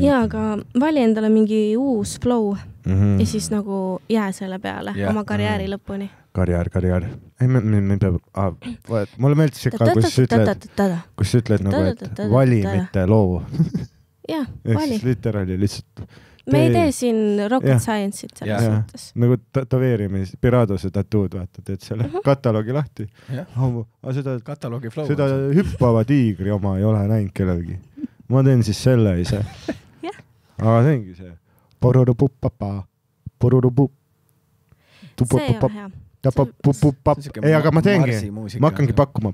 Jaa, aga vali endale mingi uus flow ja siis nagu jää selle peale oma karjääri lõpuni. Karjäär. Ei, me peab... Mulle meeldis see ka, kus sa ütled nagu, et vali, mitte loo. Jah, vali. Literaali lihtsalt... Me ei tee siin rocket science'it selles mõttes. Nagu tätoveerimis, Piradose tatuud, vaata, teed selle kataloogi lahti. Seda hüppava tiigri oma ei ole näinud kellelgi. Ma teen siis selle ise. Aga teengi see. See on hea. Ei, aga ma teengi. Ma hakkangi pakkuma.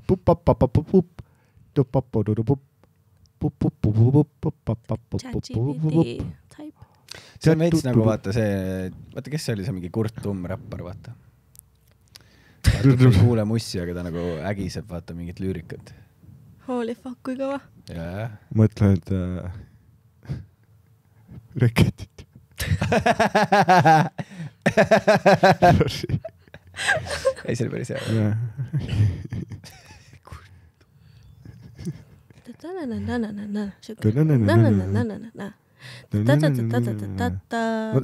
ChatGPT type. See on veits nagu vaata see, vaata kes see oli see mingi Kurt Tumm räppar, vaata. Vaata kuule mussi, aga ta nagu ägiseb vaata mingit lüürikat. Holy fuck, kui kõva. Mõtled reketit. Ei, see oli päris hea.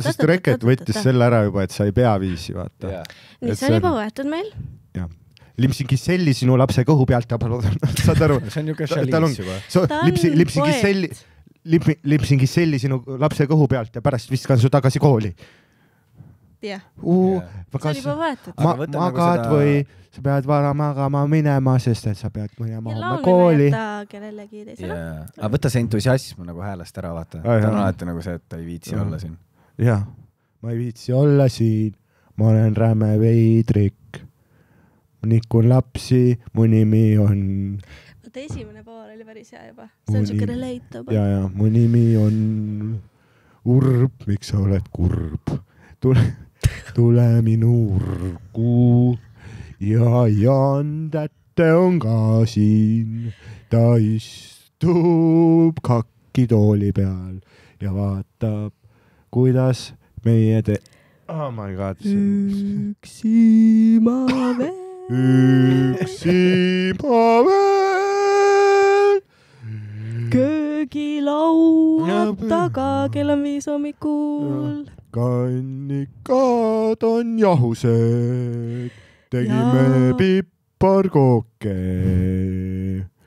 Sest reket võttis selle ära juba, et sa ei pea viisi, vaata. Nii, see on juba võetud meil. Lipsingi selli sinu lapse kõhu pealt ja saad aru? See on ju ka šaliis juba. Lipsingi selli sinu lapse kõhu pealt ja pärast viskan su tagasi kooli. jah , Jaa. see oli juba võetud . Aga võta nagu magad seda- või sa pead vara magama minema , sest et sa pead minema ja homme laulmine kooli . jätta kellelegi teisele . aga võta see entusiasm nagu häälest ära , vaata . Ai, ta on jah. alati nagu see , et ta ei viitsi Jah. olla siin . jah , ma ei viitsi olla siin , ma olen räme veidrik . nikun lapsi , mu nimi on oota , esimene pool oli päris hea juba . see on siuke relatable . ja mu nimi on Urb , miks sa oled kurb ? tule minu urgu ja Jaan Tätte on ka siin . ta istub kakkitooli peal ja vaatab , kuidas meie oh my god . üksi ma veel . üksi ma veel . köögilaua taga , kell on 5 hommikul . kannikad on jahused , tegime piparkooke .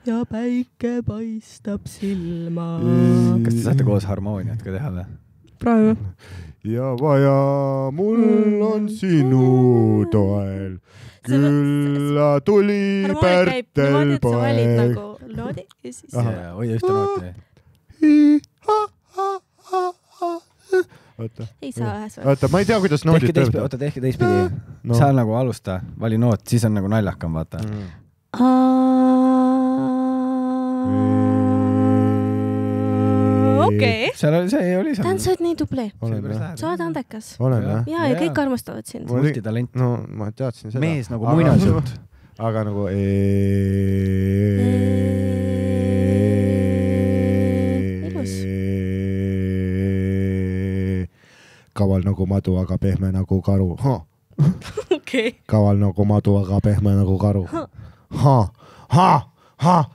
ja päike paistab silma . kas te saate koos harmooniat ka teha või ? praegu . ja vaja mul on sinu toel , külla tuli harmoonia käib niimoodi , Pärtel et sa valid poeg . nagu noodi ja siis . hoia ühte nooti . oota , ei saa ühes või ? oota , ma ei tea , kuidas noodid tehke teistpidi , oota , tehke teistpidi . No. sa nagu alusta , vali noot , siis on nagu naljakam , vaata . okei . seal oli , see oli seal . Dan , sa oled nii tubli . olen jah , sa oled andekas . olen jah . ja kõik armastavad sind . multitalent . no ma teadsin seda . mees nagu muinasjutt . aga nagu Ilus. kaval nagu madu , aga pehme nagu karu . okei . kaval nagu madu , aga pehme nagu karu .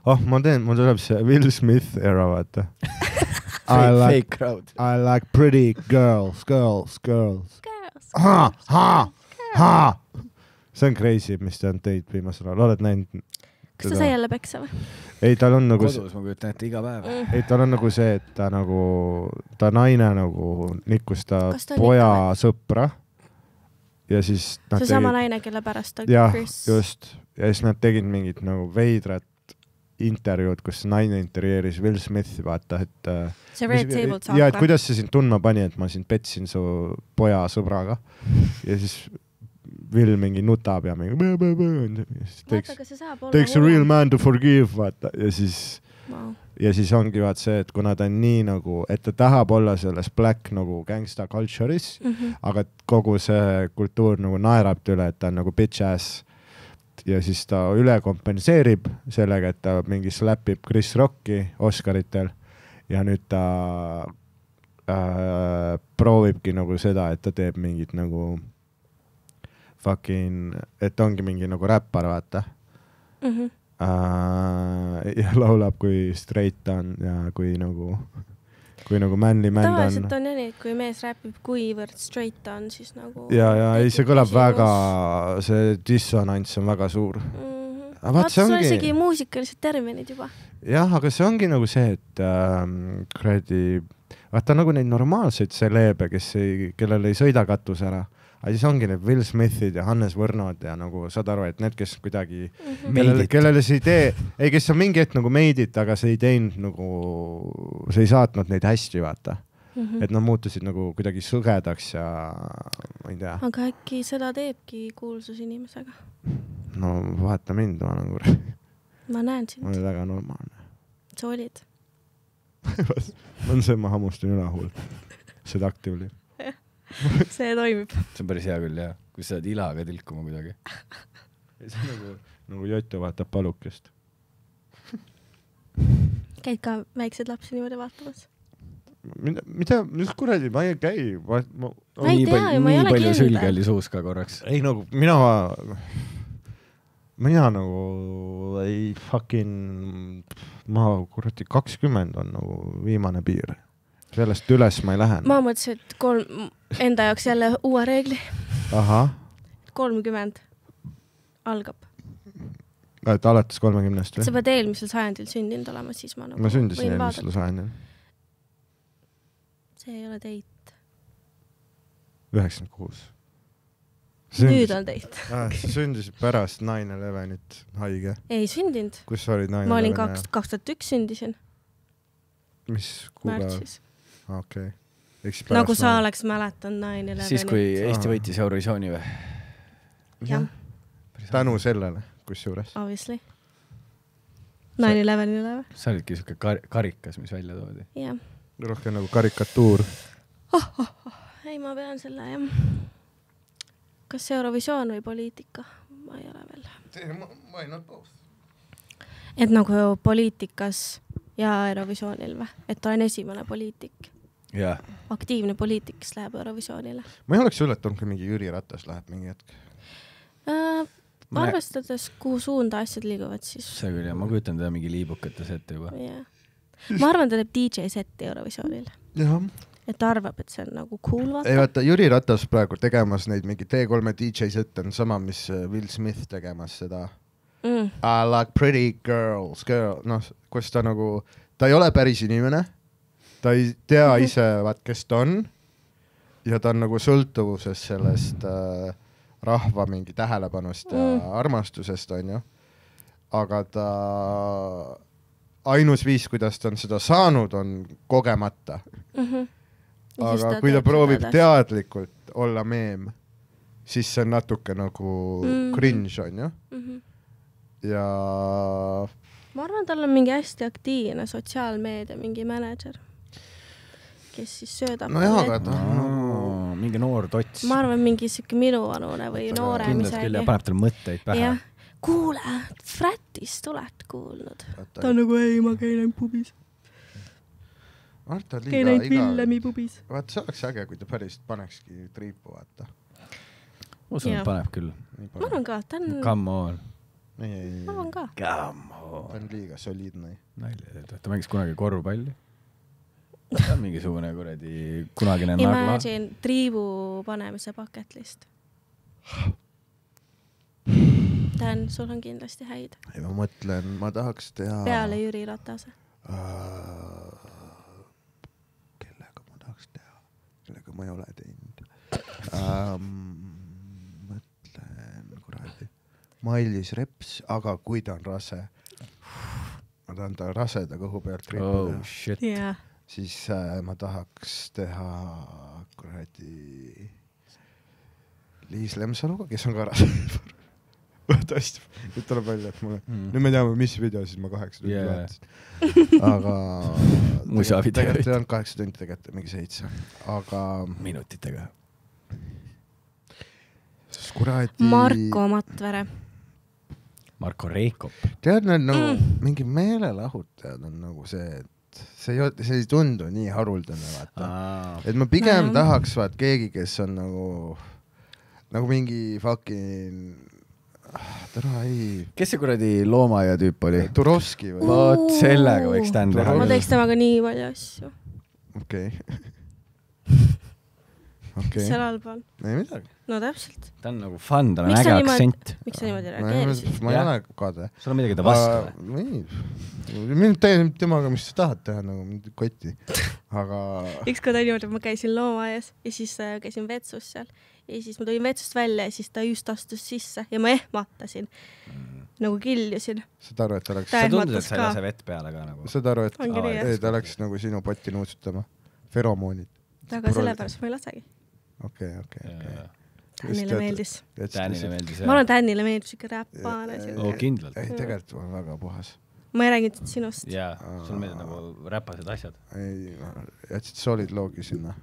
oh , ma teen , mul tuleb see Will Smith era , vaata . Fake crowd . I like pretty girls . see on crazy , mis ta on teinud viimasel ajal , oled näinud ? kas ta sai jälle peksa või ? ei , tal on nagu kodus ma kujutan ette iga päev . ei , tal on nagu see , et ta nagu , ta naine nagu nikkus ta Kas ta on poja ikka sõpra ja siis nad see sama naine , kelle pärast ta jah , Chris . just , ja siis nad tegid mingit nagu veidrat intervjuud , kus naine intervjueeris Will Smithi , vaata , et see Red Table Talk . ja et kuidas see sind tundma pani , et ma sind petsin su poja sõbraga ja siis Will mingi nutab ja mingi vaata , aga see saab olla takes a real man to forgive , vaata , ja siis ongi vaat see , et kuna ta on nii nagu , et ta tahab olla selles black nagu gangsta culture'is , aga kogu see kultuur nagu naerab ta üle , et ta on nagu bitch ass ja siis ta üle kompenseerib sellega , et ta mingi slapib Chris Rocki Oscaritel ja nüüd ta proovibki nagu seda , et ta teeb mingit nagu fucking , et ongi mingi nagu räppar , vaata . Ja laulab , kui straight ta on ja kui nagu manly man ta on . tavaliselt on jah nii , et kui mees räpib , kuivõrd straight ta on , siis nagu . ja ei , see kõlab väga , see dissonants on väga suur . vaata , sul on isegi muusikalised terminid juba . jah , aga see ongi nagu see , et kuradi , vaata nagu neid normaalseid seleebe , kellel ei sõida katus ära , aga siis ongi need Will Smithid ja Hannes Võrnod ja nagu saad aru , et need , kes kuidagi , kellele see idee , ei , kes on mingi hetk nagu made it , aga see ei teinud nagu , see ei saatnud neid hästi , vaata . et nad muutusid nagu kuidagi sõgedaks ja ma ei tea . aga äkki seda teebki kuulsus inimesega ? no vaata mind , ma olen ma näen ma sind , olen väga normaalne . sa olid . on see , ma hammustan üle hull . Seductively . see toimib . see on päris hea küll , jah . kui sa saad ilaga tilkuma kuidagi . see on nagu Jotu vaatab palukest . käid ka väikseid lapsi niimoodi vaatamas ? mis kuradi , ma ei käi . Ma ei tea ju, ma ei ole nii palju kindel. sülge oli suus ka korraks . ei nagu mina nagu ei fucking , ma kuradi 20 on nagu viimane piir . sellest üles ma ei lähe . ma mõtlesin , et enda jaoks jälle uue reegli . ahah , 30 algab . et alates 30-st sa või ? pead eelmisel sajandil sündinud olema , siis ma nagu ma sündisin võin eelmisel sajandil , see ei ole teit . 96 nüüd on teinud . Sa sündisid pärast 9/11 haige . ei sündinud . Kus olid 9/11? ma olin 2001 sündisin mis kuupäev? märtsis . Okei. Nagu sa oleks mäletanud 9/11 . siis , kui Eesti võitis Eurovisiooni või ? jah , tänu sellele , kus juures . obviously . 9/11-ile või ? sa olidki siuke karikas , mis välja toodi . jah . rohkem nagu karikatuur . ei , ma pean selle jah . kas Eurovisioon või poliitika ? ma ei ole veel . ma ei not both . et nagu poliitikas ja Eurovisioonil või ? et olen esimene poliitik , jah , aktiivne poliitik , kes läheb Eurovisioonile . ma ei oleks üllatunud , kui mingi Jüri Ratas läheb mingi hetk . arvestades , kuhu suunda asjad liiguvad , siis see küll jah , ma kujutan teda mingi liibukates ette juba . jah . ma arvan , ta teeb DJ seti Eurovisioonil , jah . et ta arvab , et see on nagu cool , ei vaata . vaata , Jüri Ratas praegu tegemas neid mingi T3 DJ sette on sama , mis Will Smith tegemas seda I like pretty girls , noh , kus ta nagu , ta ei ole päris inimene , ta ei tea ise , vaat kes ta on ja ta on nagu sõltuvuses sellest rahva mingi tähelepanust ja armastusest , on ju . aga ta ainus viis , kuidas ta on seda saanud , on kogemata . aga kui ta proovib teadlikult olla meem , siis see on natuke nagu cringe , on ju . ja ma arvan , tal on mingi hästi aktiivne sotsiaalmeedia mingi mänedžer , kes siis söödab . no jah , aga ta mingi noor tots . ma arvan , mingi siuke minuvanune või noorem kindlasti küll ja paneb talle mõtteid pähe jah . kuule , Frätist oled kuulnud ? ta on nagu , ei , ma käin ainult pubis . Arto käin ainult Villemi pubis . vaata , see oleks äge , kui ta päris panekski triipu , vaata . ma usun , et paneb küll . ma arvan ka , ta on , Come on . ma arvan ka . Come on . ta on liiga soliidne . nalja , ta mängis kunagi korvpalli . ta on mingisugune kuradi kunagine nagla . Imagine triibu panemise bucket list . Dan , sul on kindlasti häid . ei , ma mõtlen , ma tahaks teha . peale Jüri Ratase . kellega ma tahaks teha , kellega ma ei ole teinud . mõtlen , kuradi , Mailis Reps , aga kui ta on rase , ma tahan ta raseda kõhu pealt triipu Oh teha , shit . jah . siis ma tahaks teha kuradi Liis Lemsaluga , kes on ka rase . vaata hästi , nüüd tuleb välja , et mulle nüüd me teame , mis video siis ma 8 tundi vaatasin . aga Musavideoid. tegelikult ei olnud 8 tundi , tegelikult mingi 7 , aga minutitega . kuradi Marko Matvere . Marko Reikop . tead , need nagu mingi meelelahutajad on nagu see , et see ei tundu nii haruldane , vaata . et ma pigem tahaks , vaat keegi , kes on nagu mingi fucking tere ei . kes see kuradi loomaaia tüüp oli ? Turovski või ? vot sellega võiks stand teha . ma teeks temaga nii palju asju . okei . seal allpool . ei midagi . no täpselt . ta on nagu fun , tal on Miks äge sa niimoodi- aktsent . miks sa niimoodi reageerisid ? ma ei ole kade . sul on midagi ta vastu või ? mind tee temaga , mis sa tahad teha , nagu mind ei koti . aga ükskord oli niimoodi , et ma käisin loomaaias ja siis käisin vetsus seal ja siis ma tulin vetsust välja ja siis ta just astus sisse ja ma ehmatasin . nagu kiljusin . saad aru , et ta läks , Ta sa tundus , et ehmatas sa ei ka. lase vett peale ka nagu . saad aru , et Ongi nii, jah. ta läks nagu sinu potti nuusutama . feromoonid . aga sellepärast ma ei lasegi . okei . Tänile meeldis . Tänile meeldis ma arvan , et Tänile meeldib siuke räppane . oo , kindlalt . ei , tegelikult on väga puhas . ma ei rääginud sinust . jaa , sul meeldib nagu räpased asjad . ei , jätsid solid loogi sinna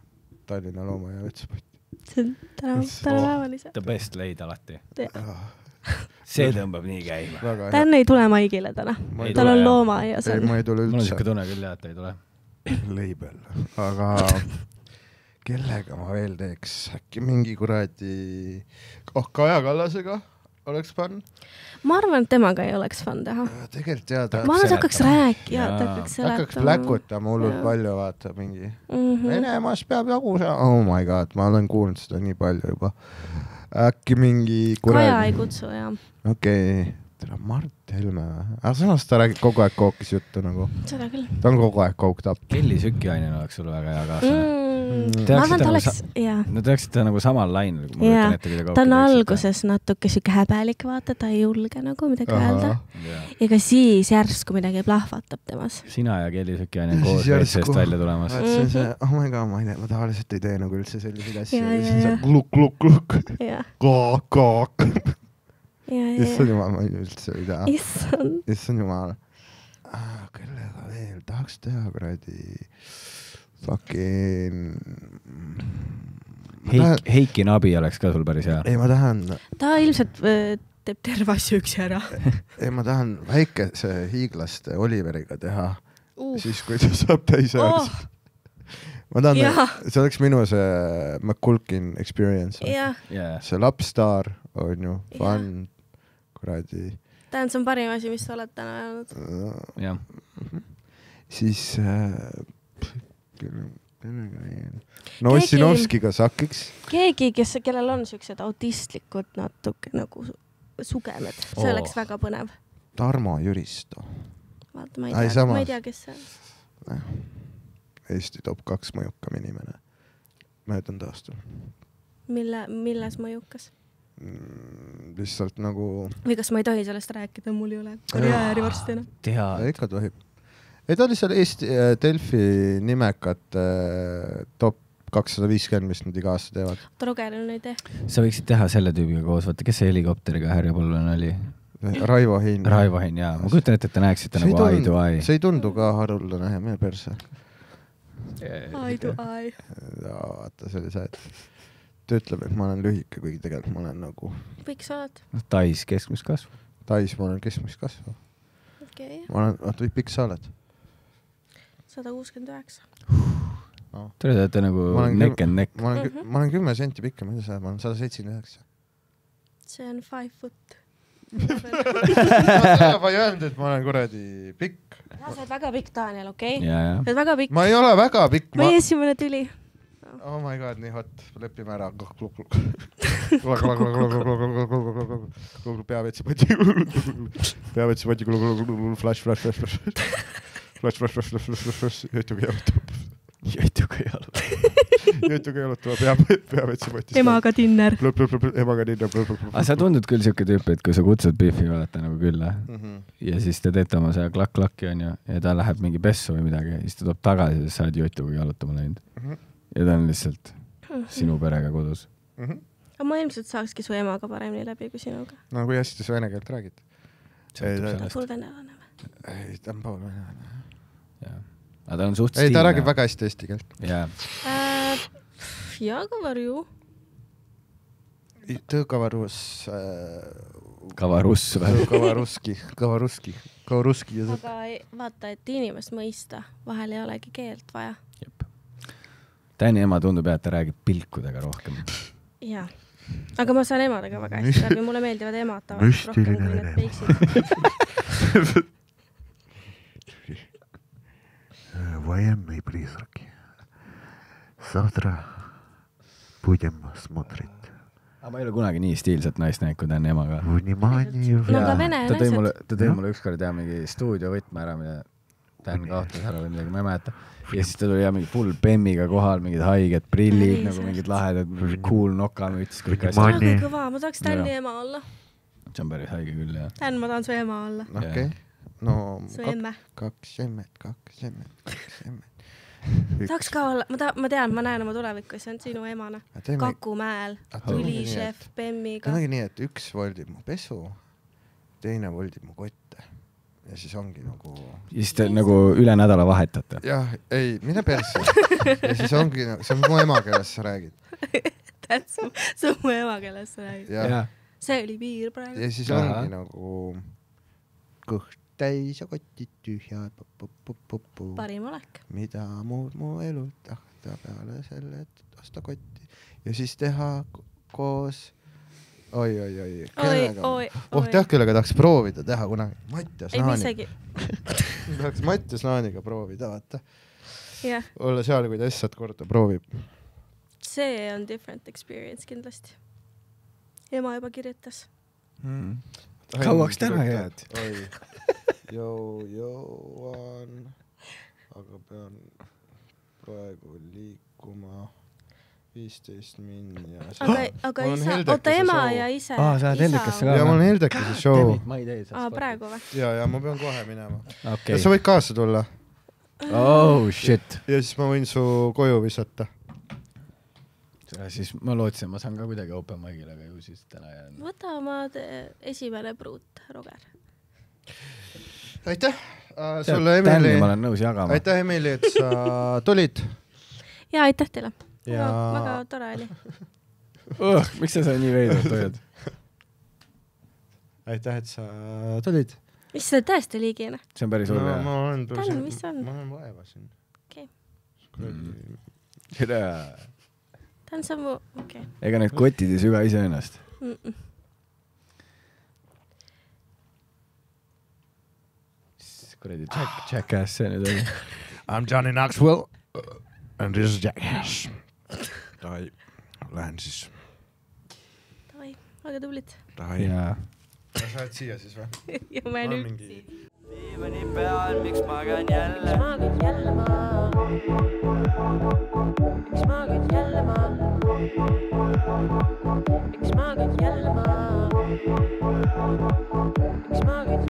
Tallinna Looma- ja Vetsupotti . see on tänapäeval The best leid alati . ise . see tõmbab nii käima . väga hea . Dan ei tule Maigile täna . Ei tal tule, on jah. loomaaias ei , on . ma ei tule mul on üldse siuke . tunne küll jah , et ei tule . leibel , aga kellega ma veel teeks , äkki mingi kuradi , Kaja Kallasega oleks fun . ma arvan , et temaga ei oleks fun teha . tegelikult jaa , ta ma arvan , et ta hakkaks rääkima , Jaa. ta hakkaks hakkaks seletama . pläkutama hullult Jaa. palju , vaata mingi Mhm. Venemaast peab jagu saama , oh my god , ma olen kuulnud seda nii palju juba . äkki mingi Kaja ei kutsu jah . okei , tere Mart Helme või ? aga samas ta räägib kogu aeg kookis juttu nagu , seda küll . ta on kogu aeg kooked up . Kelly Sükiainen oleks sul väga hea kaaslane . ma arvan, ta oleks, jaa. No te oleksite nagu samal lainel. Ta on alguses natuke siuke häbelik, vaata, ta ei julge nagu midagi öelda. Ja ka siis järsku midagi plahvatab temas. Sina ja Kelly Süki on koos veitsest välja tulemas. See on see, oh my god, ma tavaliselt ei tee nagu üldse selliseid asju. Siis on see gluk. Kaak. Issand jumal, ma üldse ei tea. Issand jumal. Kellega veel tahaks teha kuradi fucking... Heiki Nabi oleks ka sul päris hea. Ei, ma tahan... Ta ilmselt teeb terve asju üksi ära. Ei, ma tahan väikese hiiglaste Oliveriga teha. Siis, kui ta saab täisajaks. Ma tahan, see oleks minu see McCulkin experience. See lapstar on ju, fun, kuradi... Tähendab, see on parim asi, mis sa oled täna öelnud. Jah. Siis... No Ossinovskiga sakiks. Keegi, kellel on siuksed autistlikud natuke nagu sugemed. See oleks väga põnev. Tarmo Jüristo. Vaata, ma ei tea, kes see on. Eesti top 2 mõjukam inimene. Möödunud aastal. Milles mõjukas? Lihtsalt nagu... Või kas ma ei tohi sellest rääkida, mul ei ole karjääri varstina. Ikka tohib. Ei, ta oli seal Eesti Delfi nimekate top 250, mis nad iga aasta teevad. Ta lugenud ei tee. Sa võiksid teha selle tüübiga koos. Vaata, kes see helikopteriga härjapollane oli? Raivo Hein. Raivo Hein, jaa. Ma kujutan ette, et te näeksite nagu eye to eye. See ei tundu ka haruldane, meie perse. Eye to eye. Vaata, see oli see, et ta ütleb, et ma olen lühike, kuigi tegelikult ma olen nagu... Pikk sa oled? Tais keskmist kasvu. Tais ma olen keskmist kasvu. Okei. Ma olen, vaata, pikk sa oled? 169. Te olete nagu neck and neck. Ma olen 10 senti pikka, ma olen 179. See on 5 foot. Ma ei öelnud, et ma olen kuradi pikk. Sa oled väga pikk, Daniel, okei? Jaa. Sa oled väga pikk. Ma ei ole väga pikk. Või esimene tüli. Oh my god, nii hot. Lepime ära. Peavetsi poti. Flash. Jötuga jalutama. Peavetsi poti. Emaga dinner. Aga sa tundud küll siuke tüüp, et kui sa kutsud Biffi olete nagu külla ja siis te teete oma see klakk-klakki on ju ja ta läheb mingi pessu või midagi ja siis ta toob tagasi ja sa oled jötuga jalutama läinud. Ja ta on lihtsalt sinu perega kodus. Aga ma ilmselt saakski su emaga paremini läbi kui sinuga. No kui hästi sa vene keelt räägid? Full venelane või? Ei, ta on pool venelane. Aga ta on suht stiilne. Ei, ta räägib väga hästi eesti keelt. Ja, kavarju. Tõõkavarus... Kavaruski. Aga vaata, et inimest mõista. Vahel ei olegi keelt vaja. Jep. Täni ema tundub, et ta räägib pilkudega rohkem. Jaa. Aga ma saan emadega väga hästi läbi. Mulle meeldivad emad tavaliselt rohkem kui need peiksid. Военные призраки. Завтра будем смотреть. Aga ma ei ole kunagi nii stiilset naist näinud, kui ta on emaga. Внимание. No aga vene naised. Ta tõi mulle ükskord mingi stuudiovõtme ära, mida Dan kaotas ära või midagi, ma ei mäleta. Ja siis ta tuli mingi full bemmiga kohal, mingid haiged prillid, nagu mingid lahedad, cool nokamüts. Väga kõva, ma tahaks Tänni ema olla. See on päris haige küll, jah. Tän, ma tahan su ema olla. Okei. No, su emme. 2 emmet. Tahaks ka olla, ma tean, ma näen oma tulevikku, see on sinu emana. Kakumäel, tülišef, bemmiga. Tänagi nii, et üks voldib mu pesu, teine voldib mu kotte. Ja siis ongi nagu... Ja siis te nagu üle nädala vahetate? Jah, ei, mine persse. Ja siis ongi, see on mu ema, kellest sa räägid. See on mu ema, kellest sa räägid. Ja. See oli piir praegu. Ja siis ongi nagu kõht täis ja kotid tühjad. Parim olek. Mida muud mu elu tahta peale selle, et osta kotti. Ja siis teha koos... Oi. Kellega tahaks proovida teha kunagi. Mattias Naani. Tahaks Mattias Naaniga proovida, vaata. Olla seal, kui ta essad korda proovib. See on different experience kindlasti. Ema juba kirjutas. Kauaks täna jääd? Jõuan. Aga pean praegu 15 minni ja aga isa, oota ema ja ise. Sa oled Heldekasse ka? Ja mul on Heldekase show. Ma ei tee. Praegu või? Ja ma pean kohe minema. Okay. Sa võid kaasa tulla. Oh shit. Ja siis ma võin su koju visata. Siis ma lootsin, ma saan ka kuidagi open mic'il, aga ju siis täna jään. Võta oma esimene pruut, Roger. Aitäh sulle, Emily. Ma olen nõus jagama. Aitäh, Emily, et sa tulid. Ja aitäh teile. Väga tore oli. Miks sa nii veidrat hoiad? Aitäh, et sa tulid. Mis see tõesti liigine? See on päris hull, jah. Ma olen vaeva siin. Okei. Ta on sammu, okei. Ega need kotid ei süga ise ennast. Kuradi Jackass see nüüd oli. I'm Johnny Knoxville and this is Jackass. Lähen siis. Davai, aga tublid. Jaa. Sa oled siia siis või? Ja ma olen üksi. Viimani peal, miks magan jälle? Miks magan jälle?